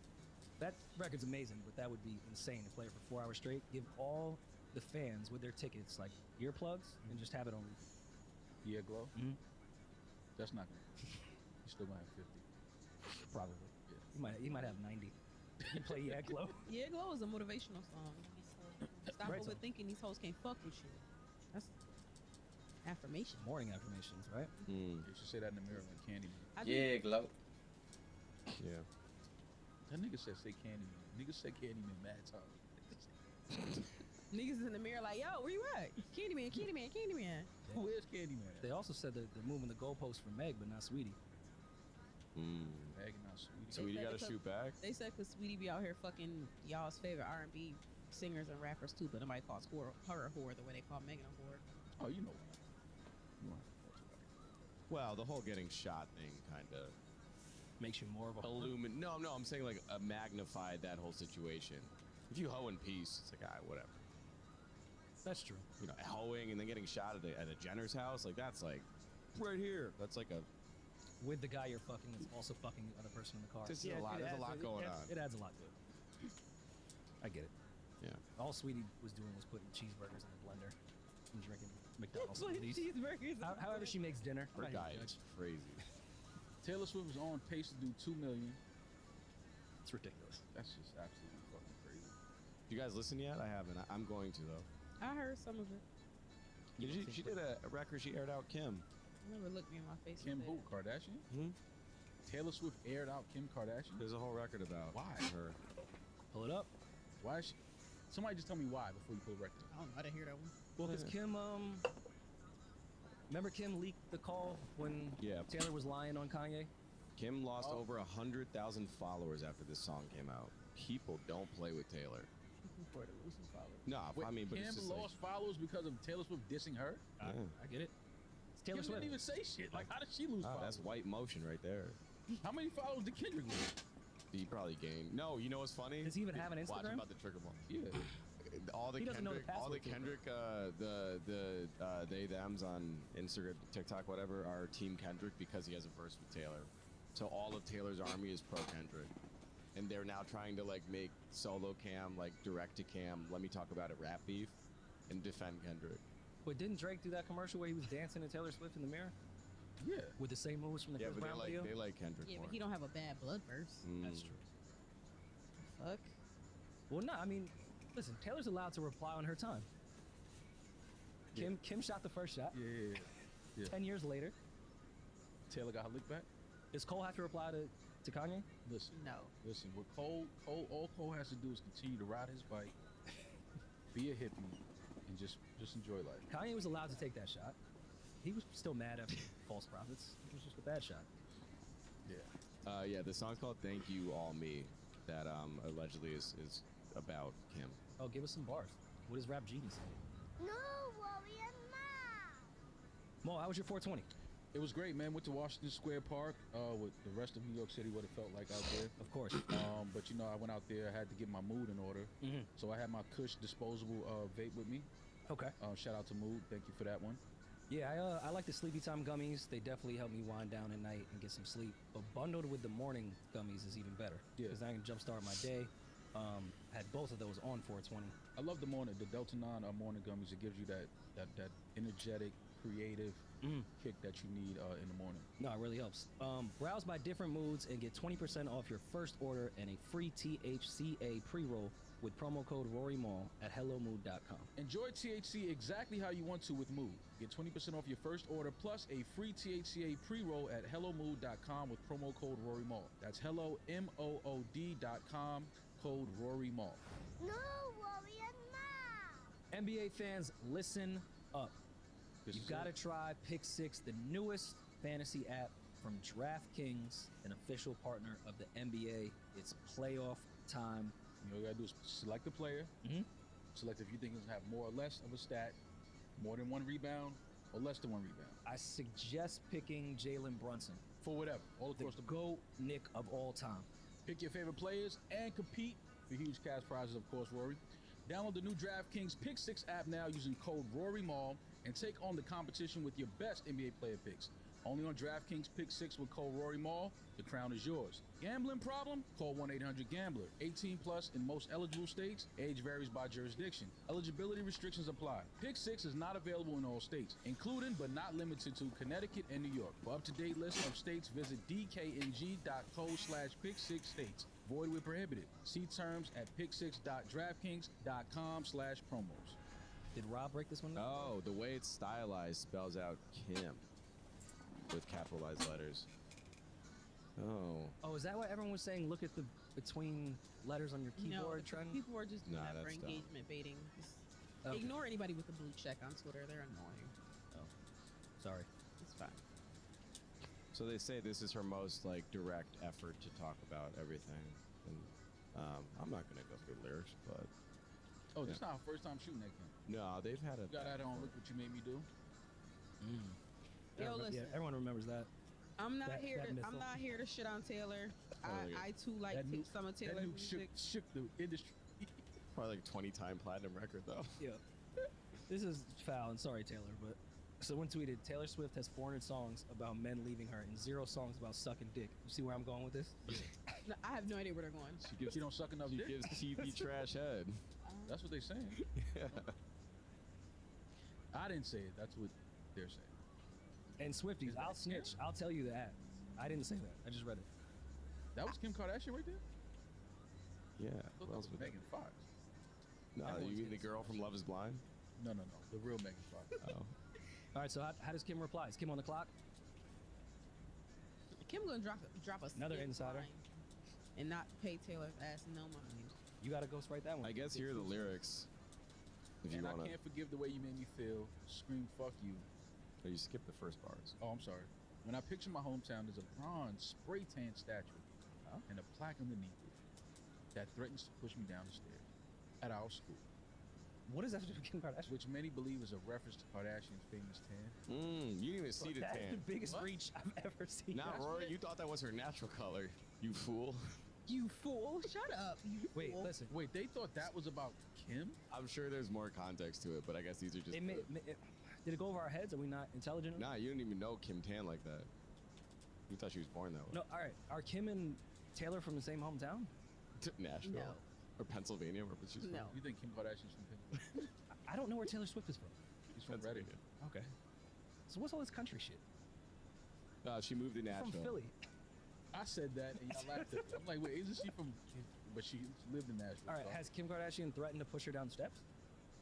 that record's amazing, but that would be insane to play it for 4 hours straight. Give all the fans with their tickets like earplugs and just have it on repeat. Yeah, Glow. Mhm. That's not gonna. He's still gonna have 50. Probably. He might have 90. You play Yeah Glow. Yeah, Glow is a motivational song. Stop Right, so- overthinking these hoes can't fuck with you. That's affirmation. Morning affirmations, right? You should say that in the mirror like Candyman. I do- Yeah, glow. Yeah. That nigga said say Candyman. Nigga said Candyman mad time. Niggas in the mirror like, yo, where you at? Candyman, Candyman, Candyman. Who is Candyman? They also said that they're moving the goalpost for Meg, but not Sweetie. Meg and not Sweetie. Sweetie said got to because- shoot back. They said because Sweetie be out here fucking y'all's favorite R&B singers and rappers too, but nobody calls her a whore the way they call Megan a whore. Oh, you know. Well, the whole getting shot thing kind of Makes you more of a No, I'm saying like magnified that whole situation. If you hoe in peace, it's like, whatever. That's true. You know, hoeing and then getting shot at a Jenner's house, like that's like right here. That's like a. With the guy you're fucking that's also fucking the other person in the car. There's a lot. There's a lot going on. It adds a lot to it. I get it. Yeah. All Sweetie was doing was putting cheeseburgers in a blender and drinking McDonald's Like smoothies. cheeseburgers. However she makes dinner. Her I'm not diet here to is judge. crazy. Taylor Swift is on pace to do 2 million. It's ridiculous. That's just absolutely fucking crazy. You guys listen yet? I haven't. I'm going to though. I heard some of it. She did a record. She aired out Kim. Never looked me in my face. Kim and who? said, Kardashian? Hmm? Taylor Swift aired out Kim Kardashian? There's a whole record about Why? her. Pull it up. Why is she? Somebody just tell me why before you pull the record. I don't know. I didn't hear that one. Well, because Kim, remember Kim leaked the call when Yeah. Taylor was lying on Kanye? Kim lost Oh. over 100,000 followers after this song came out. People don't play with Taylor. For the losing followers. No, Wait, I mean, but Kim it's just lost followers because of Taylor Swift dissing her? like, I get it. It's Taylor Kim Swift. didn't even say shit. Like, how did she lose followers? that's white motion right there. How many followers did Kendrick lose? He probably gained. No, you know what's funny? Does he even have an Watch Instagram? about the trigger ball. Yeah. All the He doesn't know the Kendrick, password to it. they thems on Instagram, TikTok, whatever, are Team Kendrick because he has a verse with Taylor. So all of Taylor's army is pro Kendrick, and they're now trying to like make solo cam, like direct to cam. Let me talk about it, rap beef, and defend Kendrick. But didn't Drake do that commercial where he was dancing to Taylor Swift in the mirror Yeah. with the same moves from the Yeah, Chris but Brown video? they like Kendrick Yeah, more. but he don't have a bad blood verse. That's true. Fuck. Well, no, I mean, listen, Taylor's allowed to reply on her time. Kim shot the first shot. Yeah. 10 years later, Taylor got her lick back? does Cole have to reply to Kanye? Listen. No. Listen, what all Cole has to do is continue to ride his bike, be a hippie, and just enjoy life. Kanye was allowed to take that shot. He was still mad at false prophets. It was just a bad shot. Yeah. Yeah, the song's called "Thank You All Me," that allegedly is about Kim. Oh, give us some bars. What does Rap Genie say? No, warrior now. Mo, how was your 420? It was great, man. Went to Washington Square Park with the rest of New York City, what it felt like out there. Of course. But you know, I went out there. I had to get my mood in order. Mhm. So I had my Kush disposable vape with me. Okay. Shout out to Mood. Thank you for that one. Yeah, I like the Sleepy Time gummies. They definitely help me wind down at night and get some sleep. But bundled with the morning gummies is even better. Yeah. Because I can jumpstart my day. Had both of those on 420. I love the morning, the Delta 9 morning gummies. It gives you that energetic, creative kick that you need in the morning. No, it really helps. Browse by different moods and get 20% off your first order and a free THCA pre-roll with promo code RoryMall at hellomood.com. Enjoy THC exactly how you want to with Mood. Get 20% off your first order plus a free THCA pre-roll at hellomood.com with promo code RoryMall. That's hellomood.com, code RoryMall. No, warrior now. NBA fans, listen up. This You've is got to it. try Pick Six, the newest fantasy app from DraftKings, an official partner of the NBA. It's playoff time. You know, you gotta do is select the player. Mhm. Select if you think he's gonna have more or less of a stat, more than one rebound, or less than one rebound. I suggest picking Jalen Brunson, For whatever, all the across the GOAT Nick of all time. Pick your favorite players and compete for huge cash prizes, of course, Rory. Download the new DraftKings Pick 6 app now using code RoryMall and take on the competition with your best NBA player picks. Only on DraftKings Pick 6 with code RoryMall. The crown is yours. Gambling problem? Call 1-800-GAMBLER. 18 plus in most eligible states. Age varies by jurisdiction. Eligibility restrictions apply. Pick 6 is not available in all states, including but not limited to Connecticut and New York. For up-to-date list of states, visit dkng.co/pick6states. Void where prohibited. See terms at pick6.draftkings.com/promos. Did Rob break this one down? Oh, the way it's stylized spells out Kim with capitalized letters. Oh. Oh, is that why everyone was saying look at the between letters on your keyboard No, trend? people are just doing Nah, that for that's dumb. engagement baiting. Just Okay. ignore anybody with a blue check on Twitter. They're annoying. Sorry. It's fine. So they say this is her most like direct effort to talk about everything, and I'm not gonna go through lyrics, but Oh, this is not our first time shooting that game. no, they've had a. You got that on Look What You Made Me Do? Yo, listen. Yeah, everyone remembers that. I'm not That- here. that I'm missile. not here to shit on Taylor. yeah. I too like That nuke- some of That Taylor's nuke music. shook the industry. Probably like 20-time platinum record though. Yeah. This is foul, and sorry, Taylor, but someone tweeted Taylor Swift has 400 songs about men leaving her and 0 songs about sucking dick. You see where I'm going with this? No, I have no idea where they're going. She don't suck enough She dick. gives TV trash head. That's what they're saying. Yeah. I didn't say it. That's what they're saying. And Swifties, Is that I'll snitch. I'll tell you that. I didn't say that. I just read it. That was Kim Kardashian right there? Yeah. I thought What that else was would Megan Fox. No, Everyone's you mean the getting girl from Love Is Blind? No. The real Megan Fox. Oh. All right, so how does Kim reply? Is Kim on the clock? Kim gonna drop a Another skit insider. line and not pay Taylor's ass no mind. You got to ghostwrite that one. I guess here are the lyrics. If you And I wanna. can't forgive the way you made me feel. Scream fuck you. Oh, you skipped the first bars. Oh, I'm sorry. When I picture my hometown, there's a bronze spray tan statue and a plaque underneath it that threatens to push me down the stairs at our school, What does that have to do with Kim Kardashian? which many believe is a reference to Kardashian's famous tan. You didn't even see the That's the tan. biggest What? reach I've ever seen. Nah, Rory, you thought that was her natural color. You fool. You fool! Shut up! You Wait, fool. listen. Wait, they thought that was about Kim? I'm sure there's more context to it, but I guess these are just. It did it go over our heads? Are we not intelligent? Nah, you didn't even know Kim Tan like that. You thought she was born that way. No, all right. Are Kim and Taylor from the same hometown? Nashville. No. Or Pennsylvania, wherever she's No. You think Kim Kardashian's from Pennsylvania? I don't know where Taylor Swift is from. She's from. from Reading. Pennsylvania. Okay. So what's all this country shit? She moved to She's Nashville. from Philly. I said that and y'all laughed at me. I'm like, wait, isn't she from? But she lived in Nashville. All right. so Has Kim Kardashian threatened to push her down the steps?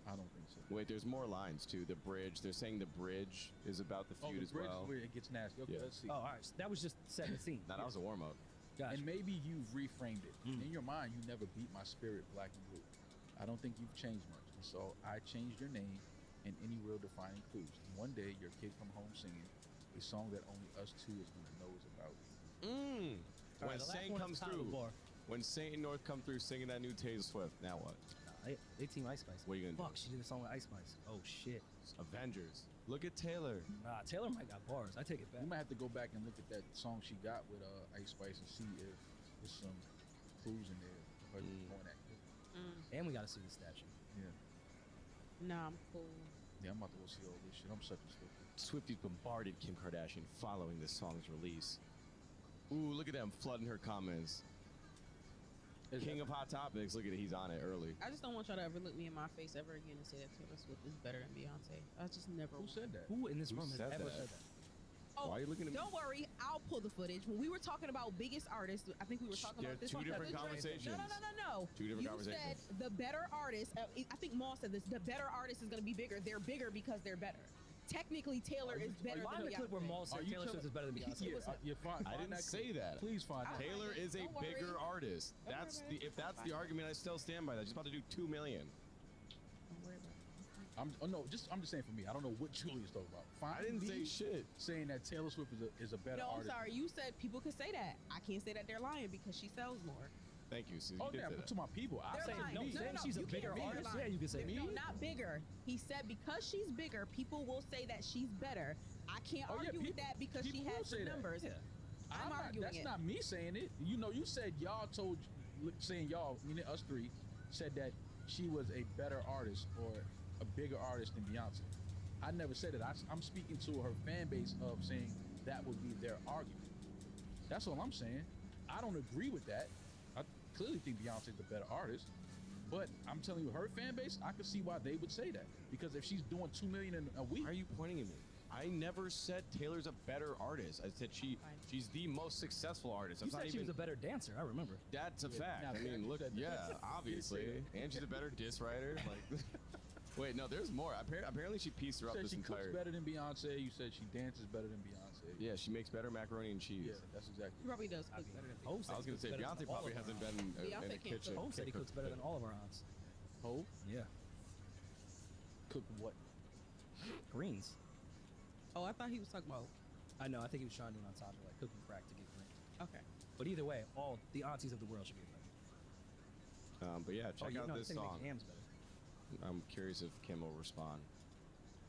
I don't think so. Wait, there's more lines too. The bridge. They're saying the bridge is about the Oh, feud the as bridge well. is where it gets nasty. Okay, Yeah. let's see. Oh, all right. So that was just setting the scene. Nah, that was a warm up. Gotcha. And maybe you've reframed it. Mm. In your mind, you never beat my spirit black and blue. I don't think you've changed much. And so I changed your name and any real defining clues. And one day, your kid come home singing a song that only us two is going to know is about you. All When right, the last Saint one is comes Tyler through, Barr. when Saint and North come through singing that new Taylor Swift, now what? They team Ice Spice. What are you gonna do? Fuck, she did a song with Ice Spice. Oh shit. Avengers. Look at Taylor. Nah, Taylor might got bars. I take it back. You might have to go back and look at that song she got with Ice Spice and see if there's some clues in there. Her going that good. And we gotta see the statue. Yeah. Nah, I'm cool. Yeah, I'm about to go see all this shit. I'm such a stupid. Swifties bombarded Kim Kardashian following this song's release. Ooh, look at them flooding her comments. King of Hot Topics. Look at it. He's on it early. I just don't want y'all to ever look me in my face ever again and say that Taylor Swift is better than Beyonce. I just never. Who said that? Who in this Who room has said ever that? said that? Oh, Why are you looking at me? don't worry, I'll pull the footage. When we were talking about biggest artists, I think we were talking There about are this two on different Kevin Durant. conversations. No. Two different you conversations. said the better artist. I think Maul said this. The better artist is going to be bigger. They're bigger because they're better. Technically, Taylor is better Find than the clip where Beyonce. Maul Are said you Taylor Swift is better than Beyonce. Yeah, you're fine. I didn't say that. Please find out. Taylor is a Don't worry. bigger artist. Don't worry That's about the it. if that's the argument, I still stand by that. She's about to do 2 million. Don't worry about it. I'm just saying for me. I don't know what Julia's talking about. Find I didn't say me shit. saying that Taylor Swift is a better No, I'm artist. sorry. You said people could say that. I can't say that they're lying because she sells more. Thank you, Susie. Oh, You did yeah, say but that. to my people, I'm They're saying lying. me. no, saying she's a you can't bigger say they're artist? lying. Yeah, you can say No, me. not bigger. He said because she's bigger, people will say that she's better. I can't Oh, yeah, argue with people- that because she people will has say the that. numbers. Yeah. I'm arguing That's it. not me saying it. You know, you said y'all told, saying y'all, meaning us three, said that she was a better artist or a bigger artist than Beyonce. I never said it. I'm speaking to her fan base of saying that would be their argument. That's all I'm saying. I don't agree with that. I clearly think Beyonce's the better artist, but I'm telling you, her fan base, I can see why they would say that. Because if she's doing 2 million in a week, Why are you pointing at me? I never said Taylor's a better artist. I said she's the most successful artist. You said she was a better dancer. I remember. That's a fact. now I mean, look, that- yeah, obviously, and she's a better diss writer. Like, wait, no, there's more. Apparently, she pieced her you up said this she cooks entire. better than Beyonce. You said she dances better than Beyonce. Yeah, she makes better macaroni and cheese. Yeah, that's exactly. He probably does cook better than Hov I said was he gonna cooks say better than Beyonce all probably of our hasn't aunts. been in Beyonce a can't kitchen. cook. Hov said he cooks better than all of our aunts. Hov Yeah. cook what? Greens. Oh, I thought he was talking about. I know. I think he was trying to do an entendre, like cooking crack to get greens. Okay. But either way, all the aunties of the world should be better. But yeah, check out no, this I think song. make hams better. I'm curious if Kim will respond.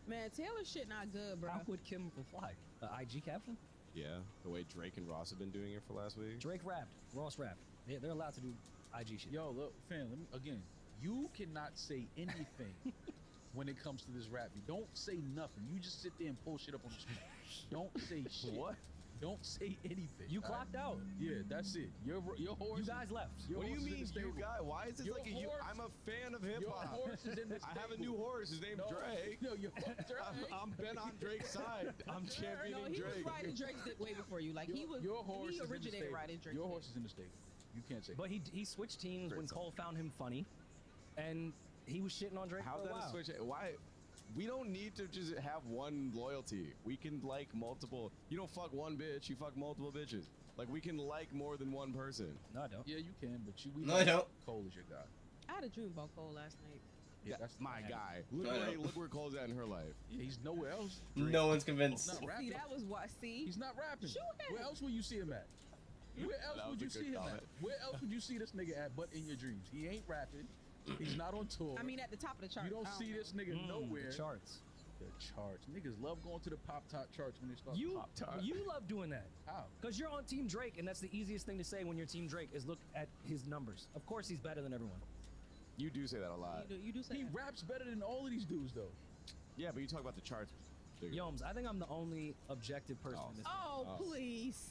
Man, Taylor shit not good, bro. How would Kim reply? IG caption? Yeah, the way Drake and Ross have been doing it for last week. Drake rapped. Ross rapped. They're allowed to do IG shit. Yo, look, fam. Again, you cannot say anything when it comes to this rap. You don't say nothing. You just sit there and pull shit up on the screen. Don't say shit. What? Don't say anything. You all clocked out. Yeah, that's it. Your horse. You guys left. Your What do you horse is in mean, the you stable. guy? Why is this Your like a you? horse- I'm a fan of hip Your hop. horse is in the I have a stable. new horse. His name's Drake. No, your Drake. I'm been on Drake's side. I'm No, championing he was Drake. riding Drake's dick way before you. Like he was. Your horse He is in the originated stable. riding Drake's Your dick. horse is in the stable. You can't say. But he switched teams Great when song. Cole found him funny, and he was shitting on Drake How's for a that while. a switch? Why? We don't need to just have one loyalty. We can like multiple. You don't fuck one bitch. You fuck multiple bitches. Like we can like more than one person. No, I don't. Yeah, you can, but you. No, I don't. Cole is your guy. I had a dream about Cole last night. Yeah, that's my guy. Look, No, I don't. look where Cole's at in her life. Yeah, he's nowhere else. No one's convinced. Not rapping. See, that was what. See, He's not rapping. Shoot him. Where else will you see him at? Where else That would was you a good see him comment. at? Where else would you see this nigga at but in your dreams? He ain't rapping. He's not on tour. I mean, at the top of the chart. you don't see this nigga nowhere. The charts. The charts. Niggas love going to the pop top charts when they start You pop top. you love doing that. How? Because you're on Team Drake, and that's the easiest thing to say when you're Team Drake is look at his numbers. Of course, he's better than everyone. You do say that a lot. You do say He that. raps better than all of these dudes though. Yeah, but you talk about the charts. Dude. Yoms, I think I'm the only objective person in this. Oh, Oh. please.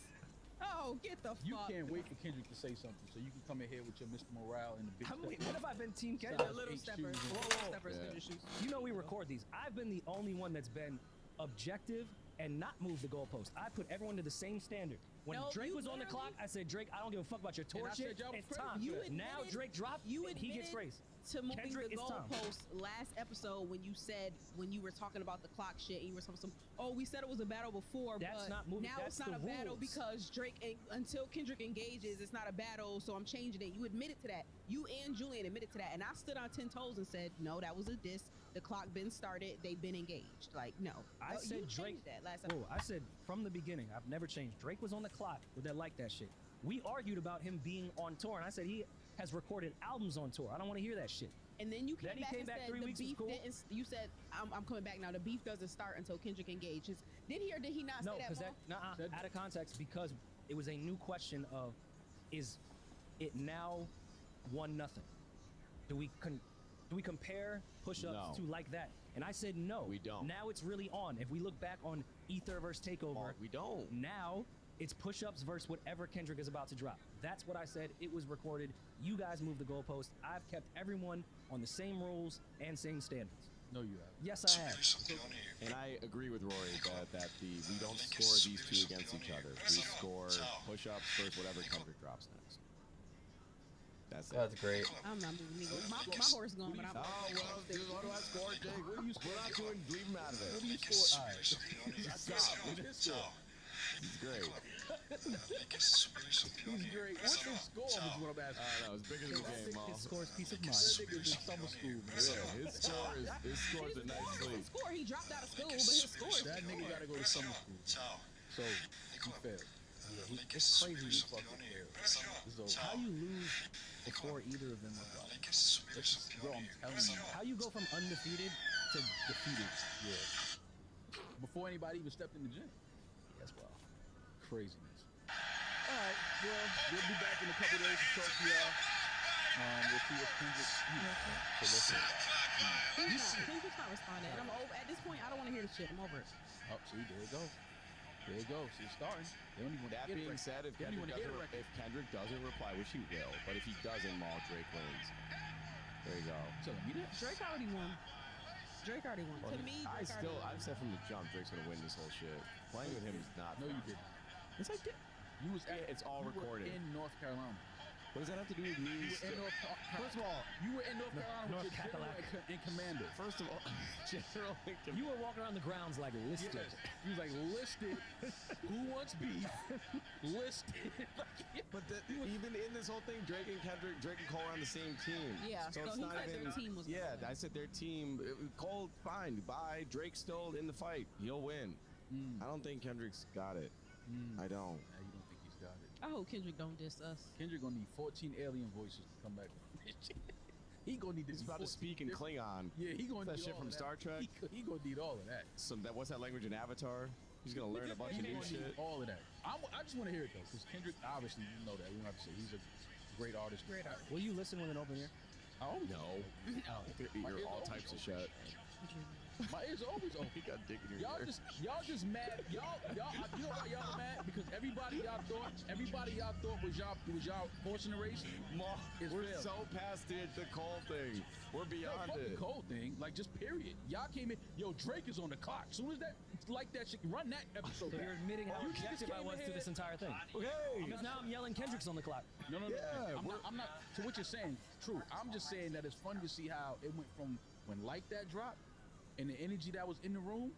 Oh, get the You fuck. can't wait for Kendrick to say something so you can come in here with your Mr. Morale and the big Wait, what have I been Team The Kendrick? little Eight steppers. shoes. The little steppers Yeah. in your shoes. You know we record these. I've been the only one that's been objective and not moved the goalpost. I put everyone to the same standard. When No, Drake you was on the literally- clock, I said, Drake, I don't give a fuck about your tour And I shit. said y'all was It's crazy time. for You that. Now admitted- Drake dropped, You and he gets admitted praise. to moving Kendrick, the it's time. goalpost last episode when you said when you were talking about the clock shit and you were talking some we said it was a battle before That's but not moving- now that's it's not the a battle rules. because until Kendrick engages it's not a battle so I'm changing it. You admitted to that. You and Julian admitted to that and I stood on 10 toes and said no, that was a diss. The clock been started. They've been engaged. Like no. I No, said you Drake. changed that last episode. Whoa, I said from the beginning, I've never changed. Drake was on the clock with that like that shit. We argued about him being on tour, and I said he has recorded albums on tour. I don't want to hear that shit. And then you came Then he back came and back said 3 the weeks was beef cool. didn't. You said I'm coming back now. The beef doesn't start until Kendrick engages. Did he or did he not No, say that? because Mo? that out of context because it was a new question of is it now 1-0? Do we compare push-ups No. to like that? And I said no. We don't. Now it's really on. If we look back on Ether versus Takeover, We don't. now it's push-ups versus whatever Kendrick is about to drop. That's what I said. It was recorded. You guys moved the goalpost. I've kept everyone on the same rules and same standards. No, you have. Yes, I have. And I agree with Rory that we don't score these two against each other. We score push-ups versus whatever Kendrick drops next. That's it. That's great. I'm not moving. My horse going, but I'm. Oh, well, dude, what do I score, Jake? What do you score? We're not doing, leave him out of it. What do you score? All right. Stop. Look at this score. He's great. He's great. What's his score? Is what I'm I asking. don't know. It's bigger than the game, Mo. His score's peace of That mind. nigga's in summer school, man. Yeah, his score's a nice His sleep. score. He dropped out of school, but his score. That nigga gotta go to summer school. So he failed. It's crazy. He fucking failed. So How you lose before either of them was gone? bro, I'm telling you. How you go from undefeated to defeated? Yeah. Before anybody even stepped in the gym. Yes, well. Craziness. All right. Well, we'll be back in a couple days to talk to y'all. We'll see if Kendrick. So listen. Kendrick's not responding. And I'm over. At this point, I don't want to hear the shit. I'm over it. Oh, see, there it goes. There it goes. See, it's starting. They don't even want That to being said, if Kendrick doesn't reply, which he will, but if he doesn't, Maul, Drake wins. There you go. Telling me that. Drake already won. Drake already won. Well, To me, Drake already won. I've said from the jump, Drake's gonna win this whole shit. Playing with him is not. No, you didn't. Yes, I did. You was at, it's all you recorded. Were in North Carolina. What does that have to do with me? First of all, you were in North Carolina with your general and commander. First of all, general and commander. You were walking around the grounds like listed. Yes. You was like listed. Who wants beef? Listed. But even in this whole thing, Drake and Cole are on the same team. Yeah. So it's he not said even. their team was. Yeah, I said their team. Cole, fine. Bye. Drake's still in the fight. He'll win. I don't think Kendrick's got it. I don't. Nah, you don't think he's got it? I hope Kendrick don't diss us. Kendrick gonna need 14 alien voices to come back. He gonna need this. He's about to speak in Klingon. Yeah, he gonna that need shit all from of Star that. Trek. He gonna need all of that. What's that language in Avatar? He's gonna learn a bunch of new shit. All of that. I just want to hear it though, because Kendrick, obviously, you know that. We don't have to say he's a great artist. Great artist. Will you listen with an open ear? Oh no. You're all types of shit. My ears are always open. He got dick in your Y'all just mad. Y'all, you know why y'all mad? Because everybody y'all thought was y'all forcing the race. We're so past the Cole thing. We're beyond it. The Cole thing, like just period. Y'all came in. Yo, Drake is on the clock. Soon as that, like that shit, run that episode. So you're admitting how objective I was to this entire thing. Okay. Because now I'm yelling Kendrick's on the clock. No. Yeah, I'm not. So what you're saying, true. I'm just saying that it's fun to see how it went from when like that dropped. And the energy that was in the room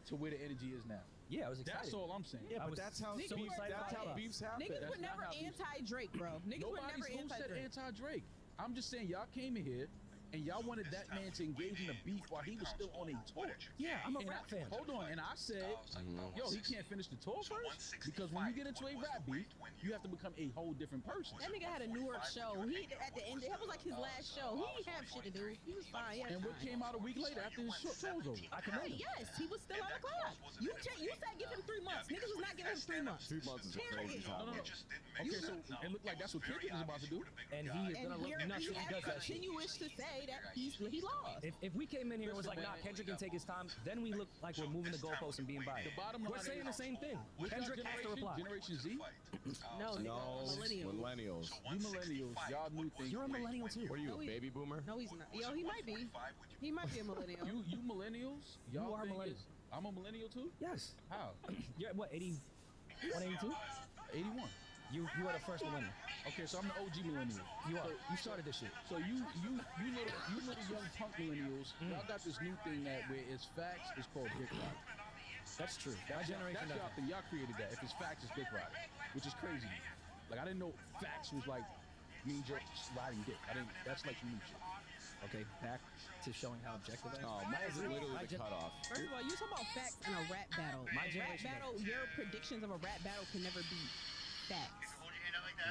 to where the energy is now. Yeah, I was excited. That's all I'm saying. Yeah, but that's how beefs happen. Niggas were never anti-Drake, bro. Niggas were never anti-Drake. Anti-Drake. I'm just saying, y'all came in here and y'all wanted that man to engage in a beef while he was still on a tour. Yeah, I'm a rap fan. Hold on, and I said, yo, he can't finish the tour first? Because when you get into a rap beef, you have to become a whole different person. That nigga had a Newark show. He at the end, it was like his last show. He didn't have shit to do. He was fine. And what came out a week later after his show was over? I commend him. Yes, he was still on the clock. You said give him 3 months. Niggas was not giving him 3 months. 3 months is a crazy time. No. Okay, so it looked like that's what Kendrick is about to do. And he is gonna look nuts when he does that shit. Continuous to say that he lost. If we came in here and was like, nah, Kendrick can take his time, then we look like we're moving the goalposts and being biased. We're saying the same thing. Kendrick has to reply. Generation Z? No, millennials. You millennials, y'all new things. You're a millennial too. What are you, a baby boomer? No, he's not. Yo, he might be. He might be a millennial. You millennials? Y'all are millennials. I'm a millennial too? Yes. How? You're what, 81, 82? 81. You are the first millennial. Okay, so I'm the OG millennial. You are. You started this shit. So you little young punk millennials, y'all got this new thing that where it's facts, it's called dick riding. That's true. That generation that's y'all thing. Y'all created that. If it's facts, it's dick riding, which is crazy. Like I didn't know facts was like mean just riding dick. That's like some new shit. Okay, back to showing how objective I am. Oh, mine is literally the cutoff. First of all, you talking about facts in a rap battle. My rap generation battle, your predictions of a rap battle can never be facts.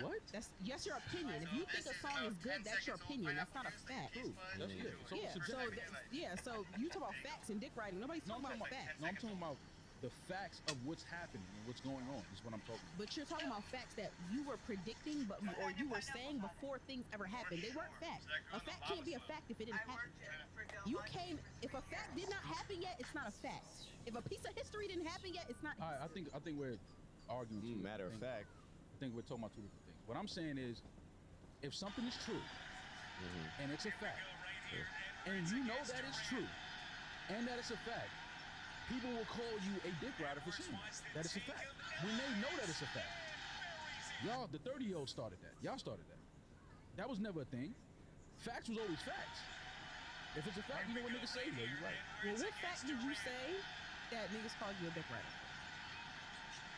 What? That's your opinion. If you think a song is good, that's your opinion. That's not a fact. True. That's good. So you talk about facts and dick riding. Nobody's talking about facts. No, I'm talking about the facts of what's happening and what's going on is what I'm talking about. But you're talking about facts that you were predicting, or you were saying before things ever happened. They weren't facts. A fact can't be a fact if it didn't happen. If a fact did not happen yet, it's not a fact. If a piece of history didn't happen yet, it's not. All right, I think we're arguing. Matter of fact, I think we're talking about two different things. What I'm saying is, if something is true and it's a fact, and you know that it's true and that it's a fact, people will call you a dick rider for saying that it's a fact when they know that it's a fact. Y'all, the 30-year-olds started that. Y'all started that. That was never a thing. Facts was always facts. If it's a fact, you know what niggas say. Yeah, you're right. Well, what fact did you say that niggas called you a dick rider?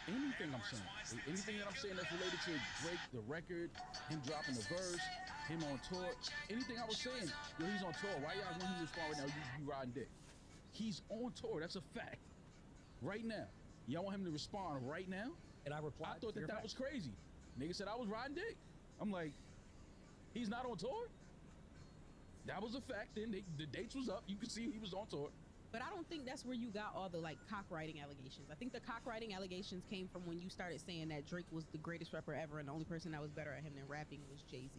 Anything I'm saying. Anything that I'm saying that's related to Drake, the record, him dropping the verse, him on tour. Anything I was saying, yo, he's on tour. Why y'all want him to respond right now? You riding dick. He's on tour. That's a fact. Right now. Y'all want him to respond right now? And I replied. I thought that was crazy. Nigga said I was riding dick. I'm like, he's not on tour? That was a fact. Then the dates was up. You could see he was on tour. But I don't think that's where you got all the like cock-riding allegations. I think the cock-riding allegations came from when you started saying that Drake was the greatest rapper ever and the only person that was better at him than rapping was Jay-Z.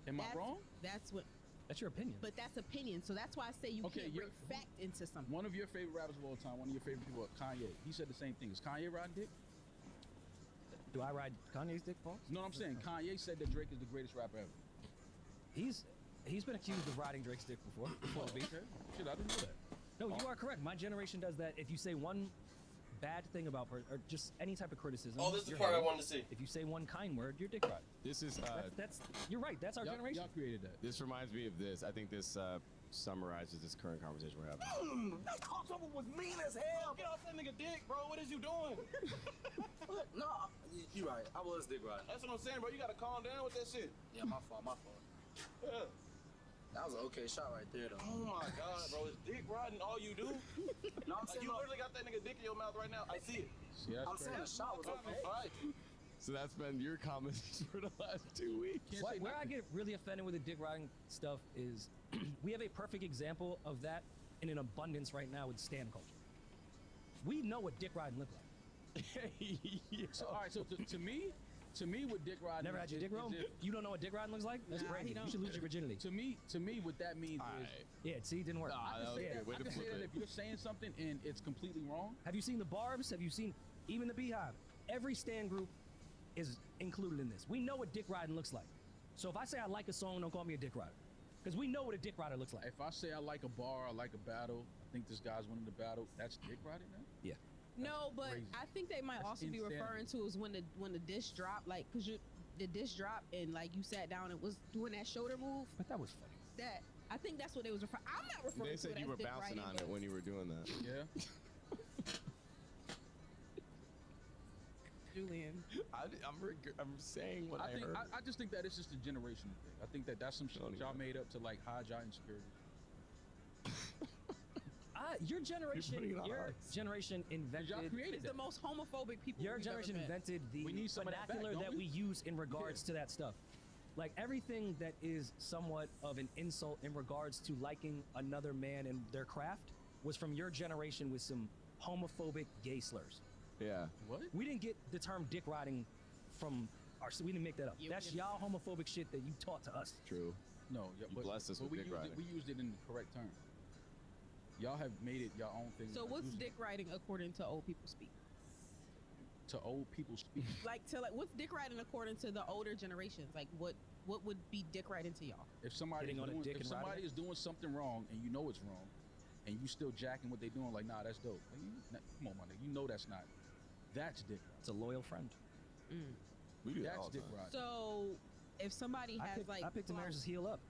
Am I wrong? That's what. That's your opinion. But that's opinion. So that's why I say you Okay, can't bring fact into something. One of your favorite rappers of all time, one of your favorite people, Kanye. He said the same thing. Is Kanye riding dick? Do I ride Kanye's dick, Paul? No, I'm saying Kanye said that Drake is the greatest rapper ever. He's been accused of riding Drake's dick before the beat. Okay. Shit, I didn't know that. No, you are correct. My generation does that. If you say one bad thing about or just any type of criticism. Oh, this is the you're part I hated. wanted to see. If you say one kind word, you're dick riding. This is That's you're right. That's our generation. Y'all created that. this reminds me of this. I think this summarizes this current conversation we're having. That crossover was mean as hell. Get off that nigga dick, bro. What is you doing? No, you right. I was dick riding. That's what I'm saying, bro. You gotta calm down with that shit. Yeah, my fault. Yeah. That was an okay shot right there, though. Oh my god, bro. Is dick riding all you do? No, I'm saying you literally got that nigga dick in your mouth right now. I see it. See, that's I'm crazy. saying the shot was okay. All right. So that's been your comments for the last 2 weeks. Where I get really offended with the dick riding stuff is we have a perfect example of that in an abundance right now with stan culture. We know what dick riding look like. So, all right, so to me, what dick riding Never had your dick rolled? You don't know what dick riding looks like? That's Nah, crazy. he You don't. should lose your virginity. To me, what that means is Yeah, see, it didn't work. Nah, that was say a that, good way I to can say flip that it. if you're saying something and it's completely wrong. Have you seen the Barbs? Have you seen even the Beehive? Every stan group is included in this. We know what dick riding looks like. So if I say I like a song, don't call me a dick rider. Because we know what a dick rider looks like. If I say I like a bar, I like a battle, I think this guy's winning the battle, that's dick riding now? Yeah. No, but crazy. I think they might That's also be insanity. referring to is when the disc dropped, like, cause the disc dropped and like you sat down and was doing that shoulder move. But that was funny. That I think that's what they was referring. I'm not referring They to said it you as were dick bouncing riding, on but it when you were doing that. Yeah. Julian. I'm saying what I think heard. I just think that it's just a generational thing. I think that's some shit Don't y'all even. made up to like hide y'all insecurities. Your generation, putting it on your us. generation invented. Y'all created It's that. the most homophobic people. Your we've ever generation met. invented the We need some of that back, vernacular don't that we? we use in regards to that stuff. Like everything that is somewhat of an insult in regards to liking another man and their craft was from your generation with some homophobic gay slurs. Yeah. What? We didn't get the term dick riding from we didn't make that up. Yeah, we That's didn't. y'all homophobic shit that you taught to us. True. No, yeah, You but, blessed us but with we dick used riding. it. We used it in the correct term. Y'all have made it your own thing. So by what's using dick riding according to old people speak? it to old people speak? Like what's dick riding according to the older generations? Like what would be dick riding to y'all? If somebody Hitting on a dick if and somebody riding it? is doing something wrong and you know it's wrong, and you still jacking what they doing, like nah, that's dope. Like, come on, my nigga, you know that's not. That's dick riding. It's a loyal friend. We do that That's all the dick time. riding. So if somebody has I picked clout- Damaris' heel up.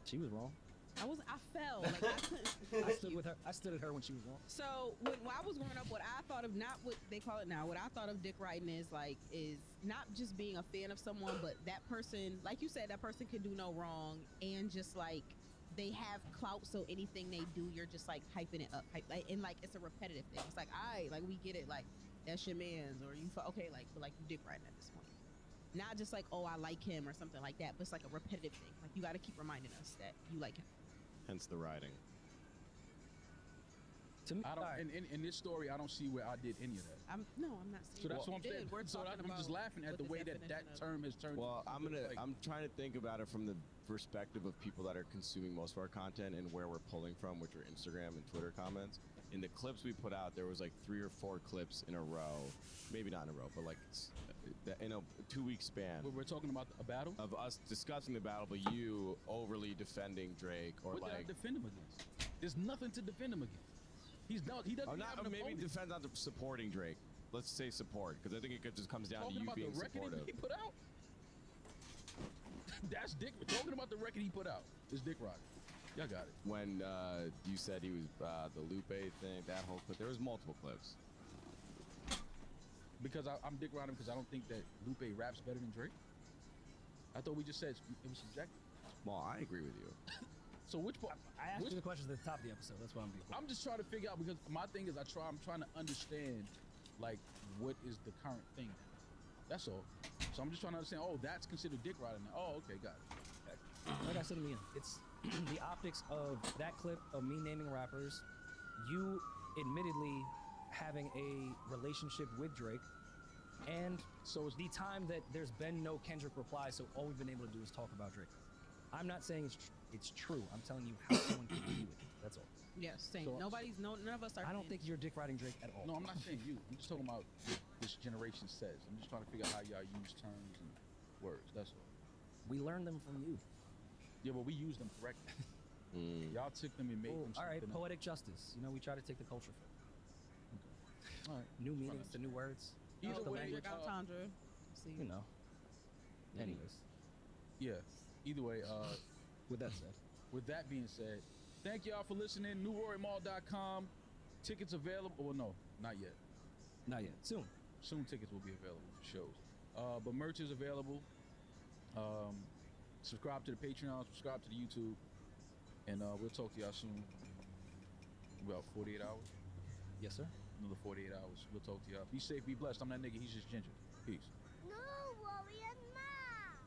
She was wrong. I fell. Like I couldn't. I stood with her. I stood at her when she was wrong. So when I was growing up, what I thought of, not what they call it now, what I thought of dick riding is not just being a fan of someone, but that person, like you said, that person can do no wrong, and just like they have clout, so anything they do, you're just like hyping it up, and like it's a repetitive thing. It's like, like we get it, like that's your man's, or you okay, like but like you dick riding at this point. Not just like, oh, I like him or something like that, but it's like a repetitive thing. Like you got to keep reminding us that you like him. Hence the riding. To me, I don't. alright. In this story, I don't see where I did any of that. I'm not saying. So that's you what I'm did. saying. We're So talking I'm just about laughing at what the way that definition of- term has turned. Well, into, like, I'm trying to think about it from the perspective of people that are consuming most of our content and where we're pulling from, which are Instagram and Twitter comments. In the clips we put out, there was like 3 or 4 clips in a row, maybe not in a row, but like in a 2-week span we're talking about a battle. of us discussing the battle, but you overly defending Drake or What did I like. defend him against? There's nothing to defend him against. He doesn't I'm have not. an Maybe opponent. defends on supporting Drake. Let's say support, because I think it just comes down to Talking you about being the record supportive. he put out. That's dick. Talking about the record he put out is dick riding. Y'all got it. When you said he was the Lupe thing, that whole clip, there was multiple clips. Because I'm dick riding because I don't think that Lupe raps better than Drake. I thought we just said it was subjective. Well, I agree with you. So which part? I asked you the questions at the top of the episode. That's why I'm being. I'm just trying to figure out, because my thing is I'm trying to understand like what is the current thing. That's all. So I'm just trying to understand. Oh, that's considered dick riding now. Oh, okay, got it. Like I said in the end, it's the optics of that clip of me naming rappers, you admittedly having a relationship with Drake, And So it's the time that there's been no Kendrick reply, so all we've been able to do is talk about Drake. I'm not saying it's true. I'm telling you how someone could view it. That's all. Yes, same. So- None of us are. I don't fans. think you're dick riding Drake at all. No, I'm not saying you. I'm just talking about what this generation says. I'm just trying to figure out how y'all use terms and words. That's all. We learned them from you. Yeah, but we use them correctly. Y'all took them and made them. All right, something poetic justice. We try to take the culture from it. else. All right. New meanings to new words. Either the way, language. Entendre. See. Anyways, Yeah. Either way, with that said, with that being said, thank y'all for listening. NewRoyMall.com. Tickets available. Well, no, not yet. not yet. Soon. Soon tickets will be available for shows. But merch is available. Subscribe to the Patreon, subscribe to the YouTube, and we'll talk to y'all soon. About 48 hours. Yes, sir. Another 48 hours. We'll talk to y'all. Be safe, be blessed. I'm that nigga. He's just ginger. Peace. No warrior now.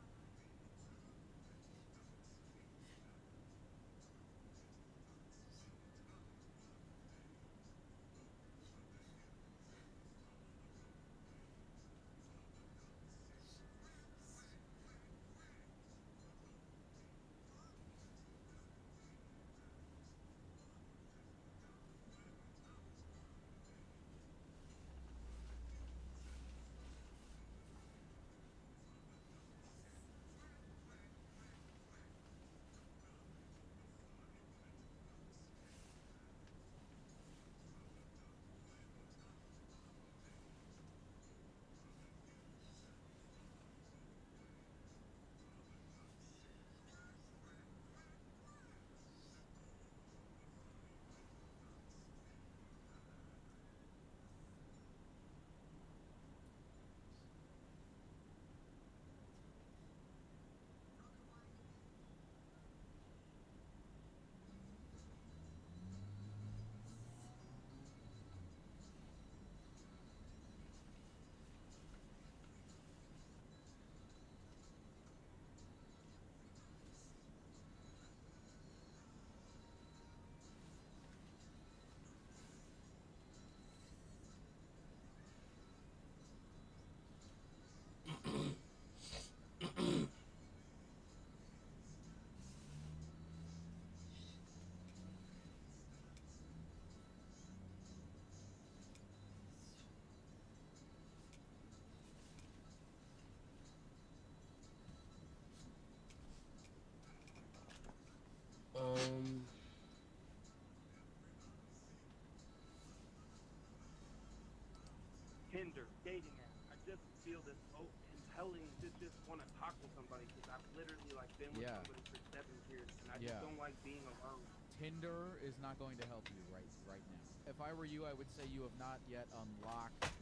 Tinder, dating app. I just feel this so compelling to just want to talk to somebody because I've literally been with somebody for 7 years and I just don't like being alone. Tinder is not going to help you right now. If I were you, I would say you have not yet unlocked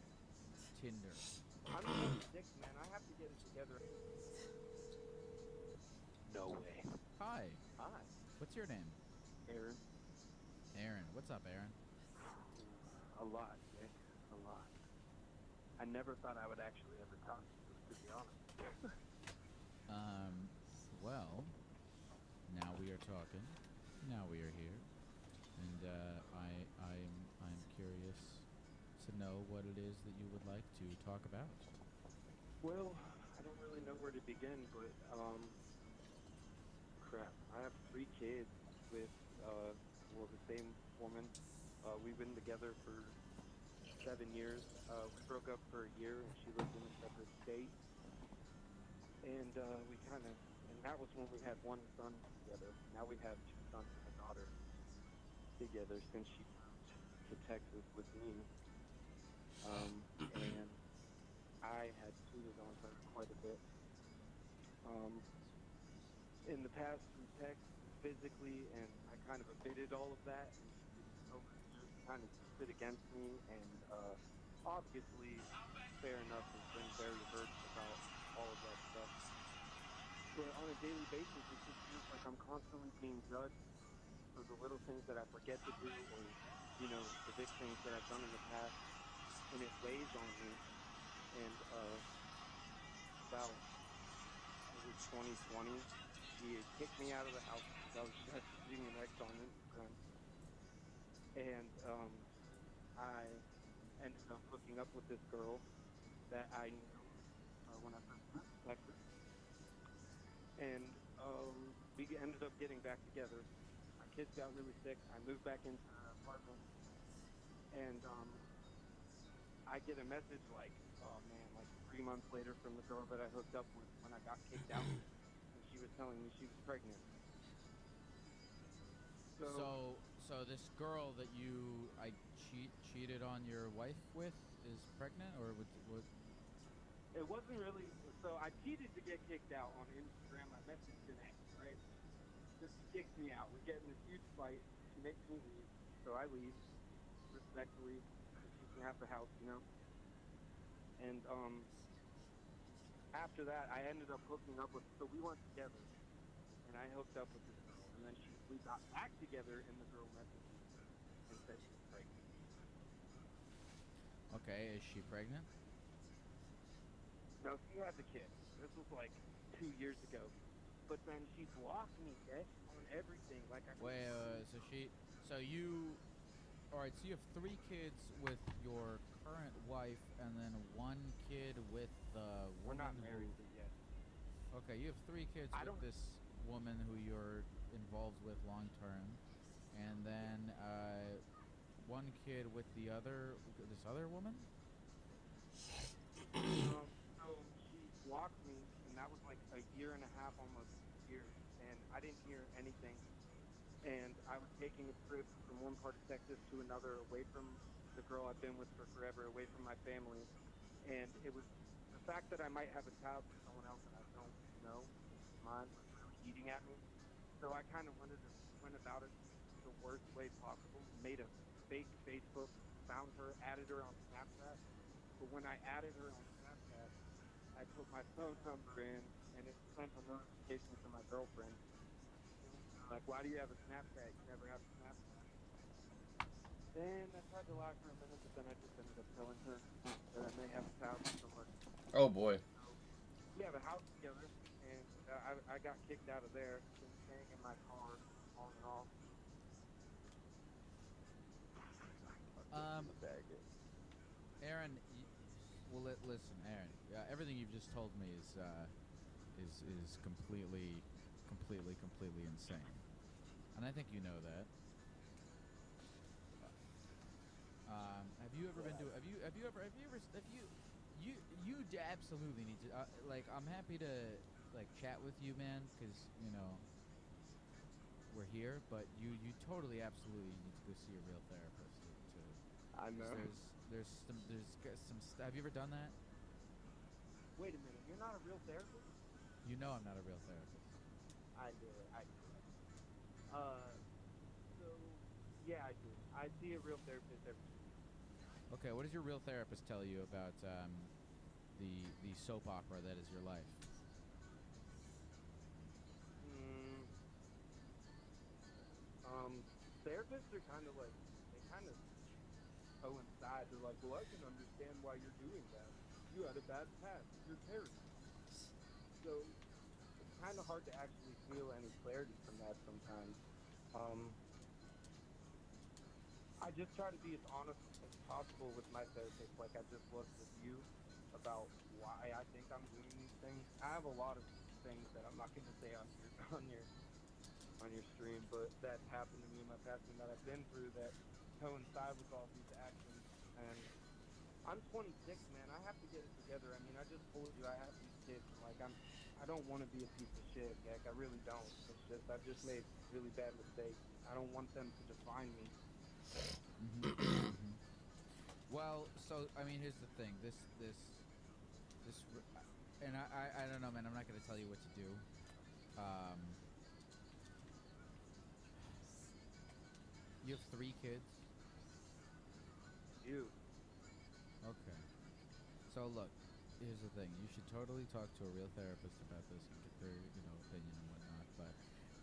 Tinder. I'm not sick, man. I have to get it together. No way. Hi. Hi, What's your name? Aaron. Aaron. What's up, Aaron? A lot, Nick. A lot. I never thought I would actually ever talk to you, to be honest. Well, now we are talking. Now we are here, and I'm curious to know what it is that you would like to talk about. Well, I don't really know where to begin, but crap. I have 3 kids with the same woman. We've been together for 7 years. We broke up for a year, and she lived in a separate state. And that was when we had 1 son together. Now we have 2 sons and a daughter together since she moved to Texas with me. And I had cheated on her quite a bit. In the past, we text physically, and I kind of admitted all of that. And over the years, kind of used it against me, and obviously, fair enough, has been very hurt about all of that stuff. But on a daily basis, it just feels like I'm constantly being judged for the little things that I forget to do, or the big things that I've done in the past, and it weighs on me. And about 2020, he had kicked me out of the house because I was messaging an ex on Instagram. And I ended up hooking up with this girl, that I knew when I first moved to Texas, and we ended up getting back together. My kids got really sick. I moved back into an apartment, and I get a message like, oh man, like 3 months later from the girl that I hooked up with when I got kicked out, and she was telling me she was pregnant. So this girl that you cheated on your wife with is pregnant, or what? It wasn't really. So I cheated to get kicked out on Instagram. I messaged an ex, right? Just kicks me out. We get in this huge fight. She makes me leave, so I leave respectfully. So she can have the house, you know. And after that, I ended up hooking up with. So we weren't together, and I hooked up with this girl, and then we got back together, and the girl messaged me and said she was pregnant. Okay, is she pregnant? No, she had the kid. This was like 2 years ago. But then she blocked me, on everything. Like I. Wait, all right. So you have 3 kids with your current wife, and then 1 kid with the woman. We're not married yet. Okay, you have 3 kids with this woman who you're involved with long term, and then 1 kid with this other woman. So she blocked me, and that was like a year and a half, almost 2 years, and I didn't hear anything. And I was taking a trip from one part of Texas to another, away from the girl I've been with for forever, away from my family. And it was the fact that I might have a child with someone else that I don't know in my mind was really eating at me. So I kind of went about it the worst way possible. Made a fake Facebook, found her, added her on Snapchat. But when I added her on Snapchat, I put my phone number in, and it sent a notification to my girlfriend. Like, why do you have a Snapchat? You never have a Snapchat. Then I tried to lock her a minute, but then I just ended up telling her that I may have a child with someone. Oh boy. So we have a house together, and I got kicked out of there. Been staying in my car on and off. Aaron, listen, Aaron. Everything you've just told me is completely insane, and I think you know that. Have you ever been to? You absolutely need to. I'm happy to chat with you, man, because we're here, but you totally absolutely need to go see a real therapist. I know. There's some have you ever done that? Wait a minute, you're not a real therapist? You know I'm not a real therapist. I do it. So yeah, I do. I see a real therapist every week. Okay, what does your real therapist tell you about the soap opera that is your life? Therapists are kind of like, they kind of coincide. They're like, well, I can understand why you're doing that. You had a bad past. You're paranoid. So it's kind of hard to actually feel any clarity from that sometimes. I just try to be as honest as possible with my therapist, like I just was with you, about why I think I'm doing these things. I have a lot of things that I'm not going to say on your stream, but that happened to me in my past and that I've been through that coincide with all these actions. And I'm 26, man. I have to get it together. I mean, I just told you I have these kids, and I don't want to be a piece of shit, Gek. I really don't. It's just I've just made really bad mistakes. I don't want them to define me. Well, so I mean, here's the thing. This, and I don't know, man. I'm not gonna tell you what to do. You have 3 kids? You. Okay. So look, here's the thing. You should totally talk to a real therapist about this and get their, opinion and whatnot. But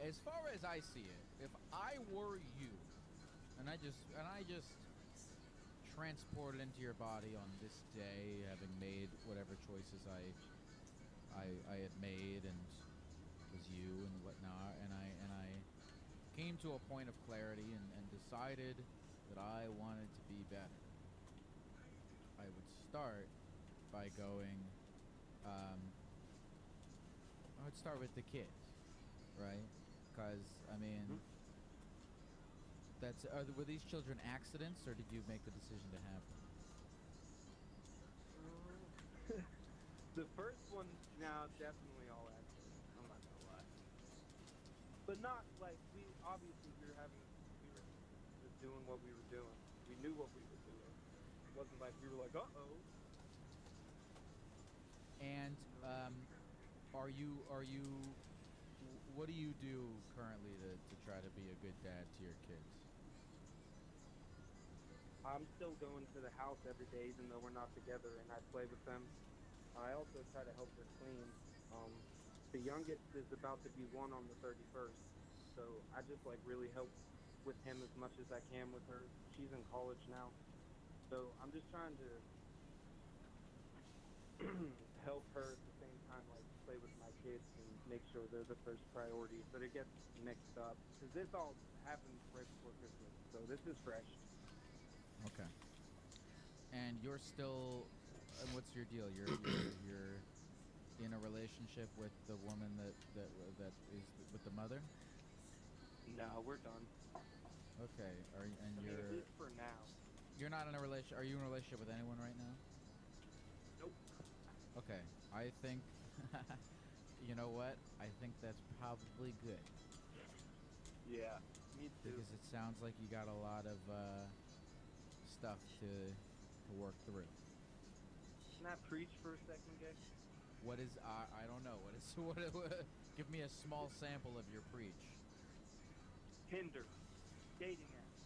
as far as I see it, if I were you, and I just transported into your body on this day, having made whatever choices I had made and was you and whatnot, and I came to a point of clarity and decided that I wanted to be better. I would start by going. Let's start with the kids, right? Because I mean, were these children accidents, or did you make the decision to have them? The first one, now definitely all accidents. I'm not gonna lie, but not like we were just doing what we were doing. We knew what we were doing. It wasn't like we were like, uh-oh. And what do you do currently to try to be a good dad to your kids? I'm still going to the house every day, even though we're not together, and I play with them. I also try to help her clean. The youngest is about to be 1 on the 31st, so I just like really help with him as much as I can with her. She's in college now, so I'm just trying to help her at the same time, like play with my kids and make sure they're the first priority. But it gets mixed up because this all happened right before Christmas, so this is fresh. Okay. And you're still, what's your deal? You're in a relationship with the woman that is with the mother? No, we're done. Okay. At least for now. You're not in a relation. Are you in a relationship with anyone right now? Nope. Okay. I think. You know what? I think that's probably good. Yeah. Me too. Because it sounds like you got a lot of stuff to work through. Can I preach for a second, Gay? What is I don't know. What is give me a small sample of your preach. Tinder, dating apps.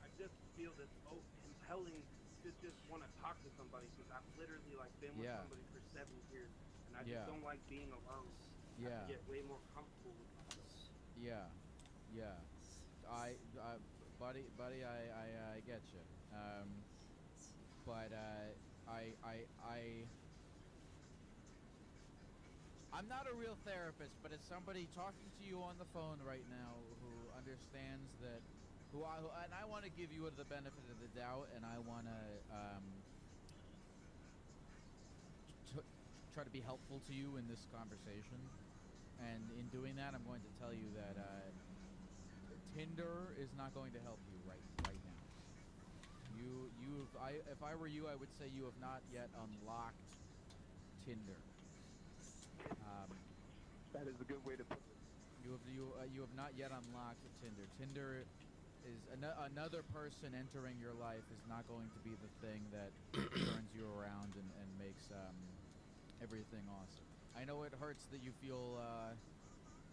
I just feel this compelling to just want to talk to somebody because I've literally like been with somebody for 7 years and I just don't like being alone. I get way more comfortable with myself. Yeah. Buddy, I get you. But I'm not a real therapist, but as somebody talking to you on the phone right now who understands that, and I want to give you the benefit of the doubt, and I want to try to be helpful to you in this conversation. And in doing that, I'm going to tell you that Tinder is not going to help you right now. If I were you, I would say you have not yet unlocked Tinder. That is a good way to put it. You have not yet unlocked Tinder. Tinder is another person entering your life is not going to be the thing that turns you around and makes everything awesome. I know it hurts that you feel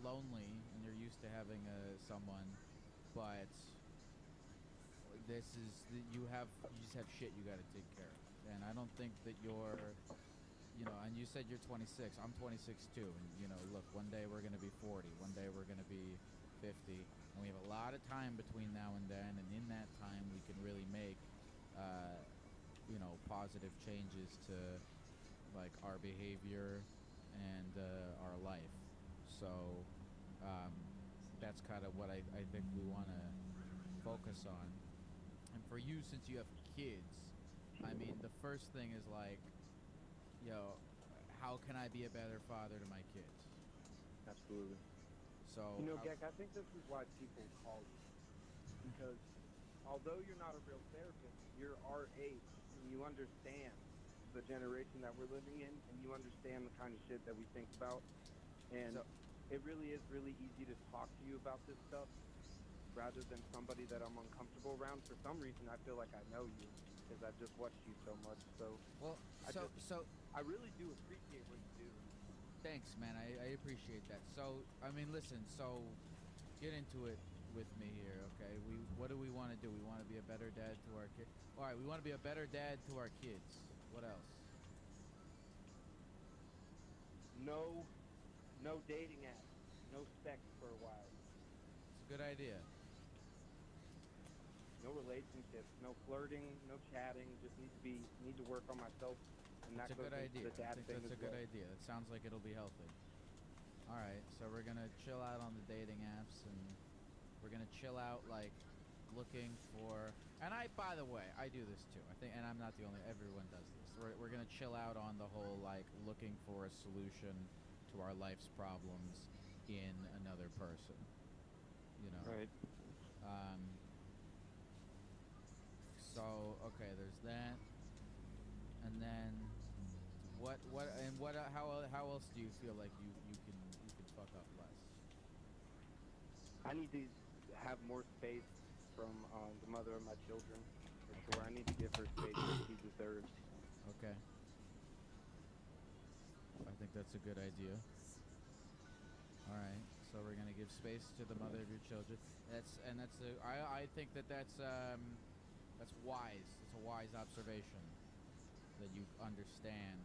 lonely and you're used to having someone, but you just have shit you got to take care of. And I don't think that you're, and you said you're 26. I'm 26 too. And look, one day we're gonna be 40. One day we're gonna be 50. And we have a lot of time between now and then. And in that time, we can really make, positive changes to like our behavior and our life. So that's kind of what I think we want to focus on. And for you, since you have kids, I mean, the first thing is like, how can I be a better father to my kids? Absolutely. So Gek, I think this is why people call you. Because although you're not a real therapist, you're our age and you understand the generation that we're living in and you understand the kind of shit that we think about. And it really is really easy to talk to you about this stuff rather than somebody that I'm uncomfortable around. For some reason, I feel like I know you because I've just watched you so much. I really do appreciate what you do. Thanks, man. I appreciate that. So, I mean, listen. So, get into it with me here, okay? What do we want to do? We want to be a better dad to our kids. All right, we want to be a better dad to our kids. What else? No dating apps, no sex for a while. It's a good idea. No relationships, no flirting, no chatting. Just need to work on myself. And that's a good idea. I think that's a good idea. That sounds like it'll be healthy. All right, so we're gonna chill out on the dating apps, and we're gonna chill out like looking for And by the way, I do this too. I think, and I'm not the only. Everyone does this. We're gonna chill out on the whole like looking for a solution to our life's problems in another person. You know. Right. So okay, there's that, and then how else do you feel like you can fuck up less? I need to have more space from the mother of my children, for sure. I need to give her space that she deserves. Okay. I think that's a good idea. All right, so we're gonna give space to the mother of your children. I think that's wise. It's a wise observation that you understand.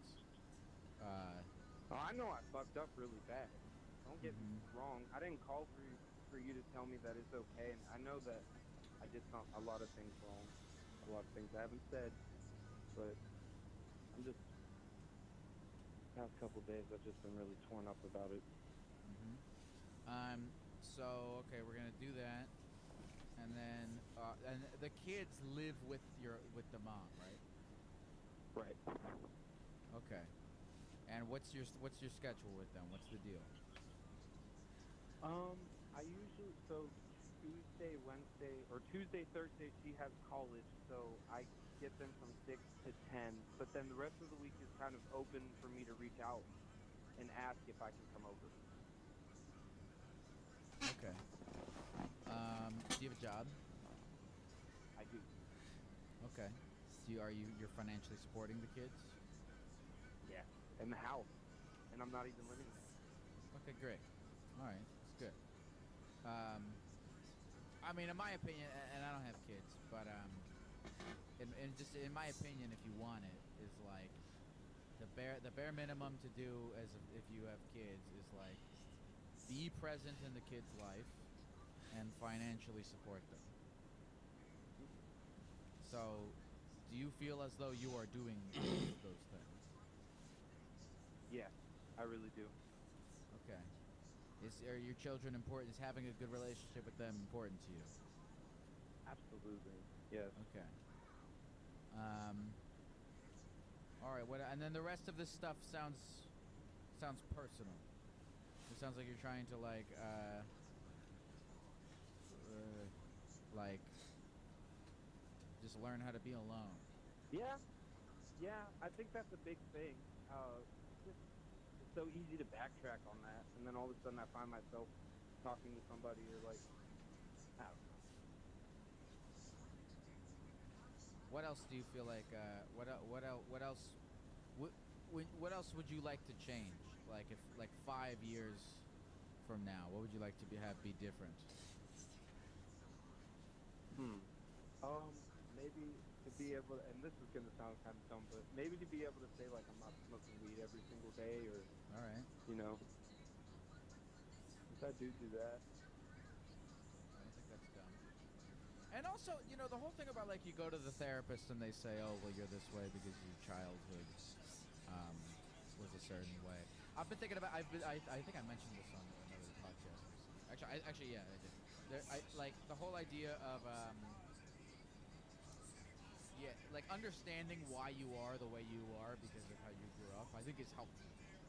Oh, I know I fucked up really bad. Don't get me wrong. I didn't call for you to tell me that it's okay, and I know that I did a lot of things wrong, a lot of things I haven't said, but I'm just, past couple days I've just been really torn up about it. So okay, we're gonna do that, and then and the kids live with the mom, right? Right. Okay. And what's your schedule with them? What's the deal? I usually, so Tuesday, Wednesday, or Tuesday, Thursday, she has college, so I get them from 6 to 10, but then the rest of the week is kind of open for me to reach out and ask if I can come over. Okay. Do you have a job? I do. Okay. You're financially supporting the kids? Yeah. And the house. And I'm not even living there. Okay, great. All right, that's good. I mean, in my opinion, and I don't have kids, but in my opinion, if you want it, is like the bare minimum to do if you have kids is like be present in the kid's life and financially support them. So, do you feel as though you are doing those things? Yeah, I really do. Okay. Are your children important? Is having a good relationship with them important to you? Absolutely. Yes. Okay. All right. And then the rest of this stuff sounds personal. It sounds like you're trying to like just learn how to be alone. Yeah. Yeah, I think that's a big thing. It's so easy to backtrack on that, and then all of a sudden I find myself talking to somebody or like, I don't know. What else do you feel like? What else would you like to change? Like if 5 years from now, what would you like to be different? Maybe to be able to, and this is gonna sound kind of dumb, but maybe to be able to say like I'm not smoking weed every single day, or all right, you know, if I do that. I don't think that's dumb. And also, you know, the whole thing about like you go to the therapist and they say, oh, well, you're this way because your childhood was a certain way. I've been thinking about. I think I mentioned this on another podcast. Actually, yeah, I did. Like the whole idea of like understanding why you are the way you are because of how you grew up, I think is helpful.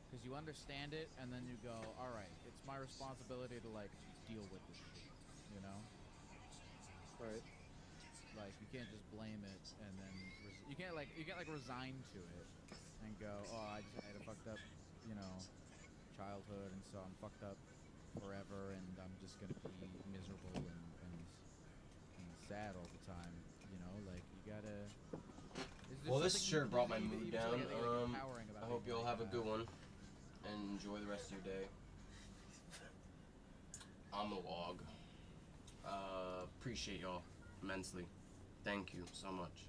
Because you understand it, and then you go, all right, it's my responsibility to like deal with this shit, you know? Right. Like you can't just blame it, and then you can't resign to it and go, oh, I had a fucked up, you know, childhood, and so I'm fucked up forever, and I'm just gonna be miserable and sad all the time. You know, like you gotta. Well, this sure brought my mood down. I hope you all have a good one and enjoy the rest of your day. I'm a log. Appreciate y'all immensely. Thank you so much.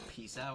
Peace out.